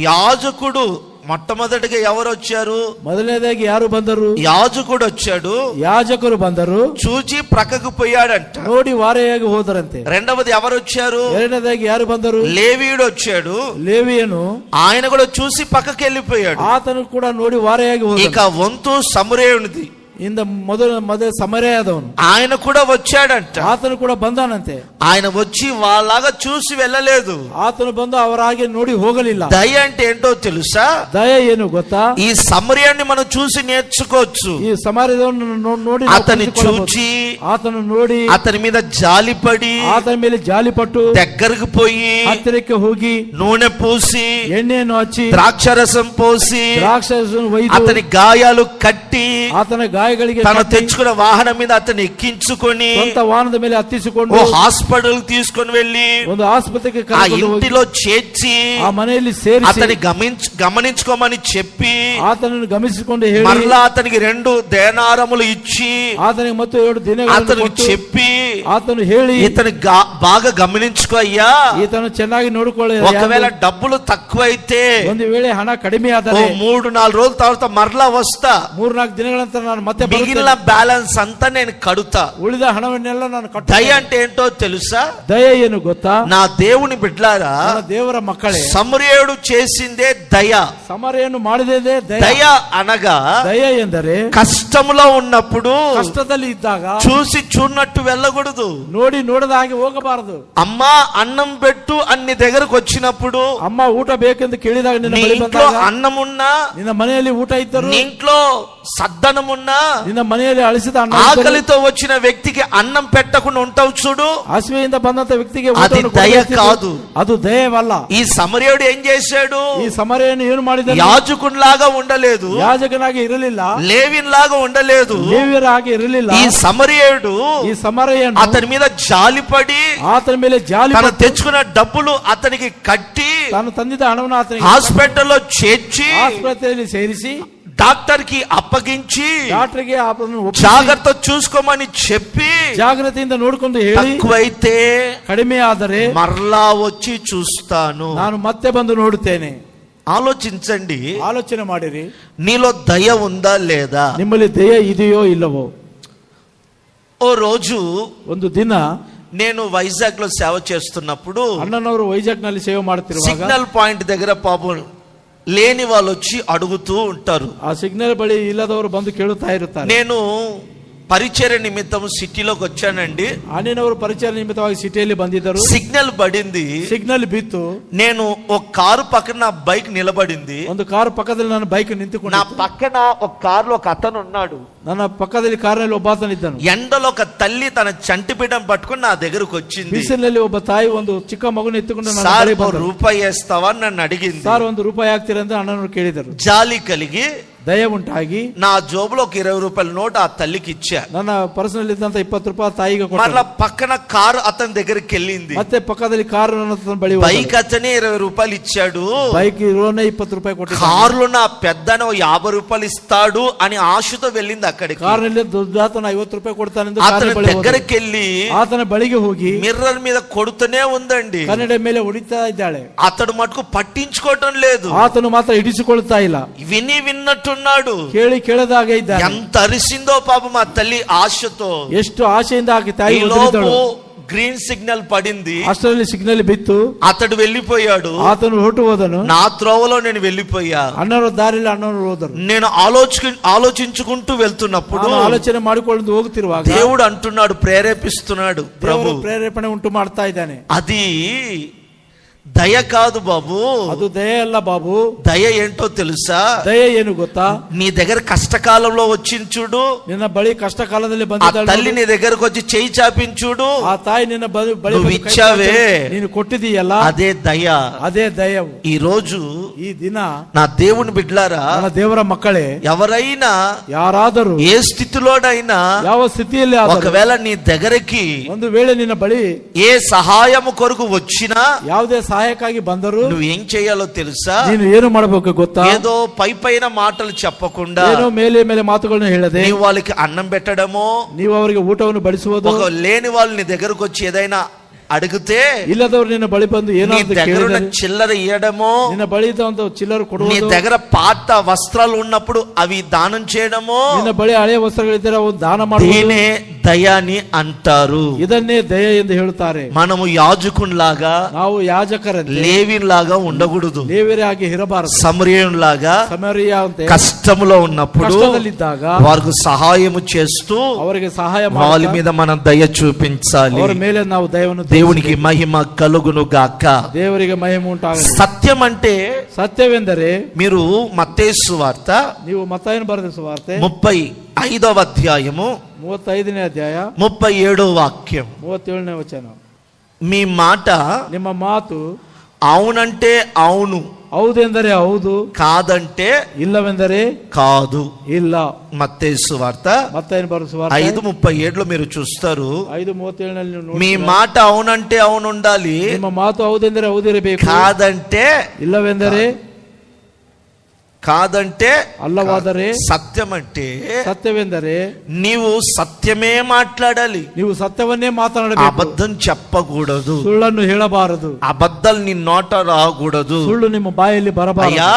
యాజకుడు, మొట్టమొదటిగా ఎవరు వచ్చారు, ಮೊದಲನೇದಾಗಿ ಯಾರು ಬಂದರು, యాజకుడు వచ్చాడు, ಯಾಜಕರು ಬಂದರು, చూచి ప్రక్కకు పోయాడంట, ನೋಡಿ ವಾರೆಯಾಗಿ ಹೋದರಂತೆ. రెండవది ఎవరు వచ్చారు, ಎರಡನೇದಾಗಿ ಯಾರು ಬಂದರು, లేవీయుడు వచ్చాడు, ಲೇವಿಯನು ఆయన కూడా చూసి పక్కకి వెళ్ళిపోయాడు. ಆತನು ಕೂಡ ನೋಡಿ ವಾರೆಯಾಗಿ ಹೋದ. ఇక వంతు సమరేయునిది, ಇಂದ ಮೊದಲ ಸಮರೆಯಾದವನು, ఆయన కూడా వచ్చాడంట, ಆತನು ಕೂಡ ಬಂದಾನಂತೆ. ఆయన వచ్చి వాళ్ళలాగా చూసి వెళ్ళలేదు, ಆತನು ಬಂದು ಅವರ ಹಾಗೆ ನೋಡಿ ಹೋಗಲಿಲ್ಲ. దయ అంటే ఏంటో తెలుసా, ದಯ ಏನು ಗೊತ್ತಾ, ఈ సమరయాన్ని మనం చూసి నేర్చుకోవచ్చు. ಈ ಸಮಾರ್ಯದವನು ನೋಡಿ అతని చూచి, ಆತನು ನೋಡಿ అతని మీద జాలిపడి, ಆತನ ಮೇಲೆ ಜಾಲಿಪಟ್ಟು దగ్గరకు పోయి ಹತ್ತಿರಕ್ಕೆ ಹೋಗಿ నూనె పూసి, ಎಣ್ಣೆಯನ್ನು ಹಚ್ಚಿ, ద్రాక్షరసం పోసి, ದ್ರಾಕ್ಷಾರಸವನ್ನು ಒಯ್ದು, అతని గాయాలు కట్టి, ಆತನ ಗಾಯಗಳಿಗೆ తను తెచ్చుకున్న వాహనం మీద అతన్ని ఎక్కించుకొని ಸ್ವಂತ ವಾಹನದ ಮೇಲೆ ಹತ್ತಿಸಿಕೊಂಡು ఓ హాస్పిటల్ తీసుకొని వెళ్ళి ಒಂದು ಆಸ್ಪತ್ರೆಗೆ ఆ ఇంటిలో చేర్చి, ಆ ಮನೆಯಲ್ಲಿ ಸೇರಿಸಿ, అతని గమనించుకోమని చెప్పి, ಆತನನ್ನು ಗಮನಿಸಿಕೊಂಡು ಹೇಳಿ, మరలా అతనికి 2 దేనారములు ఇచ్చి, ಆತನಿಗೆ ಮತ್ತು 7 ದಿನಗಳನ್ನು అతను ಕೊಟ್ಟು, చెప్పి, ಆತನು ಹೇಳಿ, ఇతను బాగా గమనించుకో అయ్యా, ಈತನು ಚೆನ್ನಾಗಿ ನೋಡಿಕೊಳ್ಳಿ. ఒకవేళ డబ్బులు తక్కువైతే, ಒಂದು ವೇಳೆ ಹಣ ಕಡಿಮೆ ఓ ಆದರೆ 3-4 రోజుల తర్వాత మరలా వస్తా, 3-4 ದಿನಗಳ ನಂತರ ನಾನು ಮತ್ತೆ మిగిలిన బ్యాలెన్స్ అంతా నేను కడుతా. ಉಳಿದ ಹಣವನ್ನೆಲ್ಲ ನಾನು ಕಟ್ಟ. దయ అంటే ఏంటో తెలుసా, ದಯ ಏನು ಗೊತ್ತಾ, నా దేవుని బిడ్డలారా, ನನ್ನ ದೇವರ ಮಕ್ಕಳೇ, సమరయుడు చేసిందే దయ. ಸಮರೆಯನ್ನು ಮಾಡಿದೆ దయ అనగా, ದಯ ಎಂದರೆ కష్టములో ఉన్నప్పుడు ಕಷ್ಟದಲ್ಲಿ ಇದ್ದಾಗ చూసి చూడనట్టు వెళ్ళకూడదు, ನೋಡಿ ನೋಡದ ಹಾಗೆ ಹೋಗಬಾರದು. అమ్మా అన్నం పెట్టు అన్ని దగ్గరకు వచ్చినప్పుడు, ಅಮ್ಮ ಊಟ ಬೇಕೆಂದು ಕೇಳಿದಾಗ, ನಿನ್ನ నీ ಬಳಿ ఇంట్లో ಬಂದಾಗ, అన్నమున్నా, ನಿನ್ನ ಮನೆಯಲ್ಲಿ ಊಟ ಇದ್ದರು, నీ ఇంట్లో సద్దనమున్నా, ನಿನ್ನ ಮನೆಯಲ್ಲಿ ಅಳಿಸಿದ ಅನ್ನ, ఆకలితో వచ్చిన వ్యక్తికి అన్నం పెట్టకుండా ఉంటావు చూడు, ಹಸಿವೆಯಿಂದ ಬಂದಂತ ವ್ಯಕ್ತಿಗೆ అది దయ కాదు, ಅದು ದಯವಲ್ಲ. ఈ సమరయుడు ఏం చేశాడు, ಈ ಸಮರೆಯನ್ನು ಏನು ಮಾಡಿದ, యాజకునిలాగా ఉండలేదు, ಯಾಜಕನಾಗಿ ಇರಲಿಲ್ಲ, లేవిన్లాగా ఉండలేదు, ಲೇವಿಯರ ಹಾಗೆ ಇರಲಿಲ್ಲ. ఈ సమరయుడు ಈ ಸಮರೆಯನ್ನು అతని మీద జాలిపడి, ಆತನ ಮೇಲೆ ಜಾಲಿ, తను తెచ్చుకున్న డబ్బులు అతనికి కట్టి, ತಾನು ತಂದಿದ್ದ ಹಣವನ್ನು ಆತನಿಗೆ హాస్పిటల్లో చేర్చి, ಆಸ್ಪತ್ರೆಯಲ್ಲಿ ಸೇರಿಸಿ, డాక్టర్ కి అప్పగించి, ಡಾಕ್ಟರ್ಗೆ ಆತನನ್ನು ಒಪ್ಪಿಸಿ, జాగ్రత్త చూసుకోమని చెప్పి, ಜಾಗ್ರತೆಯಿಂದ ನೋಡಿಕೊಂಡು ಹೇಳಿ, తక్కువైతే ಕಡಿಮೆ ಆದರೆ మరలా వచ్చి చూస్తాను. ನಾನು ಮತ್ತೆ ಬಂದು ನೋಡುತ್ತೇನೆ. ఆలోచించండి, ಆಲೋಚನೆ ಮಾಡಿರಿ, నీలో దయ ఉందా లేదా. ನಿಮ್ಮಲ್ಲಿ ದಯ ಇದೆಯೋ ಇಲ್ಲವೋ. ఓ రోజు ಒಂದು ದಿನ నేను వైజాగ్ లో సేవ చేస్తున్నప్పుడు, ಅಣ್ಣನವರು ವೈಜಾಗ್ ನಲ್ಲಿ ಸೇವೆ ಮಾಡುತ್ತಿರುವಾಗ, సిగ్నల్ పాయింట్ దగ్గర పాపం లేని వాళ్ళు వచ్చి అడుగుతూ ఉంటారు. ಆ ಸಿಗ್ನಲ್ ಬಳಿ ಇಲ್ಲದವರು ಬಂದು ಕೇಳುತ್ತಾ ಇರುತ್ತಾರೆ. నేను పరిచర్య నిమిత్తం సిటీలోకి వచ్చానండి. ಅಣ್ಣನವರು ಪರಿಚಯ ನಿಮಿತ್ತವಾಗಿ ಸಿಟಿಯಲ್ಲಿ ಬಂದಿದ್ದರು. సిగ్నల్ పడింది, ಸಿಗ್ನಲ್ ಬಿತ್ತು. నేను ఒక కారు పక్కన నా బైక్ నిలబడింది. ಒಂದು ಕಾರು ಪಕ್ಕದಲ್ಲಿ ನನ್ನ ಬೈಕ್ ನಿಂತುಕೊಂಡು, నా పక్కన ఒక కారులో ఒక అతను ఉన్నాడు. ನನ್ನ పಕ್ಕದಲ್ಲಿ ಕಾರಿನಲ್ಲಿ ಒಬ್ಬಾತನಿದ್ದನು. ఎండలో ఒక తల్లి తన చంటి బిడ్డను పట్టుకుని నా దగ్గరకు వచ్చింది. ಬಿಸಿಲಿನಲ್ಲಿ ಒಬ್ಬ ತಾಯಿ ಒಂದು ಚಿಕ್ಕ ಮಗುನ ಎತ್ತುಕೊಂಡು ನನ್ನ సార్ ಬಳಿ ಬಂದರು. రూపాయి వేస్తావా అని నన్ను అడిగింది. ಸಾರ್ ಒಂದು ರೂಪಾಯಿ ಹಾಕ್ತೀರಾ ಅಂತ ಅಣ್ಣನವರು ಕೇಳಿದರು. జాలి కలిగి ದಯ ಉಂಟಾಗಿ నా జోబులో ఒక 20 రూపాయల నోట్ ఆ తల్లికి ఇచ్చా. ನನ್ನ ಪರ್ಸನಲ್ ಇದ್ದಂತ 20 ರೂಪಾಯಿ ತಾಯಿಗೆ ಕೊಟ್ಟೆ. మరలా పక్కన కారు అతని దగ్గరికి వెళ్ళింది. ಮತ್ತೆ ಪಕ್ಕದಲ್ಲಿ ಕಾರು ನನ್ನ ಬಳಿ బైక్ అతనే 20 రూపాయలు ఇచ్చాడు. బైక్ లోనే 20 ರೂಪಾಯಿ ಕೊಟ್ಟಿದ್ದ. కారులో నా పెద్దన 50 రూపాయలు ఇస్తాడు అని ఆశతో వెళ్ళింది అక్కడికి. ಕಾರಿನಲ್ಲಿ ದೊಡ್ಡಾತನ 50 ರೂಪಾಯಿ ಕೊಡ್ತಾನೆಂದು అతని దగ్గరికి వెళ్ళి ಆತನ ಬಳಿಗೆ ಹೋಗಿ మిర్రర్ మీద కొడుతూనే ఉందండి. ಕನ್ನಡ ಮೇಲೆ ಹೊಡಿತಾ ಇದ್ದಾಳೆ. అతడు మటుకు పట్టించుకోవటం లేదు. ಆತನು ಮಾತ್ರ ಹಿಡಿಸಿಕೊಳ್ತಾ ಇಲ್ಲ. విన్నట్టున్నాడు, ಕೇಳದಾಗೆ ಇದ್ದಾನೆ. ఎంత అరిసిందో పాపం ఆ తల్లి ఆశతో. ಎಷ್ಟು ಆಶೆಯಿಂದ ಆಕೆ ತಾಯಿ గ్రీన్ సిగ్నల్ పడింది. అಷ್ಟರಲ್ಲಿ సిగ్నల్ బిತ್ತು. అతడు వెళ్ళిపోయాడు. ఆతను ಹೊರಟು ಹೋದನು. నా త్రోవలో నేను వెళ్ళిపోయా. అన్నరు దారిలో అన్నరు ಹೋದರು. నేను ఆలోచించుకుంటూ వెళ్తున్నప్పుడు ఆలోచన ಮಾಡಿಕೊಂಡು ಹೋಗುತ್ತಿರುವಾಗ దేవుడు అంటున్నాడు, ప్రేరేపిస్తున్నాడు, ప్రభు ప్రేరేపణೆ ಉಂಟು ಮಾಡ್ತಾ ಇದ್ದಾನೆ. అది దయ కాదు బాబు. ಅದು దయ ಅಲ್ಲ బాబు. దయ ఏంటో తెలుసా? దయ ಏನು ಗೊತ್ತಾ? నీ దగ్గర కష్టకాలంలో వచ్చింది చూడు. నిన్న బಳಿ కష్ట కాలದಲ್ಲಿ ఆ ಬಂದಿದ್ದಾಳೆ. తల్లి నీ దగ్గరకు వచ్చి చేయి చాపించుడు. ఆ తాయి నిన్న బಳಿ నువ్వు ఇచ్చావే, ನೀನು ಕೊಟ್ಟಿದೀಯಲ್ಲ, అదే దయ. అదే దయವು. ఈ రోజు ఈ దిನ నా దేవుని బిడ్డలారా, మన దేవರ ಮಕ್ಕಳೇ, ఎవరైనా ಯಾರಾದರೂ ఏ స్థితిలోనైనా ಯಾವ ಸ್ಥಿತಿಯಲ್ಲಿ ఒకవేళ నీ దగ్గరికి ಒಂದು ವೇಳೆ ನಿನ್ನ ಬಳಿ ఏ సహాయము కొరకు వచ్చినా, ಯಾವುದೇ ಸಹಾಯಕ್ಕಾಗಿ ಬಂದರು, నువ్వు ఏం చేయాలో తెలుసా? ನೀನು ಏನು ಮಾಡಬೇಕು ಗೊತ್ತಾ? ఏదో పైన మాటలు చెప్పకుండా, ಏನೋ ಮೇಲೆ ಮಾತುಗಳನ್ನು ಹೇಳದೆ, నీవు వాళ్ళకి అన్నం పెట్టడమో, ನೀವು ಅವರಿಗೆ ಊಟವನ್ನು ಬಡಿಸುವುದು, ఒక లేని వాళ్ళు నీ దగ్గరకు వచ్చి ఏదైనా అడిగితే ఇల్లదವರು నిన్న బಳಿ ಬಂದು ಏನೋ దగ్గర చిల్లర ఇయ్యడమో, నిన్న బಳಿ ಒಂದು ಚಿಲ್ಲರು ಕೊಡುವುದು, నీ దగ్గర పాత వస్త్రాలు ఉన్నప్పుడు అవి దానం చేయడమో, నిన్న బಳಿ ಹಳೆಯ ವಸ್ತ್ರಗಳಿದ್ದರೆ ಅವು ದಾನ ಮಾಡುವುದು, దీనే దయని అంటారు. ಇದನ್ನೇ దయ ಎಂದು ಹೇಳುತ್ತಾರೆ. మనము యాజకునిలాగా, ನಾವು ಯಾಜಕರಂತೆ లేవిలాగా ఉండకూడదు. లేవిಯಾಗಿ ಇರಬಾರದು. సమరయునిలాగా ಸಮರಿಯ ಅಂತ కష్టములో ఉన్నప్పుడు ಕಷ್ಟದಲ್ಲಿದ್ದಾಗ వారికి సహాయము చేస్తూ ಅವರಿಗೆ ಸಹಾಯ వాళ్ళ మీద మనం దయ చూపించాలి. ಅವರ ಮೇಲೆ ನಾವು ದಯವನ್ನು, దేవునికి మహిమ కలుగును గాక. ದೇವರಿಗೆ ಮಹಿಮೆ ಉಂಟಾಗಲಿ. సత్యం అంటే, సత్యವೆಂದರೆ, మీరు మత్తయి సువార్త ನೀವು ಮತ್ತಾಯನ ಬರೆದ ಸುವಾರ್ತೆ 35వ అధ్యాయము 35ನೇ ಅಧ್ಯಾಯ 37వ వాక్యం. 37ನೇ ವಚನ. మీ మాట, ನಿಮ್ಮ ಮಾತು అవునంటే అవును, ಹೌದೆಂದರೆ ಹೌದು, కాదంటే ಇಲ್ಲವೆಂದರೆ కాదు. ಇಲ್ಲ. మత్తయి సువార్త మತ್ತಾయన బರೆದ సువార్ತೆ 5:37లో మీరు చూస్తారు. 5:37ನಲ್ಲಿ ನೀವು మీ మాట అవునంటే అవును ఉండాలి, ನಿಮ್ಮ ಮಾತು ಹೌದೆಂದರೆ ಹೌದಿರಬೇಕು, కాదంటే ಇಲ್ಲವೆಂದರೆ కాదంటే అల్లవాదరే. సత్యం అంటే, సత్యವೆಂದರೆ నీవు సత్యమే మాట్లాడాలి, ನೀವು సత్ಯವನ್ನೇ మాట్లాడಬೇಕು, అబద్ధం చెప్పకూడదు, ಸುಳ್ಳನ್ನು ಹೇಳಬಾರದು, అబద్ధాలు నీ నోట రాకూడదు. ಸುಳ್ಳು ನಿಮ್ಮ ಬಾಯಲ್ಲಿ ಬರಬಾರದು.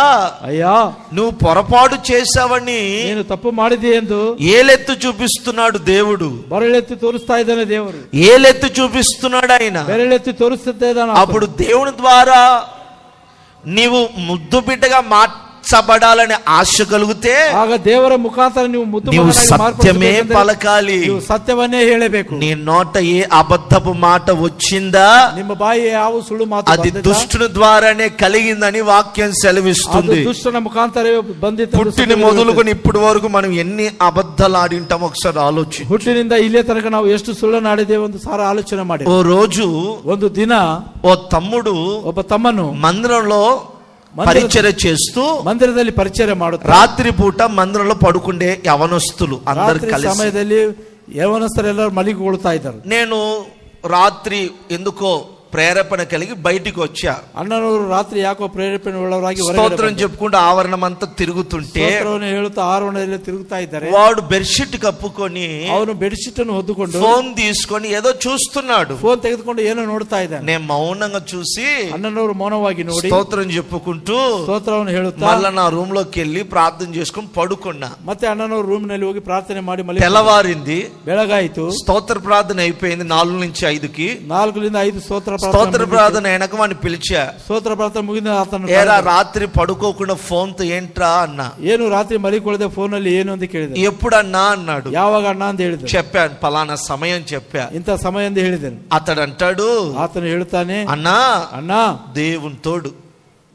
అయ్యా, నువ్వు పొరపాటు చేశావని ನೀನು ತಪ್ಪು ಮಾಡಿದೆ ಎಂದು ఏలెత్తు చూపిస్తున్నాడు దేవుడు. ಬೆರಳೆತ್ತಿ ತೋರಿಸ್ತಾ ಇದ್ದಾನೆ ದೇವರು. ఏలెత్తు చూపిస్తున్నాడు ఆయన. ಬೆರಳೆತ್ತಿ ತೋರಿಸ್ತಾ ಇದ್ದಾನೆ. అప్పుడు దేవుని ద్వారా నీవు ముద్దు బిడ్డగా మార్చబడాలని ఆశ కలిగితే, ಆಗ ದೇವರ ಮುಖಾಂತರ ನೀವು ಮುದ್ದು నీవు ಮಗನಾಗಿ సత్యమే పలకాలి. ನೀವು సత్ಯವನ್ನೇ ಹೇಳಬೇಕು. నీ నోట ఏ అబద్ధపు మాట వచ్చిందా, ನಿಮ್ಮ ಬಾಯಿ ಯಾವ ಸುಳ್ಳು ಮಾತು అది దుష్టుని ద్వారానే కలిగిందని వాక్యం సెలవిస్తుంది. దుష్టನ ಮುಖಾಂತರ ಬಂದಿತ್ತು. పుట్టిన మొదలుకొని ఇప్పటి వరకు మనం ఎన్ని అబద్ధాలు ఆడింటామో ఒకసారి ఆలోచించు. ಹುಟ್ಟಿನಿಂದ ಇಲ್ಲೇ ತನಕ ನಾವು ಎಷ್ಟು ಸುಳ್ಳನ್ನು ಆಡಿದ್ದೇವೆ ಒಂದು ಸಾರ ಆಲೋಚನೆ ಮಾಡಿ. ఓ రోజు ಒಂದು ದಿನ ఓ తమ్ముడు ಒಬ್ಬ ತಮ್ಮನು మందిరంలో పరిచర్య చేస్తూ, ಮಂದಿರದಲ್ಲಿ ಪರಿಚಯ ಮಾಡುತ್ತಾ, రాత్రి పూట మందిరంలో పడుకుండే యవనస్తులు అందరు కలిసి ಸಮಯದಲ್ಲಿ ಯವನಸ್ಥರೆಲ್ಲರೂ ಮಲಗಿಕೊಳ್ತಾ ಇದ್ದರು. నేను రాత్రి ఎందుకో ప్రేరేపణ కలిగి బయటికి వచ్చా. అన్ననವರು రాత్రి యాకో ప్రేరేపణ ఉಳ್ಳವರಾಗಿ స్తోత్రం చెప్పుకుంటూ ఆవరణం అంతా తిరుగుతుంటే, స్తోత్రವನ್ನು ಹೇಳುತ್ತಾ ಆವರಣದಲ್ಲಿ ತಿರುಗುತ್ತಾ ಇದ್ದಾರೆ. వాడు బెడ్షీట్ కప్పుకొని, ಅವನು ಬೆಡ್ಶೀಟ್ ಅನ್ನು ಹೊದ್ದುಕೊಂಡು ఫోన్ తీసుకొని ఏదో చూస్తున్నాడు. ಫೋನ್ ತೆಗೆದುಕೊಂಡು ಏನೋ ನೋಡ್ತಾ ಇದ್ದಾನೆ. నేను మౌనంగా చూసి అన్ననವರು మౌనವಾಗಿ ನೋಡಿ స్తోత్రం చెప్పుకుంటూ స్తోತ್ರವನ್ನು ಹೇಳುತ್ತಾ మళ్ళా నా రూమ్ లోకి వెళ్ళి ప్రార్థన చేసుకొని పడుకున్నా. ಮತ್ತೆ అన్ననವರು ರೂಮ್ ನಲ್ಲಿ ಹೋಗಿ ಪ್ರಾರ್ಥನೆ ಮಾಡಿ తెల్లవారింది, ಬೆಳಗಾಯಿತು. స్తోత్ర ప్రార్థన అయిపోయింది 4 నుంచి 5కి. 4 ರಿಂದ 5 స్తోತ್ರ ప్రార్థన వెనక వాడిని పిలిచా. స్తోತ್ರ ಪ್ರಾರ್ಥನೆ ಮುಗಿದ ಆತನು, ఏరా రాత్రి పడుకోకుండా ఫోన్ తో ఏంట్రా అన్నా. ಏನು ರಾತ್ರಿ ಮಲಿಕೊಳ್ಳದೆ ಫೋನ್ ಅಲ್ಲಿ ಏನು ಅಂತ ಕೇಳಿದೆ. ఎప్పుడన్నా అన్నాడు. ಯಾವಾಗ ಅಣ್ಣ ಅಂತ ಹೇಳಿದೆ. చెప్పాను, పలానా సమయం చెప్పా. ಇಂಥ ಸಮಯ ಎಂದು ಹೇಳಿದ್ದೇನೆ. అతడు అంటాడు, ಆತನು ಹೇಳುತ್ತಾನೆ, అన్నా ಅಣ್ಣ, దేవుని తోడు,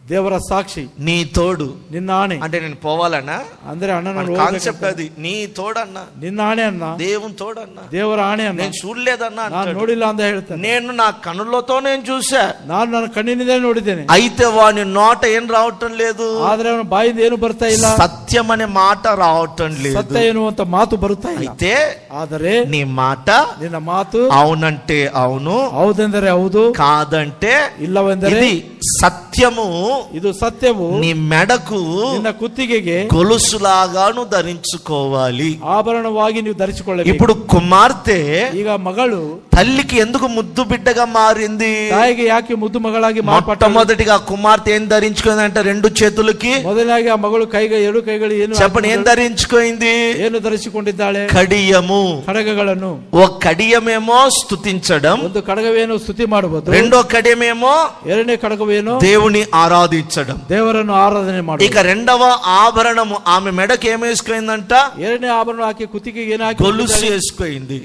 ದೇವರ ಸಾಕ್ಷಿ, నీ తోడు. ನಿನ್ನ ಆಣೆ అంటే నేను పోవాలన్నా, ಅಂದ್ರೆ ಅಣ್ಣ కాన్సెప్ట్ అది. నీ తోడన్నా, ನಿನ್ನ ಆಣೆ ಅನ್ನ, దేవుని తోడన్నా, ದೇವರ ಆಣೆ ಅನ್ನ, నేను చూడలేదన్నా ನಾನು అంటాడు. ನೋಡಿಲ್ಲ ಅಂತ ಹೇಳ್ತಾನೆ. నేను నా కన్నులతో నేను చూసా, ನಾನು ನನ್ನ ಕಣ್ಣಿನಿಂದ ನೋಡಿದ್ದೇನೆ. అయితే వాని నోట ఏం రావటం లేదు, ಆದ್ರೆ ಅವನ ಬಾಯಿಂದ ಏನು ಬರ್ತಾ ಇಲ್ಲ, సత్యం అనే మాట రావటం లేదు. ಸತ್ಯ ಎನ್ನುವಂತ ಮಾತು ಬರುತ್ತಾ ಇಲ್ಲ. అయితే ಆದರೆ నీ మాట ನಿನ್ನ ಮಾತು అవునంటే అవును, ಹೌದೆಂದರೆ ಹೌದು, కాదంటే ಇಲ್ಲವೆಂದರೆ ఇది సత్యము. ಇದು ಸತ್ಯವು నీ మెడకు ನಿನ್ನ ಕುತ್ತಿಗೆಗೆ గొలుసులాగాను ధరించుకోవాలి. ಆಭರಣವಾಗಿ ನೀವು ಧರಿಸಿಕೊಳ್ಳಬೇಕು. ఇప్పుడు కుమార్తె ಈಗ ಮಗಳು తల్లికి ఎందుకు ముద్దు బిడ్డగా మారింది? ತಾಯಿಗೆ ಯಾಕೆ ಮುದ್ದು ಮಗಳಾಗಿ మొట్టమొదటిగా కుమార్తె ఏం ధరించుకుందంటే రెండు చేతులకి, ಮೊದಲಾಗಿ ಆ ಮಗಳು ಕೈಗೆ ಎರಡು ಕೈಗಳು ಏನು చెప్పండి ఏం ధరించుకుంది? ಏನು ಧರಿಸಿಕೊಂಡಿದ್ದಾಳೆ? కడియము. ಕಡಗಗಳನ್ನು. ఓ కడియమేమో స్తుతించడం, ಒಂದು ಕಡಗವೇನು ಸ್ತುತಿ ಮಾಡಬಹುದು, రెండో కడియమేమో ಎರಡನೇ ಕಡಗವೇನು దేవుని ఆరాధించడం. ದೇವರನ್ನು ಆರಾಧನೆ ಮಾಡುವುದು. ఇక రెండవ ఆభరణము ఆమె మెడకి ఏమేసుకుందంట? ಎರಡನೇ ಆಭರಣ ಹಾಕಿ ಕುತ್ತಿಗೆಗೆ ಏನು ಹಾಕಿ? గొలుసు వేసుకుంది.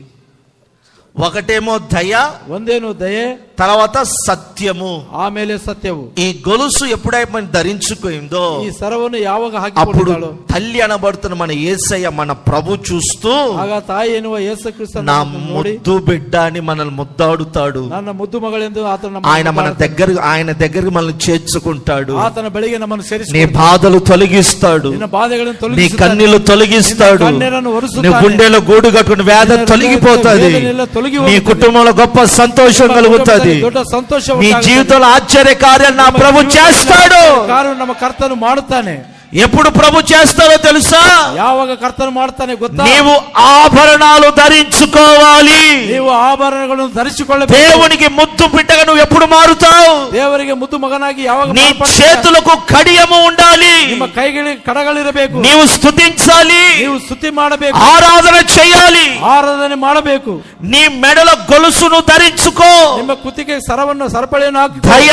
ఒకటేమో దయ, ಒಂದೇನು ದಯೆ, తర్వాత సత్యము, ಆಮೇಲೆ ಸತ್ಯವು. ఈ గొలుసు ఎప్పుడైతే ధరించుకుందో ಈ ಸರವನ್ನು ಯಾವಾಗ అప్పుడు ಹಾಕಿಕೊಂಡಿದ್ದಾಳೋ తల్లి అనబడుతున్న మన యేసయ్య మన ప్రభు చూస్తూ ಆಗ ತಾಯಿ ಎನ್ನುವ ಯೇಸು ಕ್ರಿಸ್ತನ నా ನೋಡಿ ముద్దు బిడ్డ అని మనల్ని ముద్దాడుతాడు. ನನ್ನ ಮುದ್ದು ಮಗಳೆಂದು ಆತನ ఆయన దగ్గరికి మనల్ని చేర్చుకుంటాడు. ಆತನ ಬಳಿಗೆ ನಮ್ಮನ್ನು నీ ಸೇರಿಸಿ బాధలు తొలగిస్తాడు, ನಿನ್ನ ಬಾಧೆಗಳನ್ನು నీ ತೊಲಗಿಸುತ್ತಾನೆ, కన్నీళ్లు తొలగిస్తాడు, ನಿನ್ನ ಕಣ್ಣೀರನ್ನು ಒರೆಸುತ್ತಾನೆ, నీ గుండెలో గూడు కట్టుకుని వేద తొలగిపోతుంది, వేదನೆಲ್ಲ ತೊಲಗಿ నీ ಹೋಗುತ್ತದೆ, కుటుంబంలో గొప్ప సంతోషం కలుగుతుంది, ದೊಡ್ಡ ಸಂತೋಷ నీ ಉಂಟಾಗುತ್ತದೆ. జీవితంలో ఆశ్చర్య కార్యాలు నా ప్రభు చేస్తాడు. ಕಾರ್ಯ ನಮ್ಮ ಕರ್ತನು ಮಾಡುತ್ತಾನೆ. ఎప్పుడు ప్రభు చేస్తాడో తెలుసా? ಯಾವಾಗ ಕರ್ತನು ಮಾಡ್ತಾನೆ ಗೊತ್ತಾ? నీవు ఆభరణాలు ధరించుకోవాలి. ನೀವು ಆಭರಣಗಳನ್ನು ಧರಿಸಿಕೊಳ್ಳಬೇಕು. దేవునికి ముద్దు బిడ్డగా నువ్వు ఎప్పుడు మారుతావు? ದೇವರಿಗೆ ಮುದ್ದು ಮಗನಾಗಿ ಯಾವಾಗ నీ ಮಾರ್ಪಡ್ತೀಯ? చేతులకు కడియము ఉండాలి, ನಿಮ್ಮ ಕೈಗಳಿಗೆ ಕಡಗಳಿರಬೇಕು, నీవు స్తుతించాలి, ನೀವು ಸ್ತುತಿ ಮಾಡಬೇಕು, ఆరాధన చేయాలి, ಆರಾಧನೆ ಮಾಡಬೇಕು. నీ మెడల గొలుసును ధరించుకో. ನಿಮ್ಮ ಕುತ್ತಿಗೆ ಸರವನ್ನು ಸರಪಳಿಯನ್ನು ಹಾಕಿ. దయ.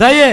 ದಯೆ.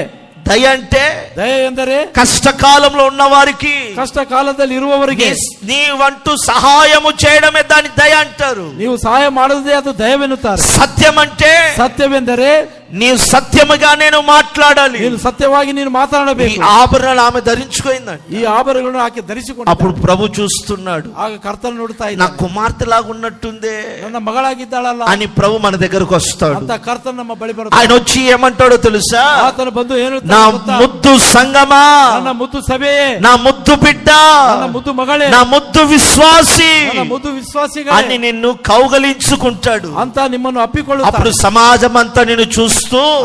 దయ అంటే ದಯೆ ಎಂದರೆ కష్టకాలంలో ఉన్న వారికి, ಕಷ್ಟ ಕಾಲದಲ್ಲಿ ಇರುವವರಿಗೆ నీవంటూ సహాయము చేయడమే దాని దయ అంటారు. ನೀವು ಸಹಾಯ ಮಾಡದೇ ಅದು ದಯವೆನ್ನುತ್ತಾರೆ. సత్యం అంటే ಸತ್ಯವೆಂದರೆ నీవు సత్యముగా నేను మాట్లాడాలి. ನೀನು ಸತ್ಯವಾಗಿ ನೀನು ఈ ಮಾತನಾಡಬೇಕು. ఆభరణాలు ఆమె ధరించుకుందండి. ಈ ಆಭರಣಗಳನ್ನು ಆಕೆ ಧರಿಸಿಕೊಂಡು అప్పుడు ప్రభు చూస్తున్నాడు, ಆಗ ಕರ್ತನು ನೋಡ್ತಾ నా ಇದ್ದಾನೆ. కుమార్తె లాగా ఉన్నట్టుందే ನನ್ನ ಮಗಳಾಗಿದ್ದಾಳಲ್ಲ అని ప్రభు మన దగ్గరకు వస్తాడు. ಅಂತ ಕರ್ತನು ನಮ್ಮ ಬಳಿ ఆయన ಬರುತ್ತಾನೆ. వచ్చి ఏమంటాడో తెలుసా? ಆತನು ಬಂದು ಏನು నా ಹೇಳ್ತಾನೆ ಗೊತ್ತಾ? ముద్దు సంగమా, ನನ್ನ ಮುದ್ದು ಸಭೆಯೇ, నా ముద్దు బిడ్డ, ನನ್ನ ಮುದ್ದು ಮಗಳೇ, నా ముద్దు విశ్వాసి ನನ್ನ ಮುದ್ದು ವಿಶ್ವಾಸಿಗಳೇ అని నిన్ను కౌగలించుకుంటాడు. ಅಂತ ನಿಮ್ಮನ್ನು అప్పుడు ಅಪ್ಪಿಕೊಳ್ಳುತ್ತಾನೆ. సమాజం అంతా నిన్ను చూస్తూ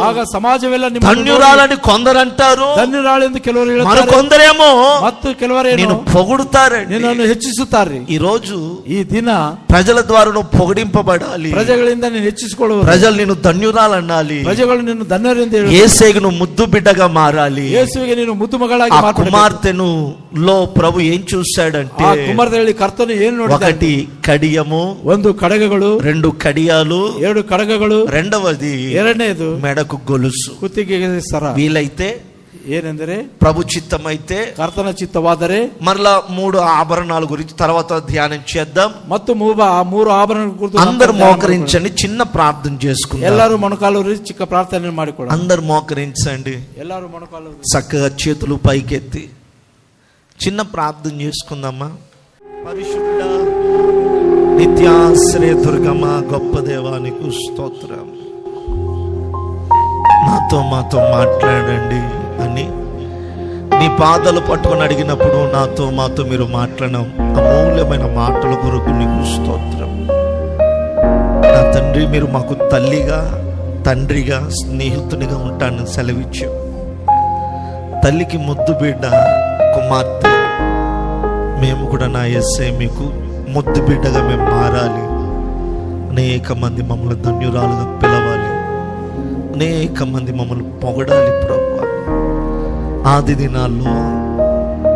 ಆಗ ಸಮಾಜವೆಲ್ಲ ನಿಮ್ಮ ధన్యురాలని కొందరంటారు, ಧನ್ಯರಾಳೆಂದು ಕೆಲವರು ಹೇಳುತ್ತಾರೆ, మరికొందరేమో ಮತ್ತು ಕೆಲವರೇನು నేను పొగుడుతారండి. ನಿನ್ನನ್ನು ಹೆಚ್ಚಿಸುತ್ತಾರೆ. ఈ రోజు ಈ ದಿನ ప్రజల ద్వారా నువ్వు పొగిడింపబడాలి. ಪ್ರಜೆಗಳಿಂದ ನೀನು ಹೆಚ್ಚಿಸಿಕೊಳ್ಳುವುದು, ప్రజలు నిన్ను ధన్యురాలనాలి. ಪ್ರಜೆಗಳು ನಿನ್ನ ಧನ್ಯರೆಂದು ಹೇಳುತ್ತಾರೆ. యేసేకు నువ్వు ముద్దు బిడ్డగా మారాలి. ಯೇಸುವಿಗೆ ನೀನು ಮುದ್ದು ಮಗಳಾಗಿ ఆ ಮಾರ್ಪಡಬೇಕು. కుమార్తెను లో ప్రభు ఏం చూశాడంటే, ಆ ಕುಮಾರದಲ್ಲಿ ಕರ್ತನು ಏನು ನೋಡಿದ? ఒకటి కడియము, ಒಂದು ಕಡಗಗಳು, రెండు కడియాలు, ಎರಡು ಕಡಗಗಳು, రెండవది ಎರಡನೇದು మెడకు గొలుసు. ಕುತ್ತಿಗೆಗೆ ಸರ. వీలైతే ಏನೆಂದರೆ ప్రభు చిత్తమైతే ಕರ್ತನ ಚಿತ್ತವಾದರೆ మరలా 3 ఆభరణాల గురించి తర్వాత ధ్యానం చేద్దాం. ಮತ್ತು ಮೂರು ಆಭರಣ ಕುರಿತು అందరు మోకరించండి, చిన్న ప్రార్థన చేసుకుందాం. ಎಲ್ಲರೂ ಮೊಣಕಾಲು ಚಿಕ್ಕ ಪ್ರಾರ್ಥನೆ ಮಾಡಿಕೊಳ್ಳ. అందరు మోకరించండి, ಎಲ್ಲರೂ ಮೊಣಕಾಲು చక్కగా చేతులు పైకెత్తి చిన్న ప్రార్థన చేసుకుందామా. పరిశుద్ధ నిత్యాశ్రయ దుర్గమ గొప్ప దేవానికి స్తోత్రం. మాతో మాట్లాడండి అని నీ పాదాలు పట్టుకొని అడిగినప్పుడు మాతో మీరు మాట్లాడిన అమూల్యమైన మాటల కొరకు నీకు స్తోత్రం. నా తండ్రి, మీరు మాకు తల్లిగా, తండ్రిగా, స్నేహితునిగా ఉంటానని సెలవిచ్చావు. తల్లికి ముద్దు బిడ్డ కుమార్తె, మేము కూడా నా యేసే మీకు ముద్దు బిడ్డగా మేము మారాలి. అనేక మంది మమ్మల్ని ధన్యురాలుగా పిలవాలి, అనేక మంది మమ్మల్ని పొగడాలి ప్రభువా. ఆది దినాల్లో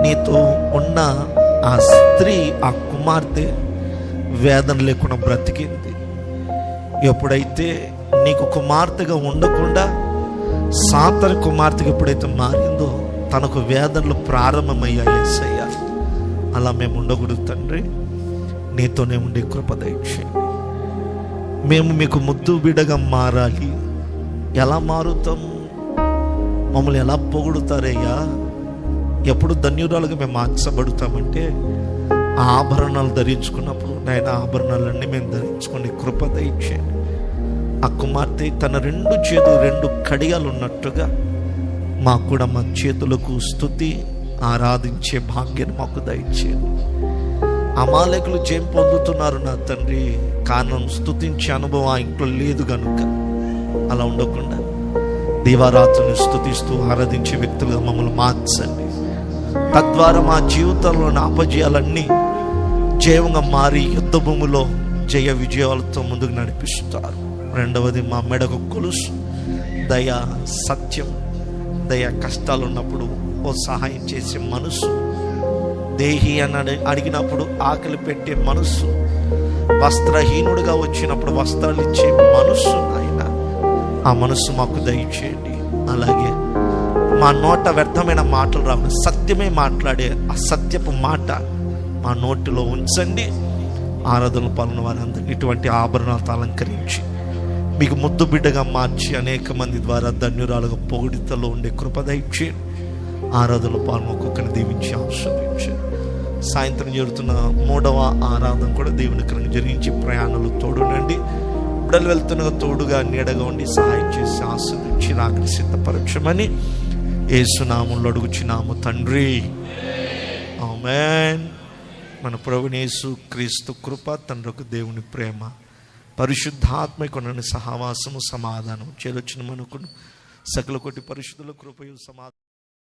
నీతో ఉన్న ఆ స్త్రీ, ఆ కుమార్తె వేదన లేకుండా బ్రతికింది. ఎప్పుడైతే నీకు కుమార్తెగా ఉండకుండా సాతాను కుమార్తెగా ఎప్పుడైతే మారిందో తనకు వేదనలు ప్రారంభమయ్యాయి. యేసయ్యా, అలా మేము ఉండకూడదు తండ్రి. నీతోనే ఉండే కృప దయచేయండి. మేము మీకు ముద్దు బిడ్డగా మారాలి. ఎలా మారుతాము? మమ్మల్ని ఎలా పొగుడుతారయ్యా, ఎప్పుడు ధన్యురాలుగా మేము మార్చబడతామంటే ఆ ఆభరణాలు ధరించుకున్నప్పుడు నాయన ఆభరణాలన్నీ మేము ధరించుకుని కృప దయచేయండి. ఆ కుమార్తె తన 2 కడియాలు ఉన్నట్టుగా మాకు కూడా మా చేతులకు స్తుతి ఆరాధించే భాగ్యాన్ని మాకు దయచేయండి. అమాలేకులు జయం పొందుతున్నారు నా తండ్రి, కారణం స్తుతించే అనుభవం ఆ ఇంట్లో లేదు కనుక. అలా ఉండకుండా దీవారాత్రుని స్తుతిస్తూ ఆరాధించే వ్యక్తులుగా మమ్మల్ని మార్చండి. తద్వారా మా జీవితంలోని అపజయాలన్నీ జయంగా మారి యుద్ధ భూమిలో జయ విజయాలతో ముందుకు నడిపిస్తారు. రెండవది, మా మెడకు కొలుసు దయ, సత్యం. దయ కష్టాలు ఉన్నప్పుడు ఓ సహాయం చేసే మనసు, దేహి అని అడిగినప్పుడు ఆకలి పెట్టే మనసు, వస్త్రహీనుడిగా వచ్చినప్పుడు వస్త్రాలు ఇచ్చే మనసు ఆయన, ఆ మనసు మాకు దయచేయండి. అలాగే మా నోట వ్యర్థమైన మాటలు రాకుండా సత్యమే మాట్లాడే ఆ సత్యపు మాట మా నోటిలో ఉంచండి. ఆరాధనలు పాల్గొన్న వారందరినీ ఇటువంటి ఆభరణాలతో అలంకరించి మీకు ముద్దు బిడ్డగా మార్చి అనేక మంది ద్వారా ధన్యురాలుగా పొగిడితలో ఉండే కృప దయచేయండి. ఆరాధనలు పాల్గొన్న ఒక్కొక్కరిని దీవించి ఆశీర్వదించండి. సాయంత్రం జరుగుతున్న 3వ ఆరాధన కూడా దేవుని జరిగించి ప్రయాణాలు తోడునండి. బిడ్డలు వెళ్తున్న తోడుగా నీడగా ఉండి సహాయం చేసి ఆశీర్వదించి రాకని సిద్ధపరచమని యేసునామంలో అడుగుచున్నాము తండ్రి, ఆమేన్. మన ప్రభువైన యేసు క్రీస్తు కృప, తండ్రికి దేవుని ప్రేమ, పరిశుద్ధాత్మకుని సహవాసము, సమాధానం చేరొచ్చిన మనకును సకల కోటి పరిశుద్ధుల కృపయు సమాధానం